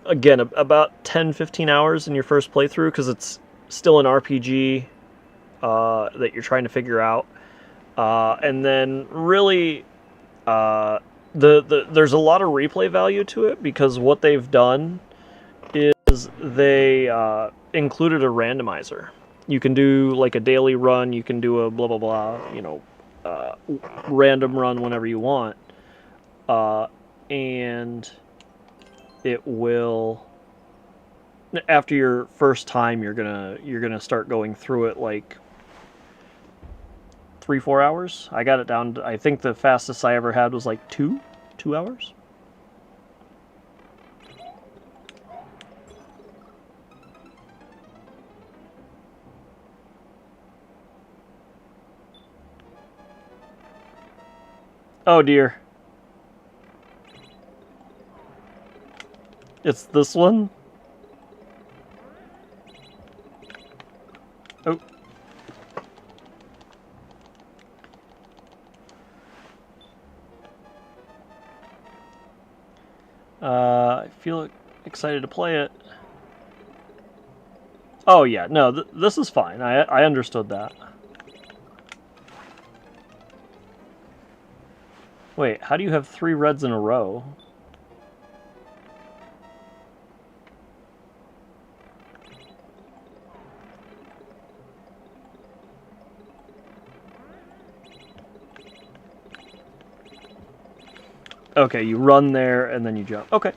A: Again, about 10-15 hours in your first playthrough, because it's still an RPG that you're trying to figure out. And then really, there's a lot of replay value to it, because what they've done is they included a randomizer. You can do like a daily run, you can do a blah blah blah, you know, random run whenever you want, and it will, after your first time, you're gonna start going through it like 3-4 hours. I got it down to, I think the fastest I ever had was like 2 hours. Oh dear. It's this one? Oh. I feel excited to play it. Oh yeah, no, this is fine. I understood that. Wait, how do you have 3 reds in a row? Okay, you run there and then you jump. Okay.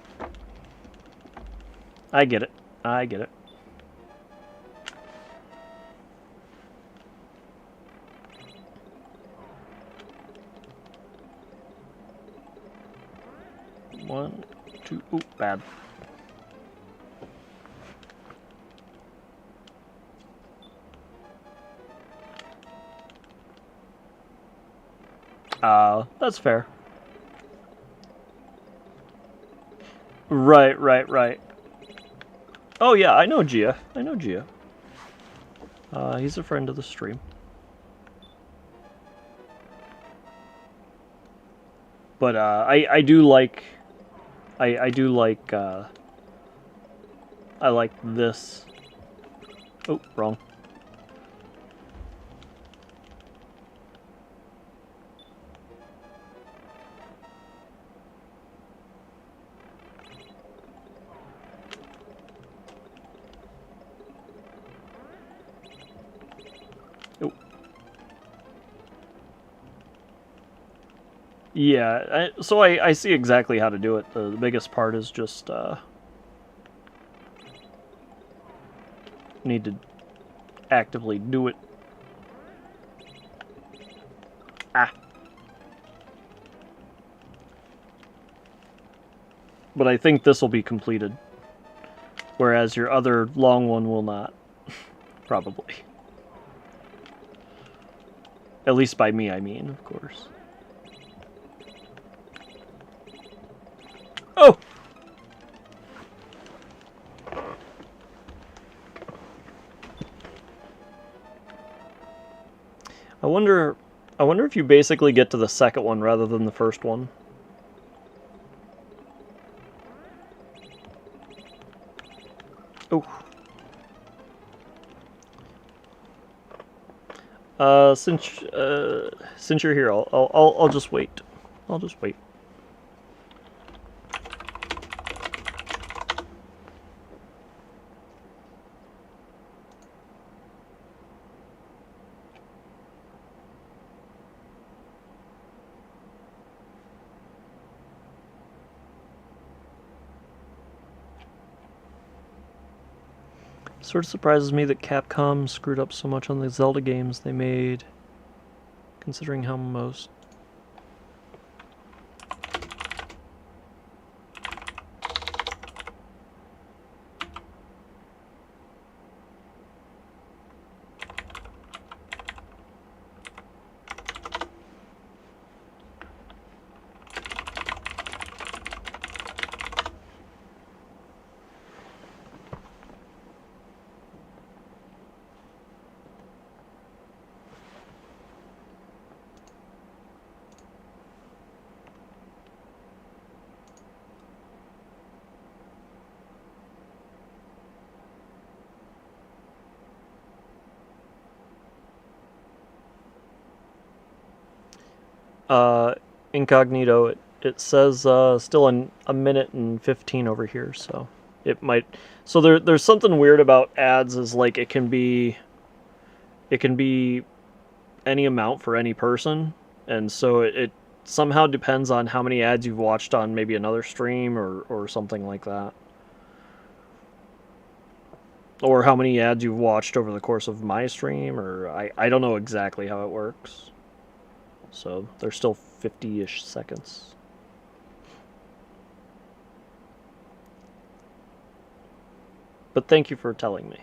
A: I get it. I get it. One, two, ooh, bad. That's fair. Right, right, right. Oh yeah, I know Gia. I know Gia. He's a friend of the stream. But I do like I do like I like this. Oh, wrong. Yeah, so I see exactly how to do it. The biggest part is just need to actively do it. Ah. But I think this will be completed, whereas your other long one will not. Probably. At least by me, I mean, of course. Oh! I wonder if you basically get to the second one rather than the first one. Oh. Since you're here, I'll just wait. I'll just wait. Sort of surprises me that Capcom screwed up so much on the Zelda games they made, considering how most... Incognito, it says still in a minute and 15 over here, so it might... So there's something weird about ads, is like it can be any amount for any person, and so it somehow depends on how many ads you've watched on maybe another stream or something like that. Or how many ads you've watched over the course of my stream, or I don't know exactly how it works.
B: So there's still 50-ish seconds. But thank you for telling me.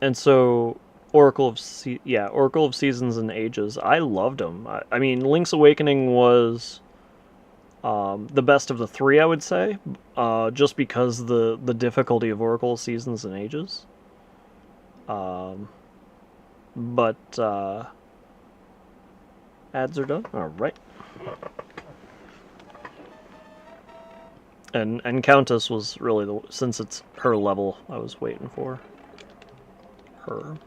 B: And so Oracle of Oracle of Seasons and Ages. I loved them. I mean, Link's Awakening was the best of the three, I would say, just because the difficulty of Oracle of Seasons and Ages. But ads are done. All right. And Countess was really since it's her level, I was waiting for her.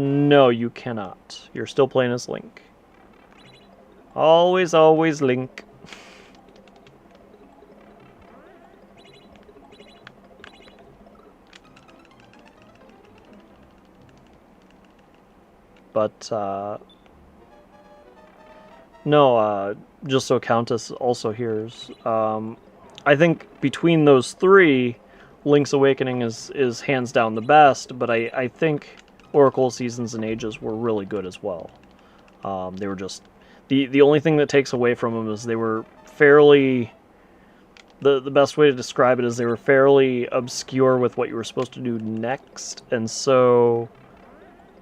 B: No, you cannot. You're still playing as Link. Always, always Link. But, no, just so Countess also hears, I think between those three, Link's Awakening is hands down the best, but I think Oracle Seasons and Ages were really good as well. They were just... The only thing that takes away from them is they were fairly... The best way to describe it is they were fairly obscure with what you were supposed to do next, and so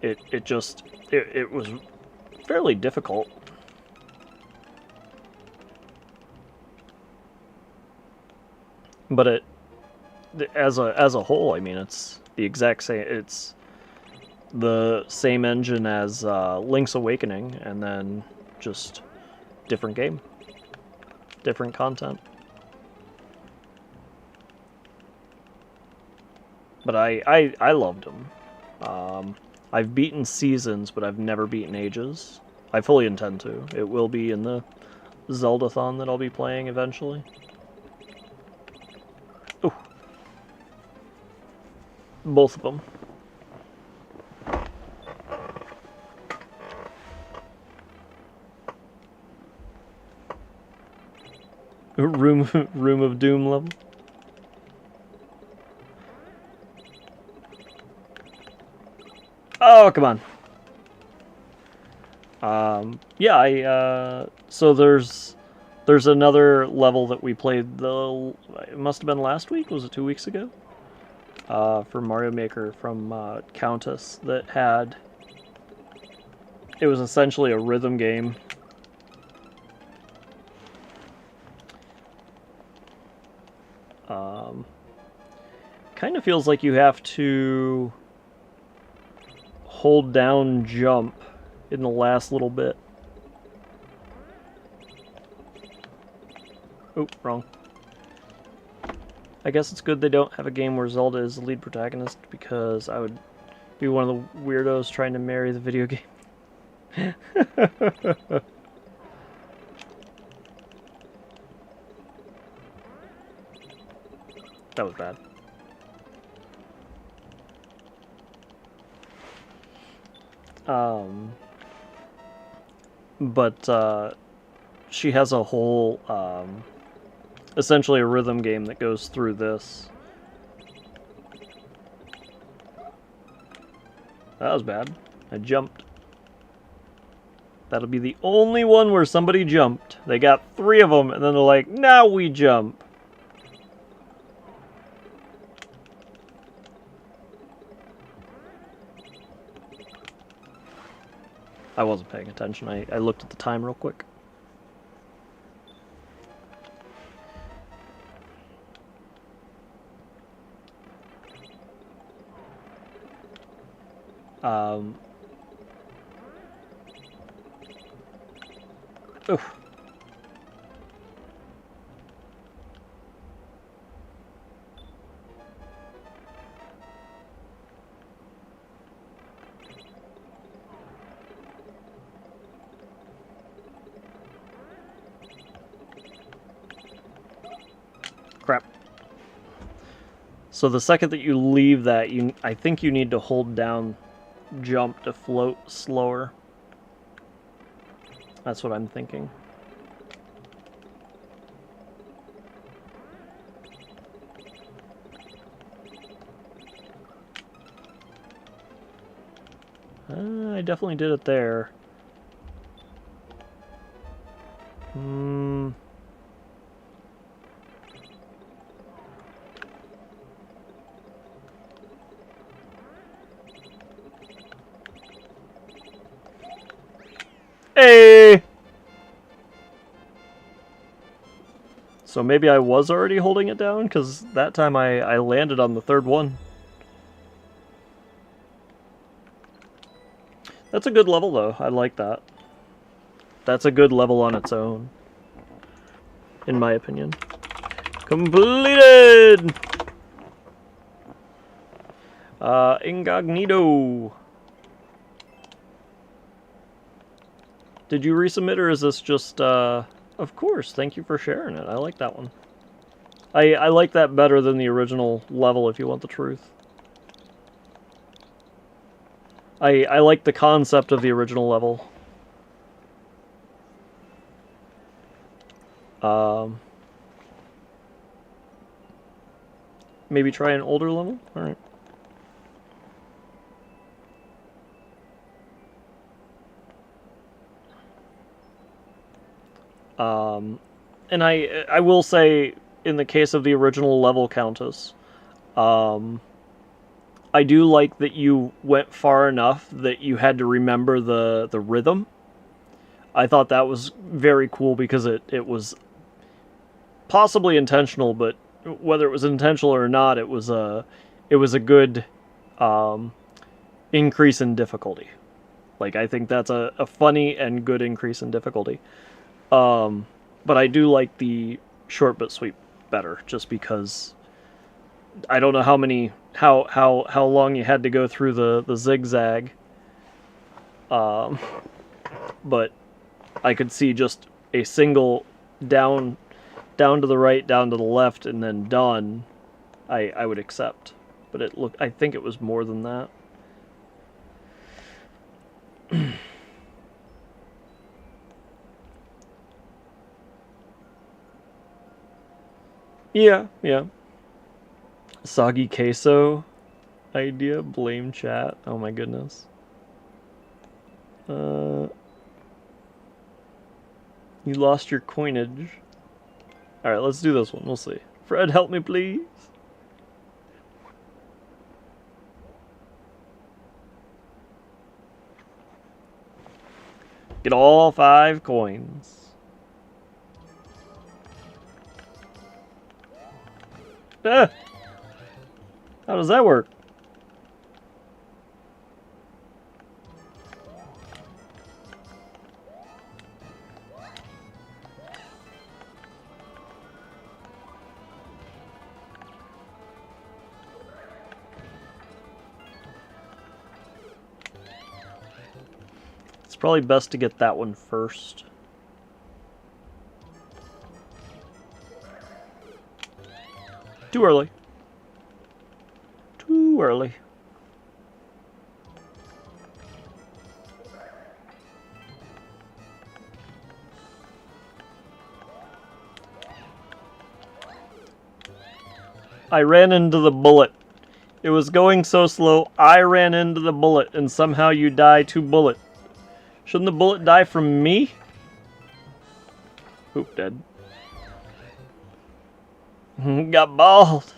B: it was fairly difficult. But as a whole, I mean, it's the exact same. It's the same engine as Link's Awakening, and then just different game, different content. But I loved them. I've beaten Seasons, but I've never beaten Ages. I fully intend to. It will be in the Zeldathon that I'll be playing eventually. Ooh. Both of them. Room of Doom level. Oh, come on. Yeah, so there's another level that we played, it must have been last week, was it 2 weeks ago? For Mario Maker from Countess that had... It was essentially a rhythm game. Kind of feels like you have to hold down jump in the last little bit. Oh, wrong. I guess it's good they don't have a game where Zelda is the lead protagonist, because I would be one of the weirdos trying to marry the video game. That was bad. But she has a whole, essentially a rhythm game that goes through this. That was bad. I jumped. That'll be the only one where somebody jumped. They got 3 of them, and then they're like, now we jump. I wasn't paying attention. I looked at the time real quick. Oof. Crap. So the second that you leave that, I think you need to hold down jump to float slower. That's what I'm thinking. I definitely did it there. Hey! So maybe I was already holding it down, because that time I landed on the third one. That's a good level, though. I like that. That's a good level on its own, in my opinion. Completed! Incognito. Did you resubmit, or is this just, Of course, thank you for sharing it. I like that one. I like that better than the original level, if you want the truth. I like the concept of the original level. Maybe try an older level? Alright. And I will say, in the case of the original level Countess, I do like that you went far enough that you had to remember the rhythm. I thought that was very cool because it was possibly intentional, but whether it was intentional or not, it was a good increase in difficulty. Like, I think that's a funny and good increase in difficulty. But I do like the short but sweet better, just because I don't know how long you had to go through the zigzag. But I could see just a single down to the right, down to the left, and then done. I would accept. But I think it was more than that. Yeah. Soggy queso idea, blame chat. Oh my goodness. You lost your coinage. Alright, let's do this one. We'll see. Fred, help me, please. Get all 5 coins. Ah! How does that work? It's probably best to get that one first. Too early. Too early. I ran into the bullet. It was going so slow, I ran into the bullet, and somehow you die to bullet. Shouldn't the bullet die from me? Oop, dead. Got bald.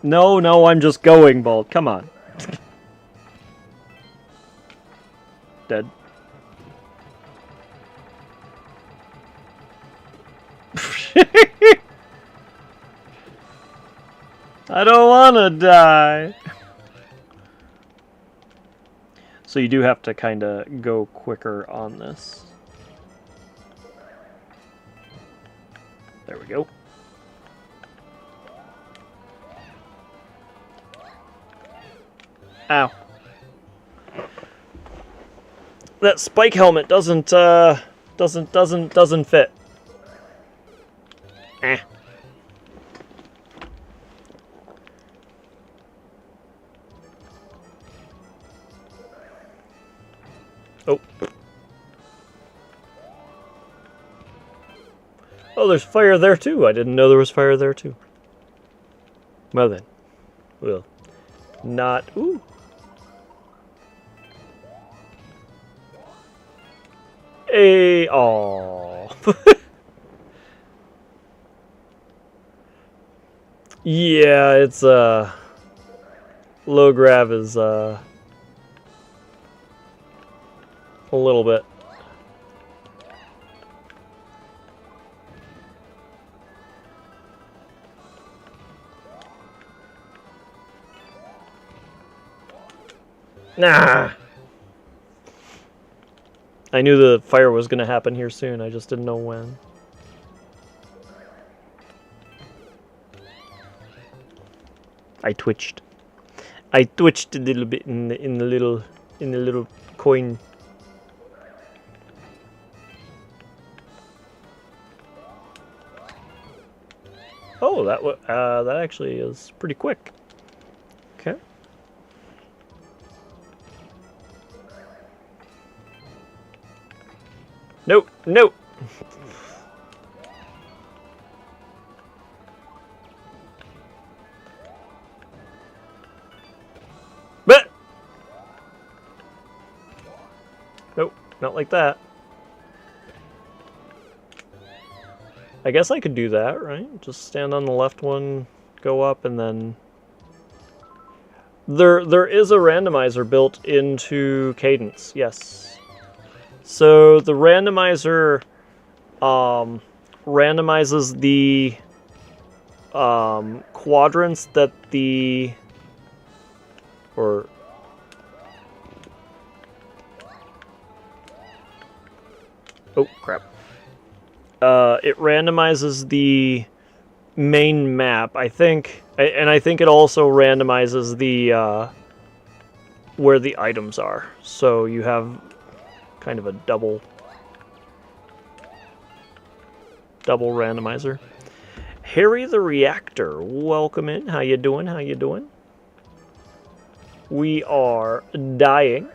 B: No, I'm just going bald. Come on. Dead. I don't wanna die. So you do have to kind of go quicker on this. There we go. Ow. That spike helmet doesn't fit. Eh. Oh. Oh, there's fire there too. I didn't know there was fire there too. Well then. Well. Not... Ooh. Hey, oh. Yeah, it's low grav is a little bit. Nah. I knew the fire was going to happen here soon. I just didn't know when. I twitched. I twitched a little bit in the little coin. Oh, that actually is pretty quick. Okay. Nope, nope. But nope, not like that. I guess I could do that, right? Just stand on the left one, go up, and then... There is a randomizer built into Cadence, yes. So the randomizer randomizes the quadrants that the... Or... Oh, crap. It randomizes the main map, I think, and I think it also randomizes the where the items are. So you have kind of a double randomizer. Harry the Reactor, welcome in. How you doing? How you doing? We are dying,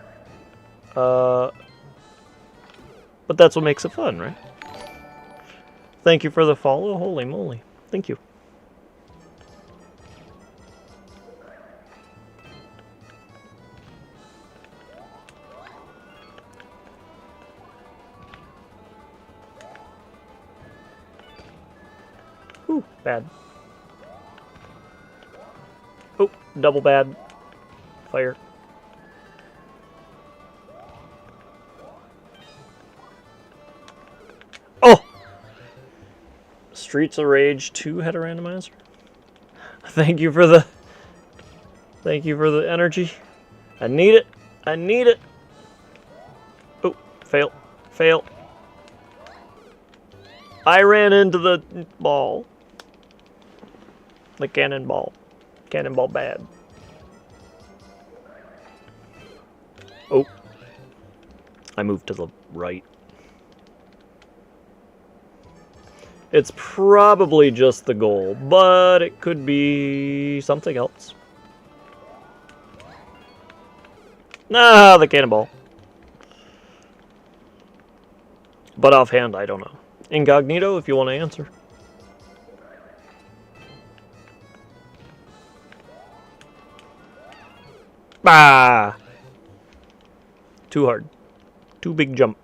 B: but that's what makes it fun, right? Thank you for the follow. Holy moly. Thank you. Ooh, bad. Oh, double bad. Fire. Oh! Streets of Rage 2 had a randomizer. Thank you for the energy. I need it. I need it. Oh, fail. Fail. I ran into the ball. The cannonball. Cannonball bad. Oh. I moved to the right. It's probably just the goal, but it could be something else. Ah, the cannonball. But offhand, I don't know. Incognito, if you want to answer. Ah! Too hard. Too big jump.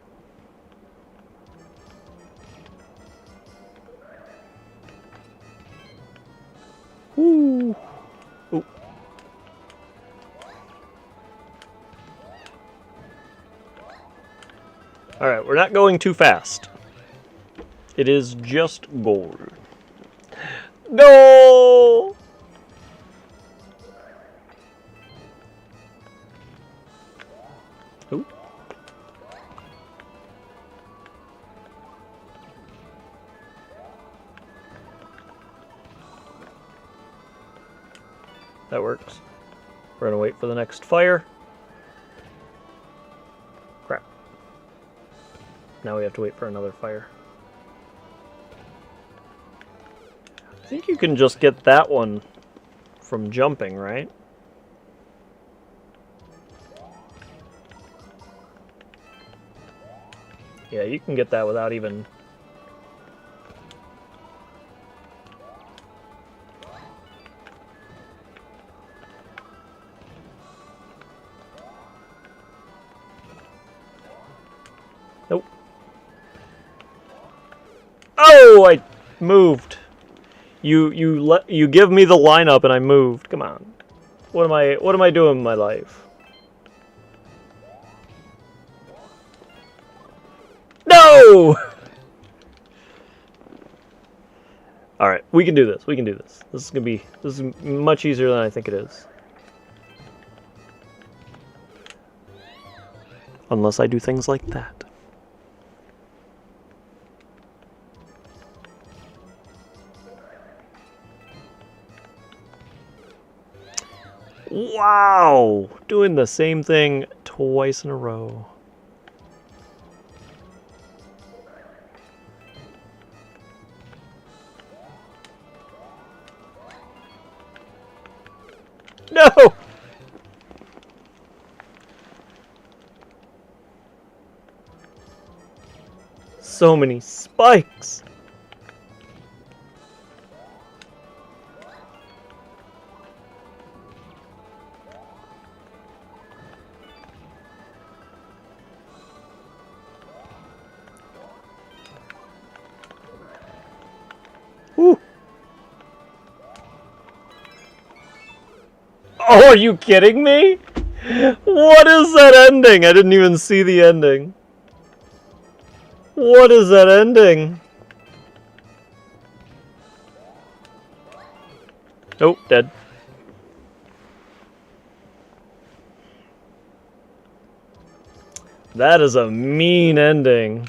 B: Ooh. Ooh. Alright, we're not going too fast. It is just goal. Goal! Ooh. That works. We're gonna wait for the next fire. Crap. Now we have to wait for another fire. I think you can just get that one from jumping, right? Yeah, you can get that without even... Nope. Oh, I moved. You give me the lineup and I moved. Come on. What am I doing in my life? No! All right, we can do this. We can do this. This is much easier than I think it is. Unless I do things like that. Wow! Doing the same thing twice in a row. No! So many spikes! Woo! Oh, are you kidding me? What is that ending? I didn't even see the ending. What is that ending? Nope, dead. That is a mean ending.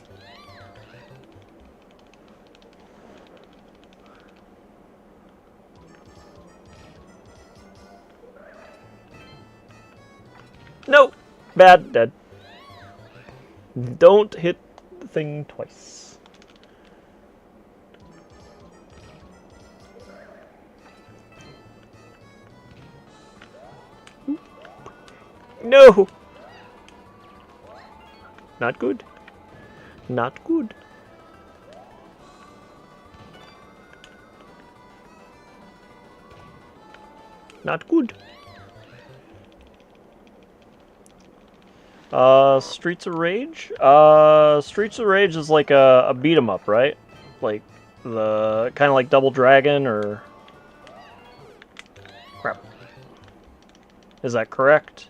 B: Nope. Bad, dead. Don't hit the thing twice. No! Not good. Not good. Not good. Streets of Rage? Streets of Rage is like a beat 'em up, right? Like the kind of like Double Dragon or crap. Is that correct?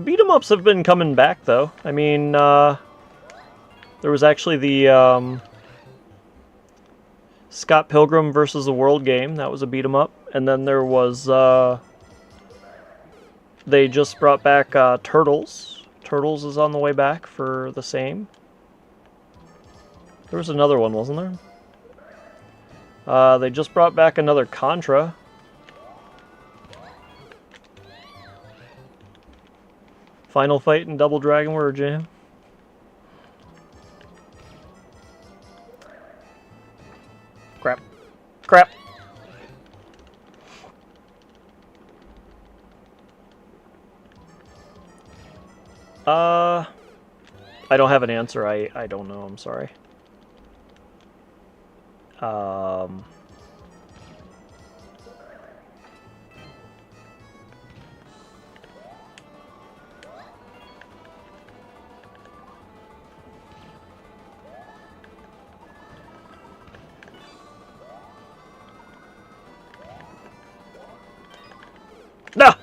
B: Beat 'em ups have been coming back though. I mean, there was actually the Scott Pilgrim versus the World game. That was a beat 'em up. And then there was, they just brought back Turtles. Turtles is on the way back for the same. There was another one, wasn't there? They just brought back another Contra. Final Fight and Double Dragon were a jam. Crap. Crap. I don't have an answer. I don't know. I'm sorry. No!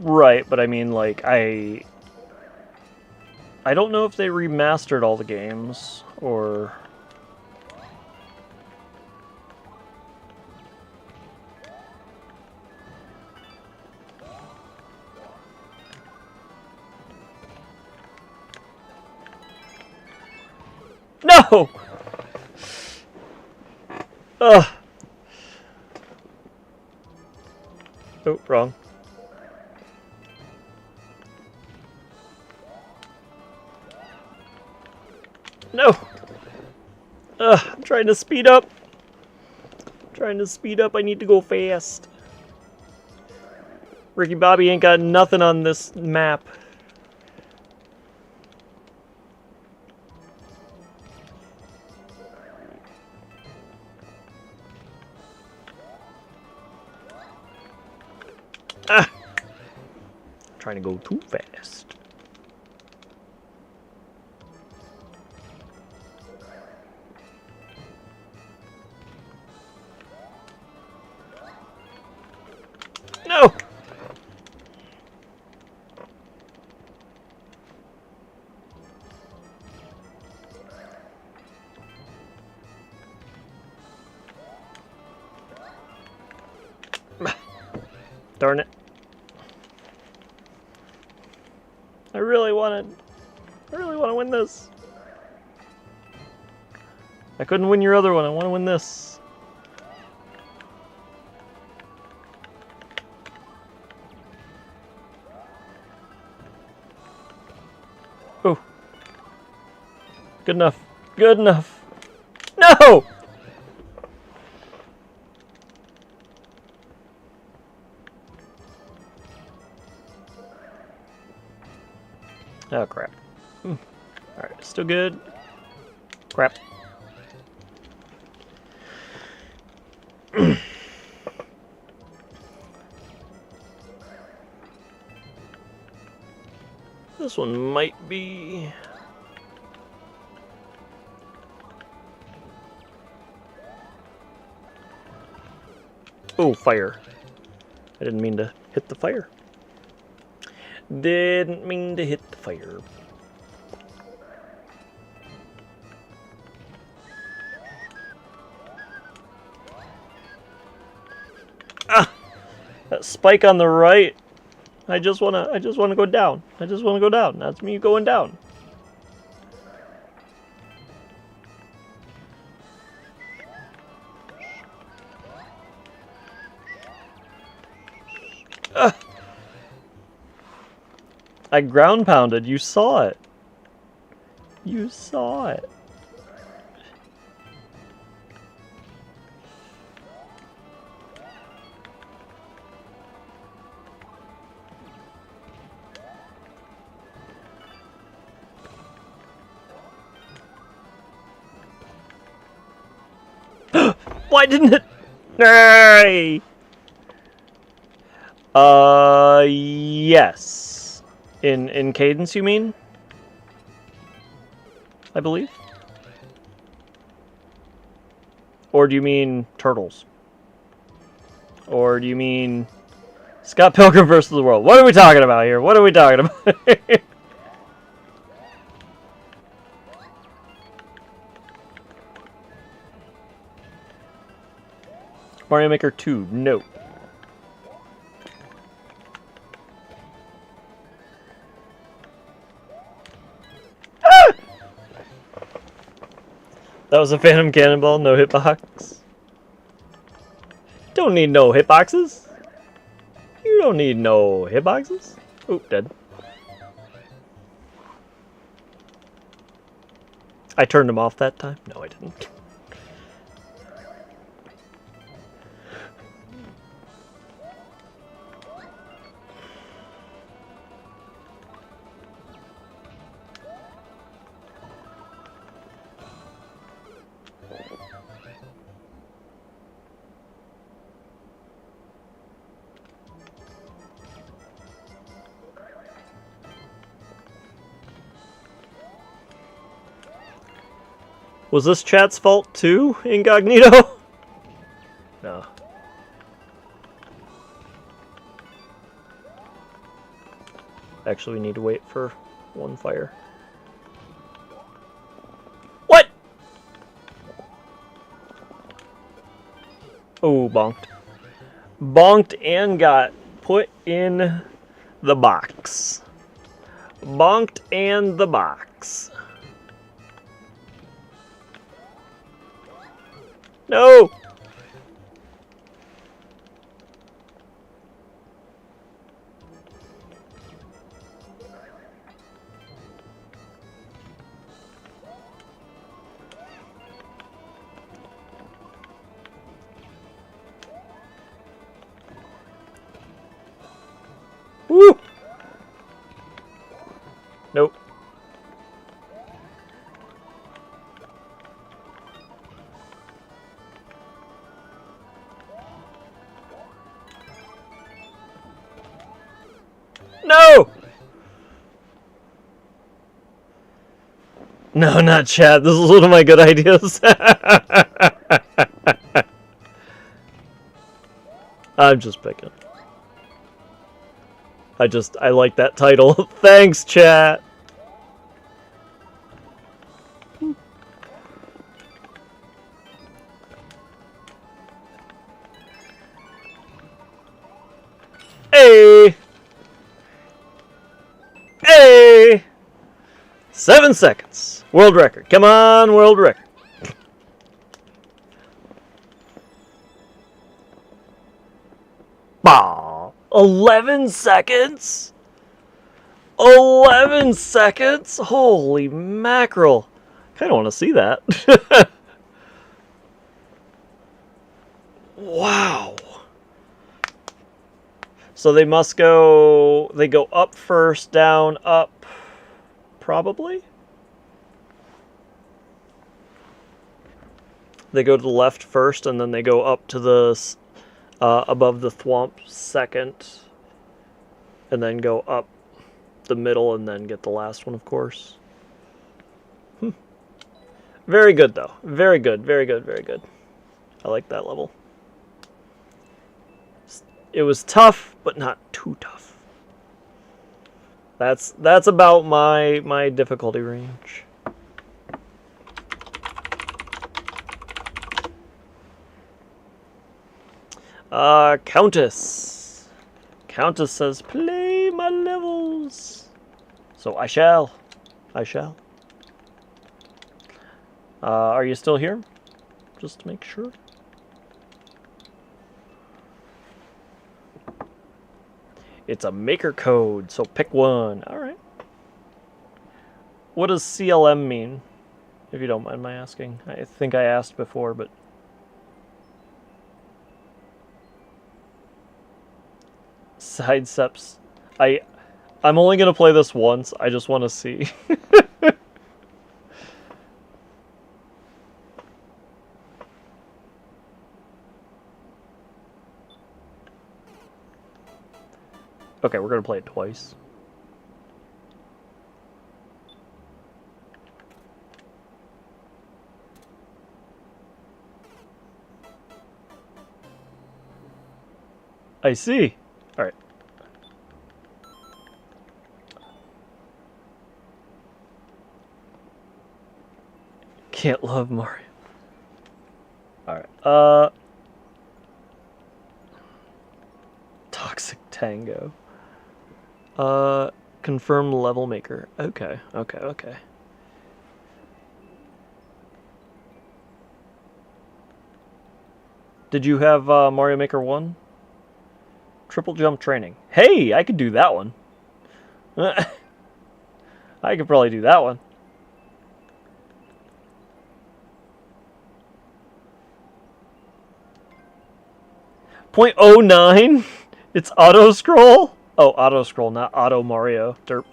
B: Right, but I mean, like, I don't know if they remastered all the games, or... No! Ugh. Oh, wrong. No! Ugh, I'm trying to speed up. trying to speed up. I need to go fast. Ricky Bobby ain't got nothing on this map. Ah! Trying to go too fast. No! Darn it. I really want to win this. I couldn't win your other one. I want to win this. Oh. Good enough. Good enough. No! Oh, crap. Alright, still good. Crap. This one might be... Oh, fire. I didn't mean to hit the fire. Didn't mean to hit the fire. Ah! That spike on the right. I just wanna go down. I just wanna go down. That's me going down. Ah! I ground pounded. You saw it. You saw it. Why didn't it? Nay! Yes. In cadence, you mean? I believe. Or do you mean turtles? Or do you mean Scott Pilgrim vs. the World? What are we talking about here? What are we talking about? Mario Maker 2, no. Ah! That was a Phantom Cannonball, no hitbox. Don't need no hitboxes. You don't need no hitboxes. Oop, dead. I turned him off that time? No, I didn't. Was this chat's fault too, Incognito? No. Actually, we need to wait for one fire. What? Oh, bonked. Bonked and got put in the box. Bonked and the box. No! Woo! Nope. No! No, not chat. This is one of my good ideas. I'm just picking. I like that title. Thanks, chat. Hey! Hey! 7 seconds. World record. Come on, world record. Bah! 11 seconds? 11 seconds? Holy mackerel. Kind of want to see that. Wow. So they must go... They go up first, down, up. Probably? They go to the left first, and then they go up to the... above the thwomp second. And then go up the middle, and then get the last one, of course. Very good, though. Very good, very good, very good. I like that level. It was tough, but not too tough. That's about my difficulty range. Countess. Countess says, play my levels. So I shall. I shall. Are you still here? Just to make sure. It's a maker code, so pick one. Alright. What does CLM mean? If you don't mind my asking. I think I asked before, but... Sidesteps. I'm only going to play this once. I just want to see. Okay, we're going to play it twice. I see. All right. Can't love Mario. All right. Toxic Tango. Confirm level maker. Okay, okay, okay. Did you have Mario Maker 1? Triple jump training. Hey, I could do that one. I could probably do that one. .09? It's auto scroll? Oh, auto scroll, not auto Mario. Derp.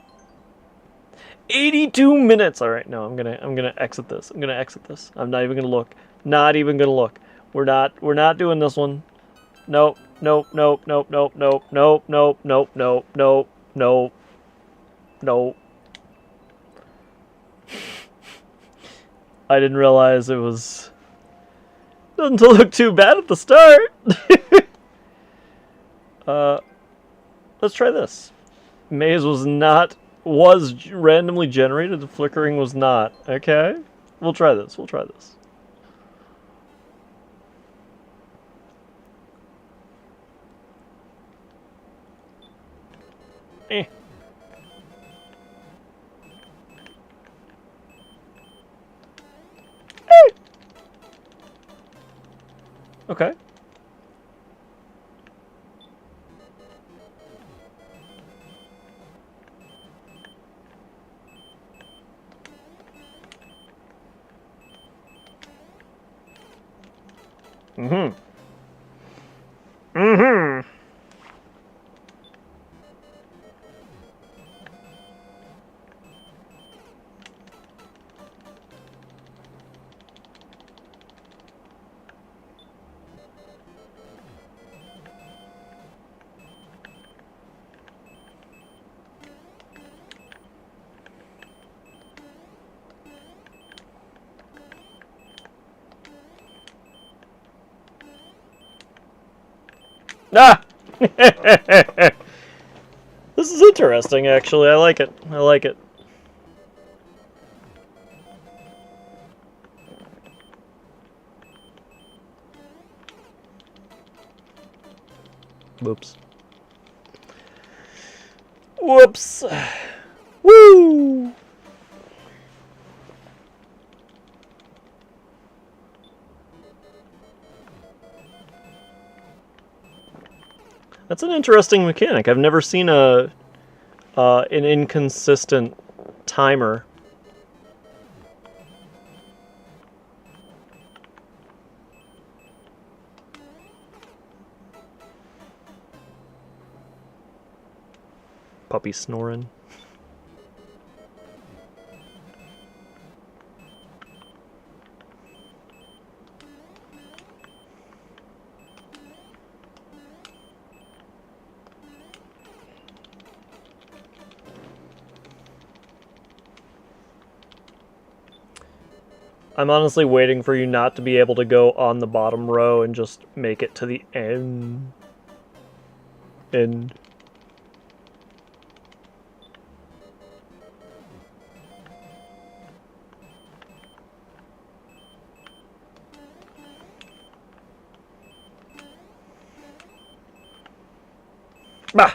B: 82 minutes. All right, no, I'm gonna exit this. I'm gonna exit this. I'm not even gonna look. Not even gonna look. We're not doing this one. Nope. Nope. Nope. Nope. Nope. Nope. Nope. Nope. Nope. Nope. Nope. Nope. Nope. I didn't realize it was. Doesn't look too bad at the start. Let's try this. Maze was randomly generated. The flickering was not. Okay, we'll try this. We'll try this. Eh. Eh. Okay. Ah! This is interesting, actually. I like it. I like it. Whoops. Whoops. Woo! That's an interesting mechanic. I've never seen an inconsistent timer. Puppy snoring. I'm honestly waiting for you not to be able to go on the bottom row and just make it to the end. End. Bah!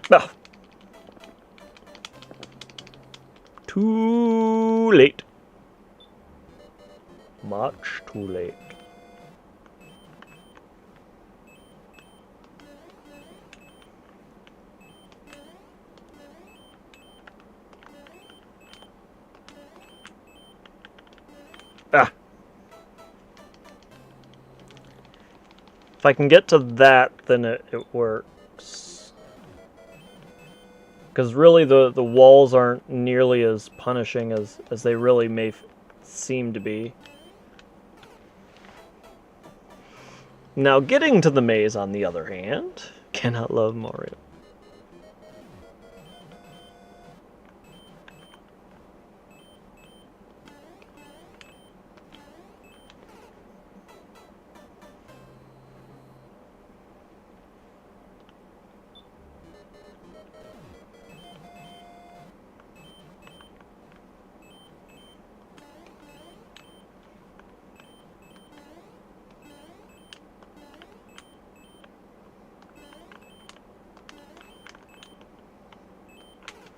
B: Bah! Too late. Much too late. Ah! If I can get to that, then it works. Because really the walls aren't nearly as punishing as they really may seem to be. Now getting to the maze, on the other hand, cannot love Mario.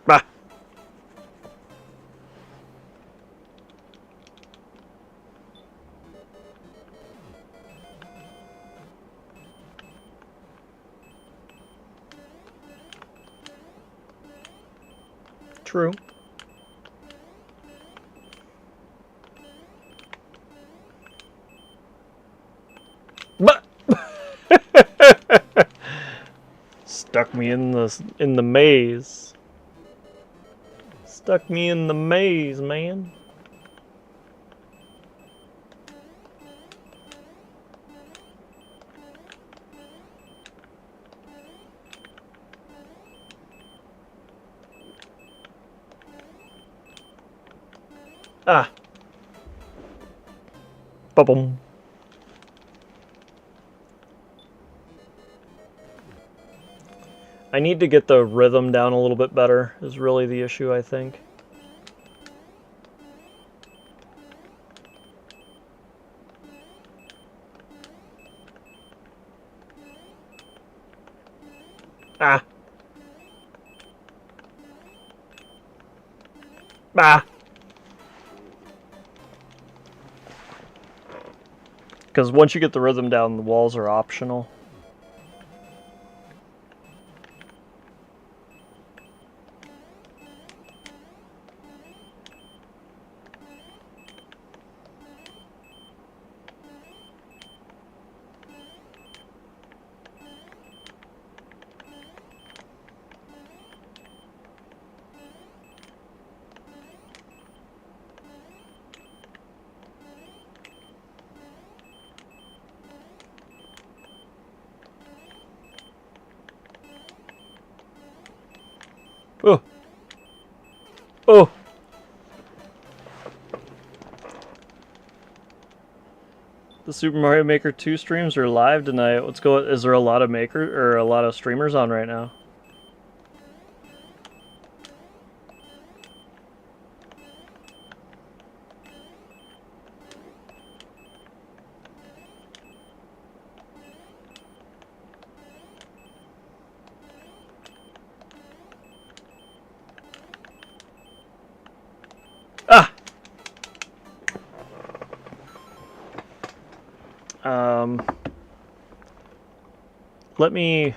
B: Bah! True. But stuck me in the maze. Stuck me in the maze, man. Ah. Ba-boom. I need to get the rhythm down a little bit better, is really the issue, I think. Ah. Ah. Because once you get the rhythm down, the walls are optional. Oh! The Super Mario Maker 2 streams are live tonight. What's going? Is there a lot of a lot of streamers on right now? Ah! Let me...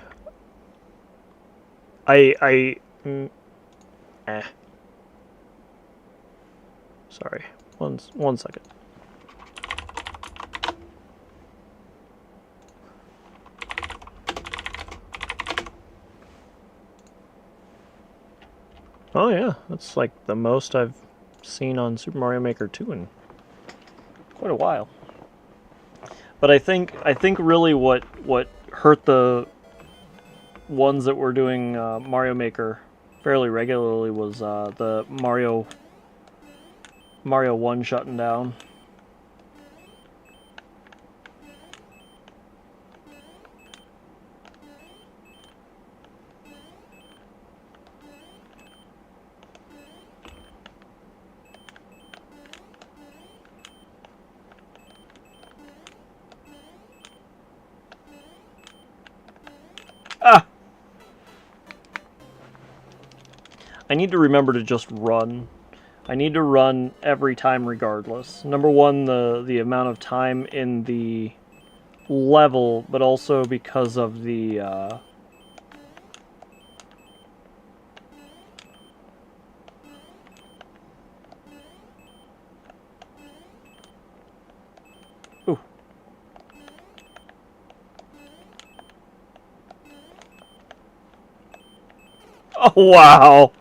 B: Sorry. One second. Oh yeah, that's like the most I've seen on Super Mario Maker 2 in quite a while. But I think really what hurt the ones that were doing Mario Maker fairly regularly was the Mario 1 shutting down. Ah! I need to remember to just run. I need to run every time regardless. Number one, the amount of time in the level, but also because of the ooh. Oh wow.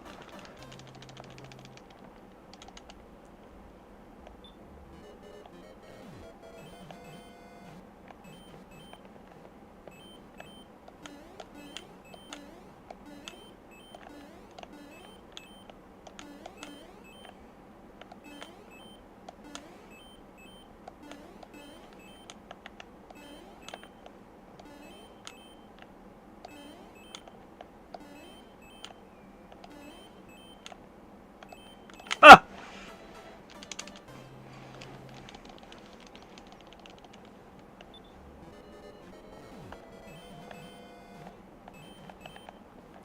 B: Ah!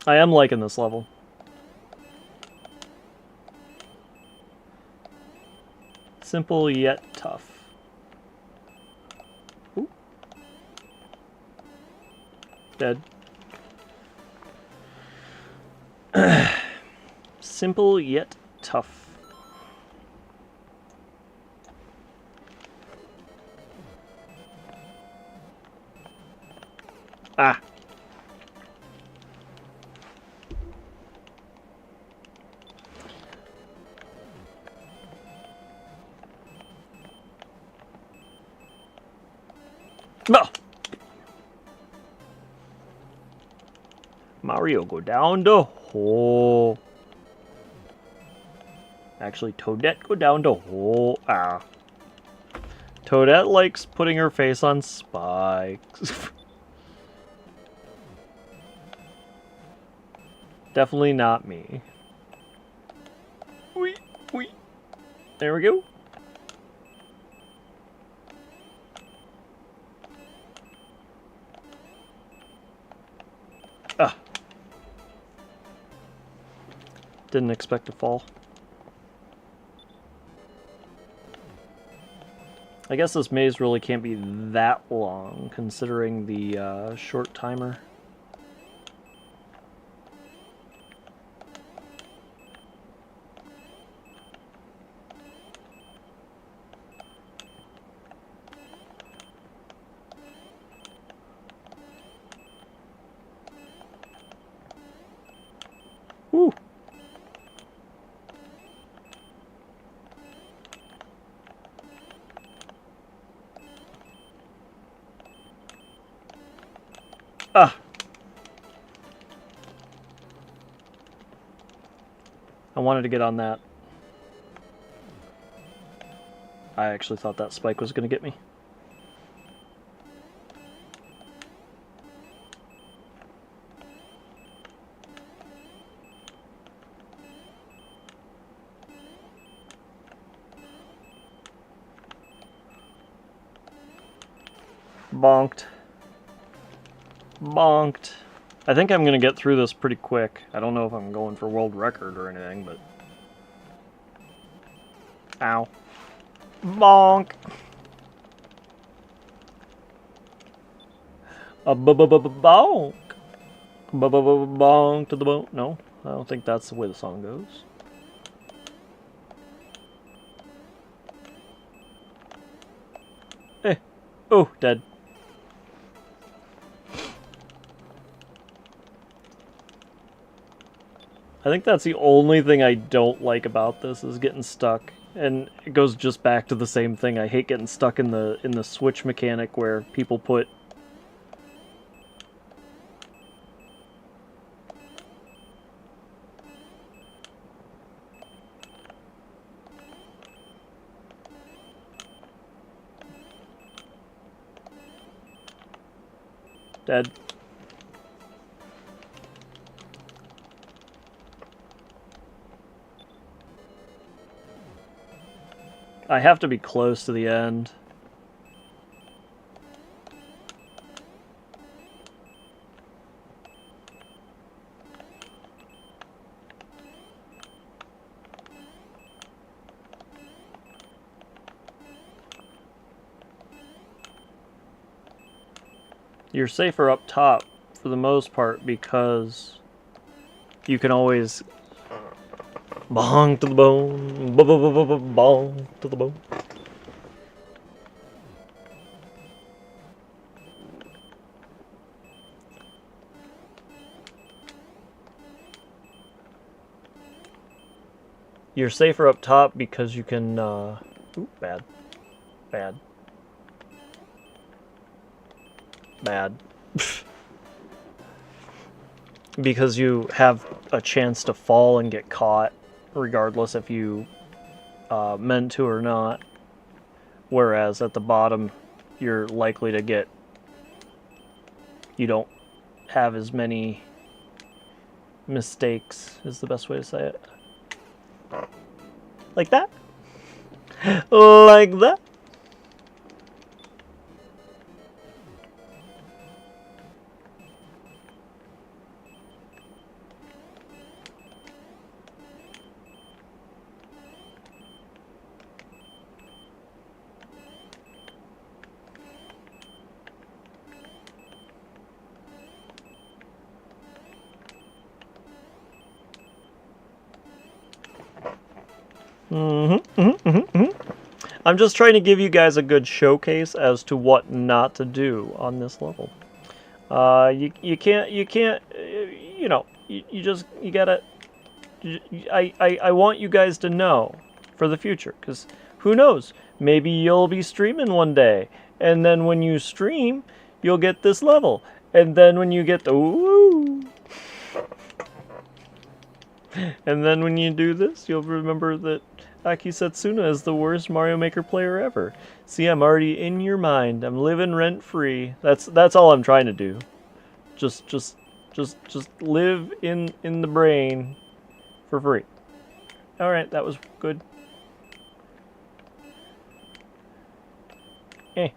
B: I am liking this level. Simple yet tough. Ooh. Dead. Simple yet tough. Ah. No. Mario, go down the hole. Actually, Toadette, go down the hole. Ah. Toadette likes putting her face on spikes. Definitely not me. Wee, wee. There we go. Ah. Didn't expect to fall. I guess this maze really can't be that long, considering the short timer. Woo! Ah! I wanted to get on that. I actually thought that spike was going to get me. Bonked. Bonked. I think I'm going to get through this pretty quick. I don't know if I'm going for world record or anything, but... Ow. Bonk! A bonk! Bonk to the bone. No, I don't think that's the way the song goes. Eh. Oh, dead. I think that's the only thing I don't like about this is getting stuck. And it goes just back to the same thing. I hate getting stuck in the switch mechanic where people put dead. I have to be close to the end. You're safer up top for the most part because you can always bonk to the bone, bonk to the bone. You're safer up top because you can, ooh, bad. Bad. Bad. Because you have a chance to fall and get caught, regardless if you meant to or not. Whereas at the bottom, you're likely to get... You don't have as many mistakes, is the best way to say it. Like that? Like that? I'm just trying to give you guys a good showcase as to what not to do on this level. You can't, you know, you gotta, I want you guys to know for the future, because who knows, maybe you'll be streaming one day, and then when you stream, you'll get this level, and then when you get the, ooh, and then when you do this, you'll remember that Aki Setsuna is the worst Mario Maker player ever. See, I'm already in your mind. I'm living rent free. That's all I'm trying to do. Just live in the brain for free. All right, that was good. Eh.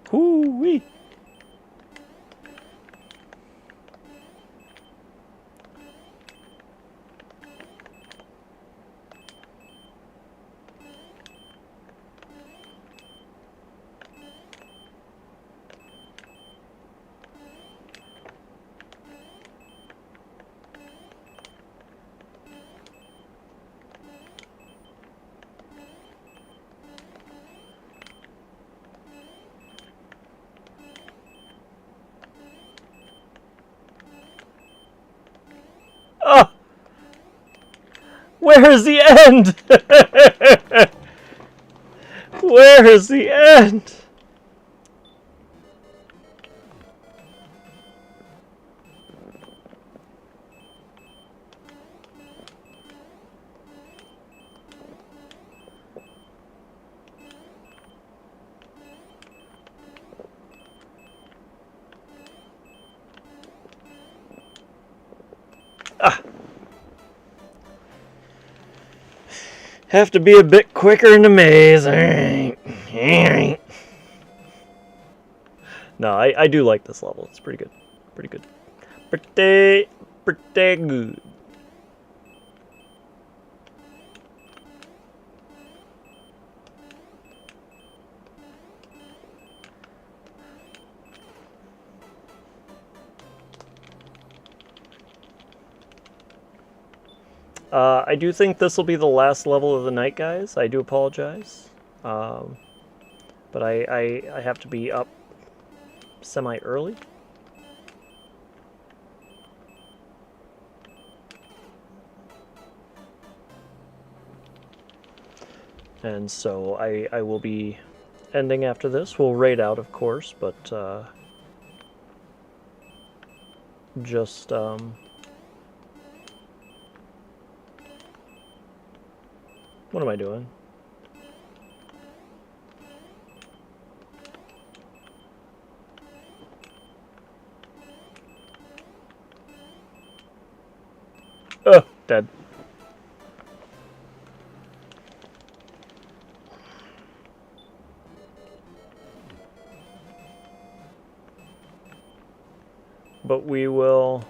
B: Hoo-wee. Oh! Where is the end? Where is the end? Ah. Have to be a bit quicker in the maze. No, I do like this level. It's pretty good. Pretty good. Pretty good. I do think this will be the last level of the night, guys. I do apologize. But I have to be up semi-early. And so I will be ending after this. We'll raid out, of course, but just what am I doing? Dead. But we will...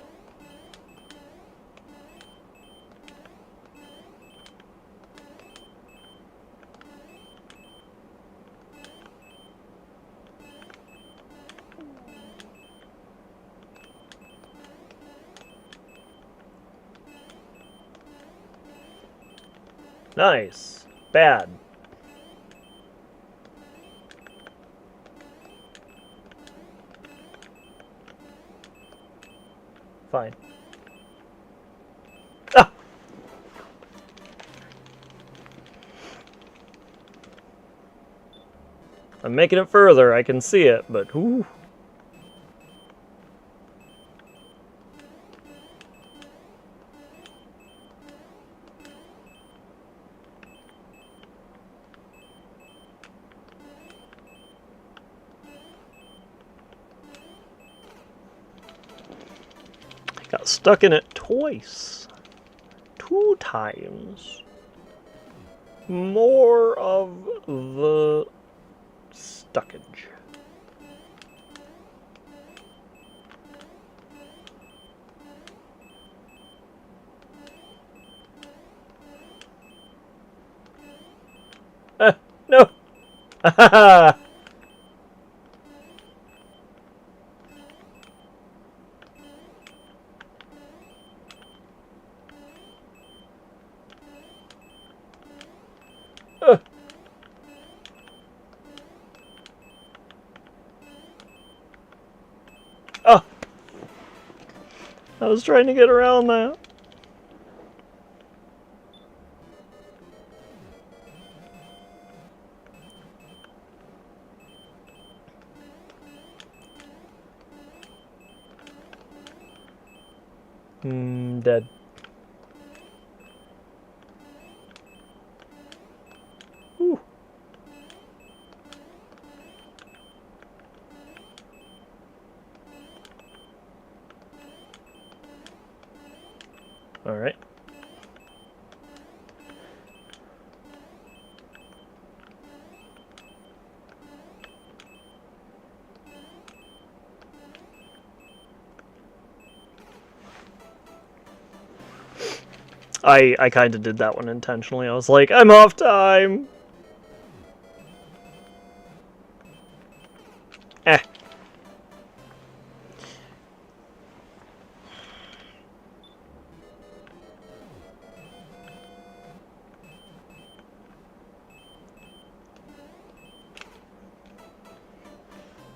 B: Nice. Bad. Fine. Ah! I'm making it further. I can see it, but whoo. Got stuck in it twice. 2 times. More of the stuckage. No! Oh! I was trying to get around that. Dead. Whew. All right. I kind of did that one intentionally. I was like, I'm off time. Eh.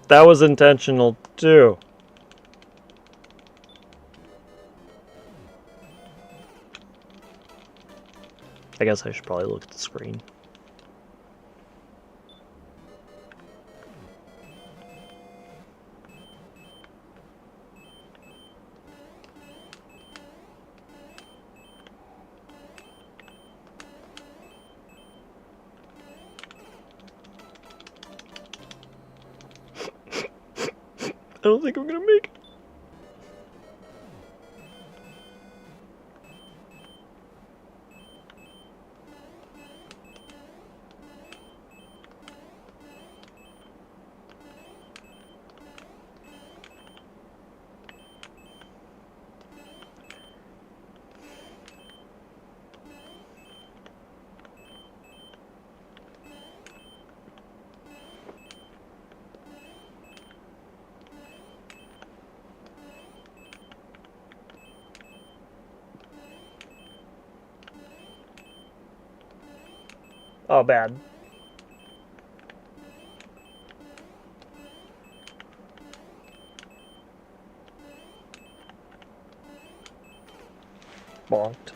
B: That was intentional too. I guess I should probably look at the screen. I don't think I'm gonna make it. Oh, bad. Bonked.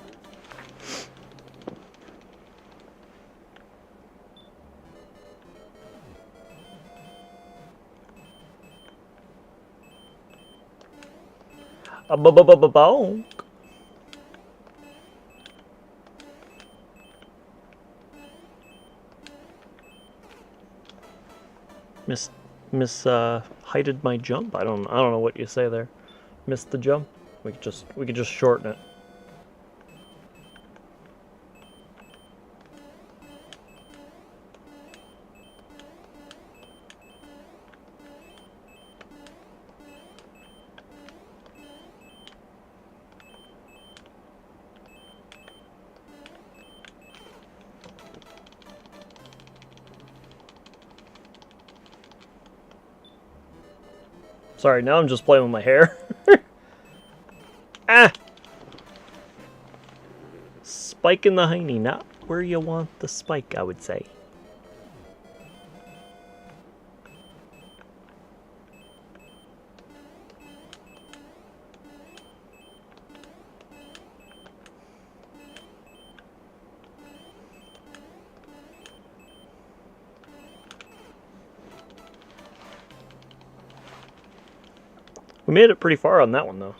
B: A bonk. Heighted my jump. I don't know what you say there. Missed the jump. We could just shorten it. Sorry, now I'm just playing with my hair. Ah! Spike in the hiney, not where you want the spike, I would say. We made it pretty far on that one, though.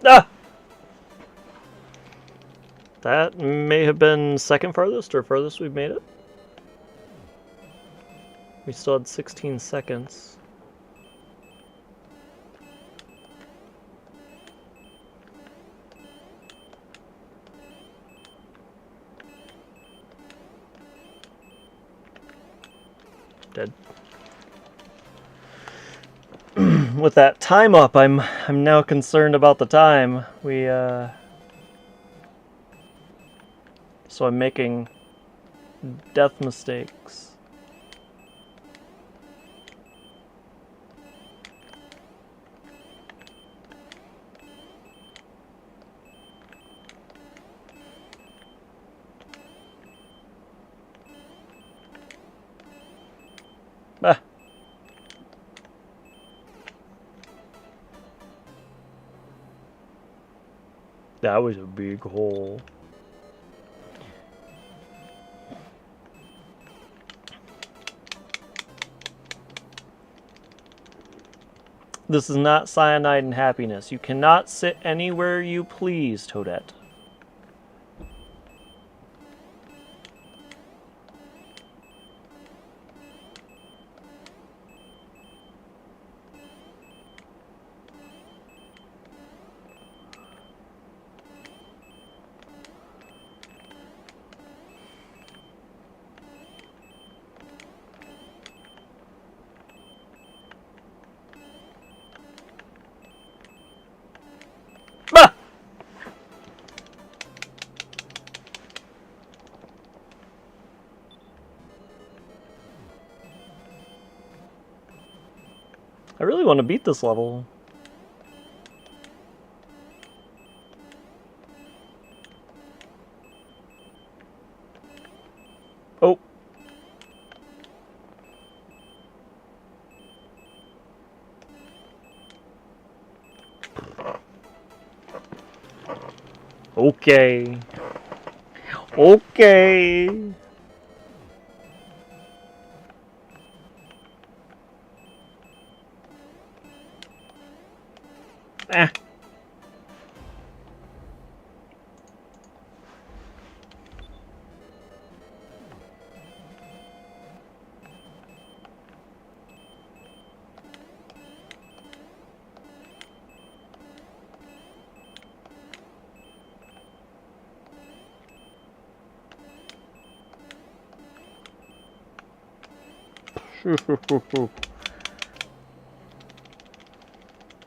B: Ah! That may have been second farthest or furthest we've made it. We still had 16 seconds. Dead. With that time up, I'm now concerned about the time. So I'm making death mistakes. Ah. That was a big hole. This is not cyanide and happiness. You cannot sit anywhere you please, Toadette. Ah! I really want to beat this level. Oh. Okay. Okay. Ah.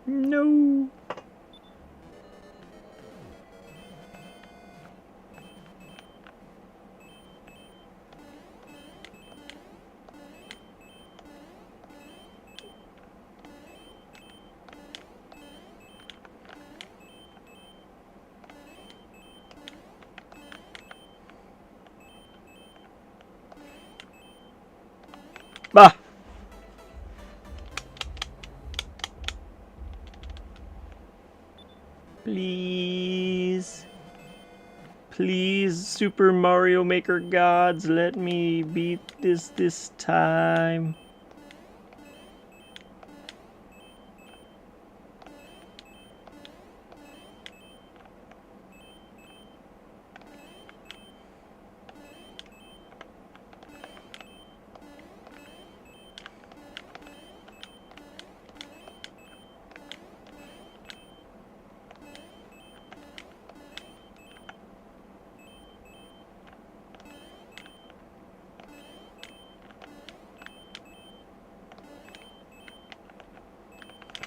B: No. Bah. Please. Please, Super Mario Maker gods, let me beat this time.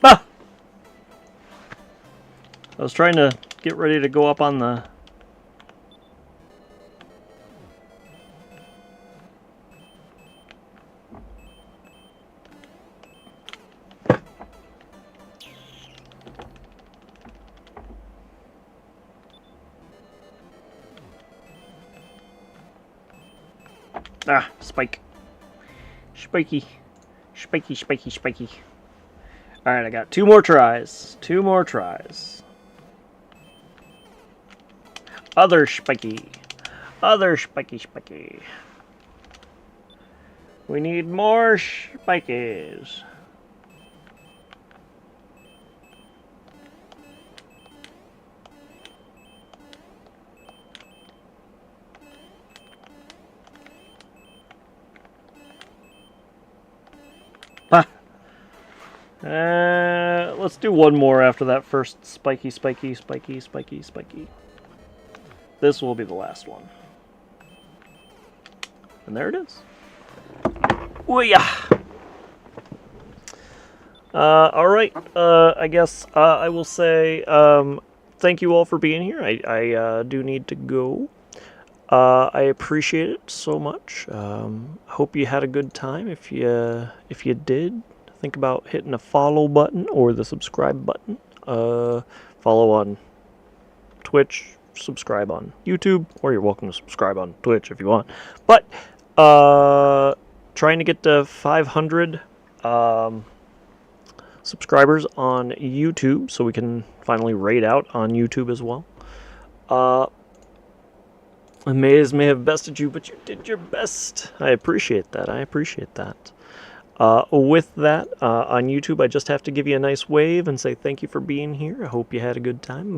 B: Ah! I was trying to get ready to go up on the... Ah, spike. Spiky. Spiky, spiky, spiky. Alright, I got 2 more tries. 2 more tries. Other spiky. Other spiky, spiky. We need more spikies. Let's do one more after that first spiky, spiky, spiky, spiky, spiky. This will be the last one. And there it is. Ooh-yah! Alright, I guess I will say thank you all for being here. I do need to go. I appreciate it so much. Hope you had a good time. If you did, think about hitting the follow button or the subscribe button. Follow on Twitch, subscribe on YouTube, or you're welcome to subscribe on Twitch if you want. But trying to get to 500 subscribers on YouTube, so we can finally raid out on YouTube as well. Maze may have bested you, but you did your best. I appreciate that. I appreciate that. With that, on YouTube, I just have to give you a nice wave and say thank you for being here. I hope you had a good time.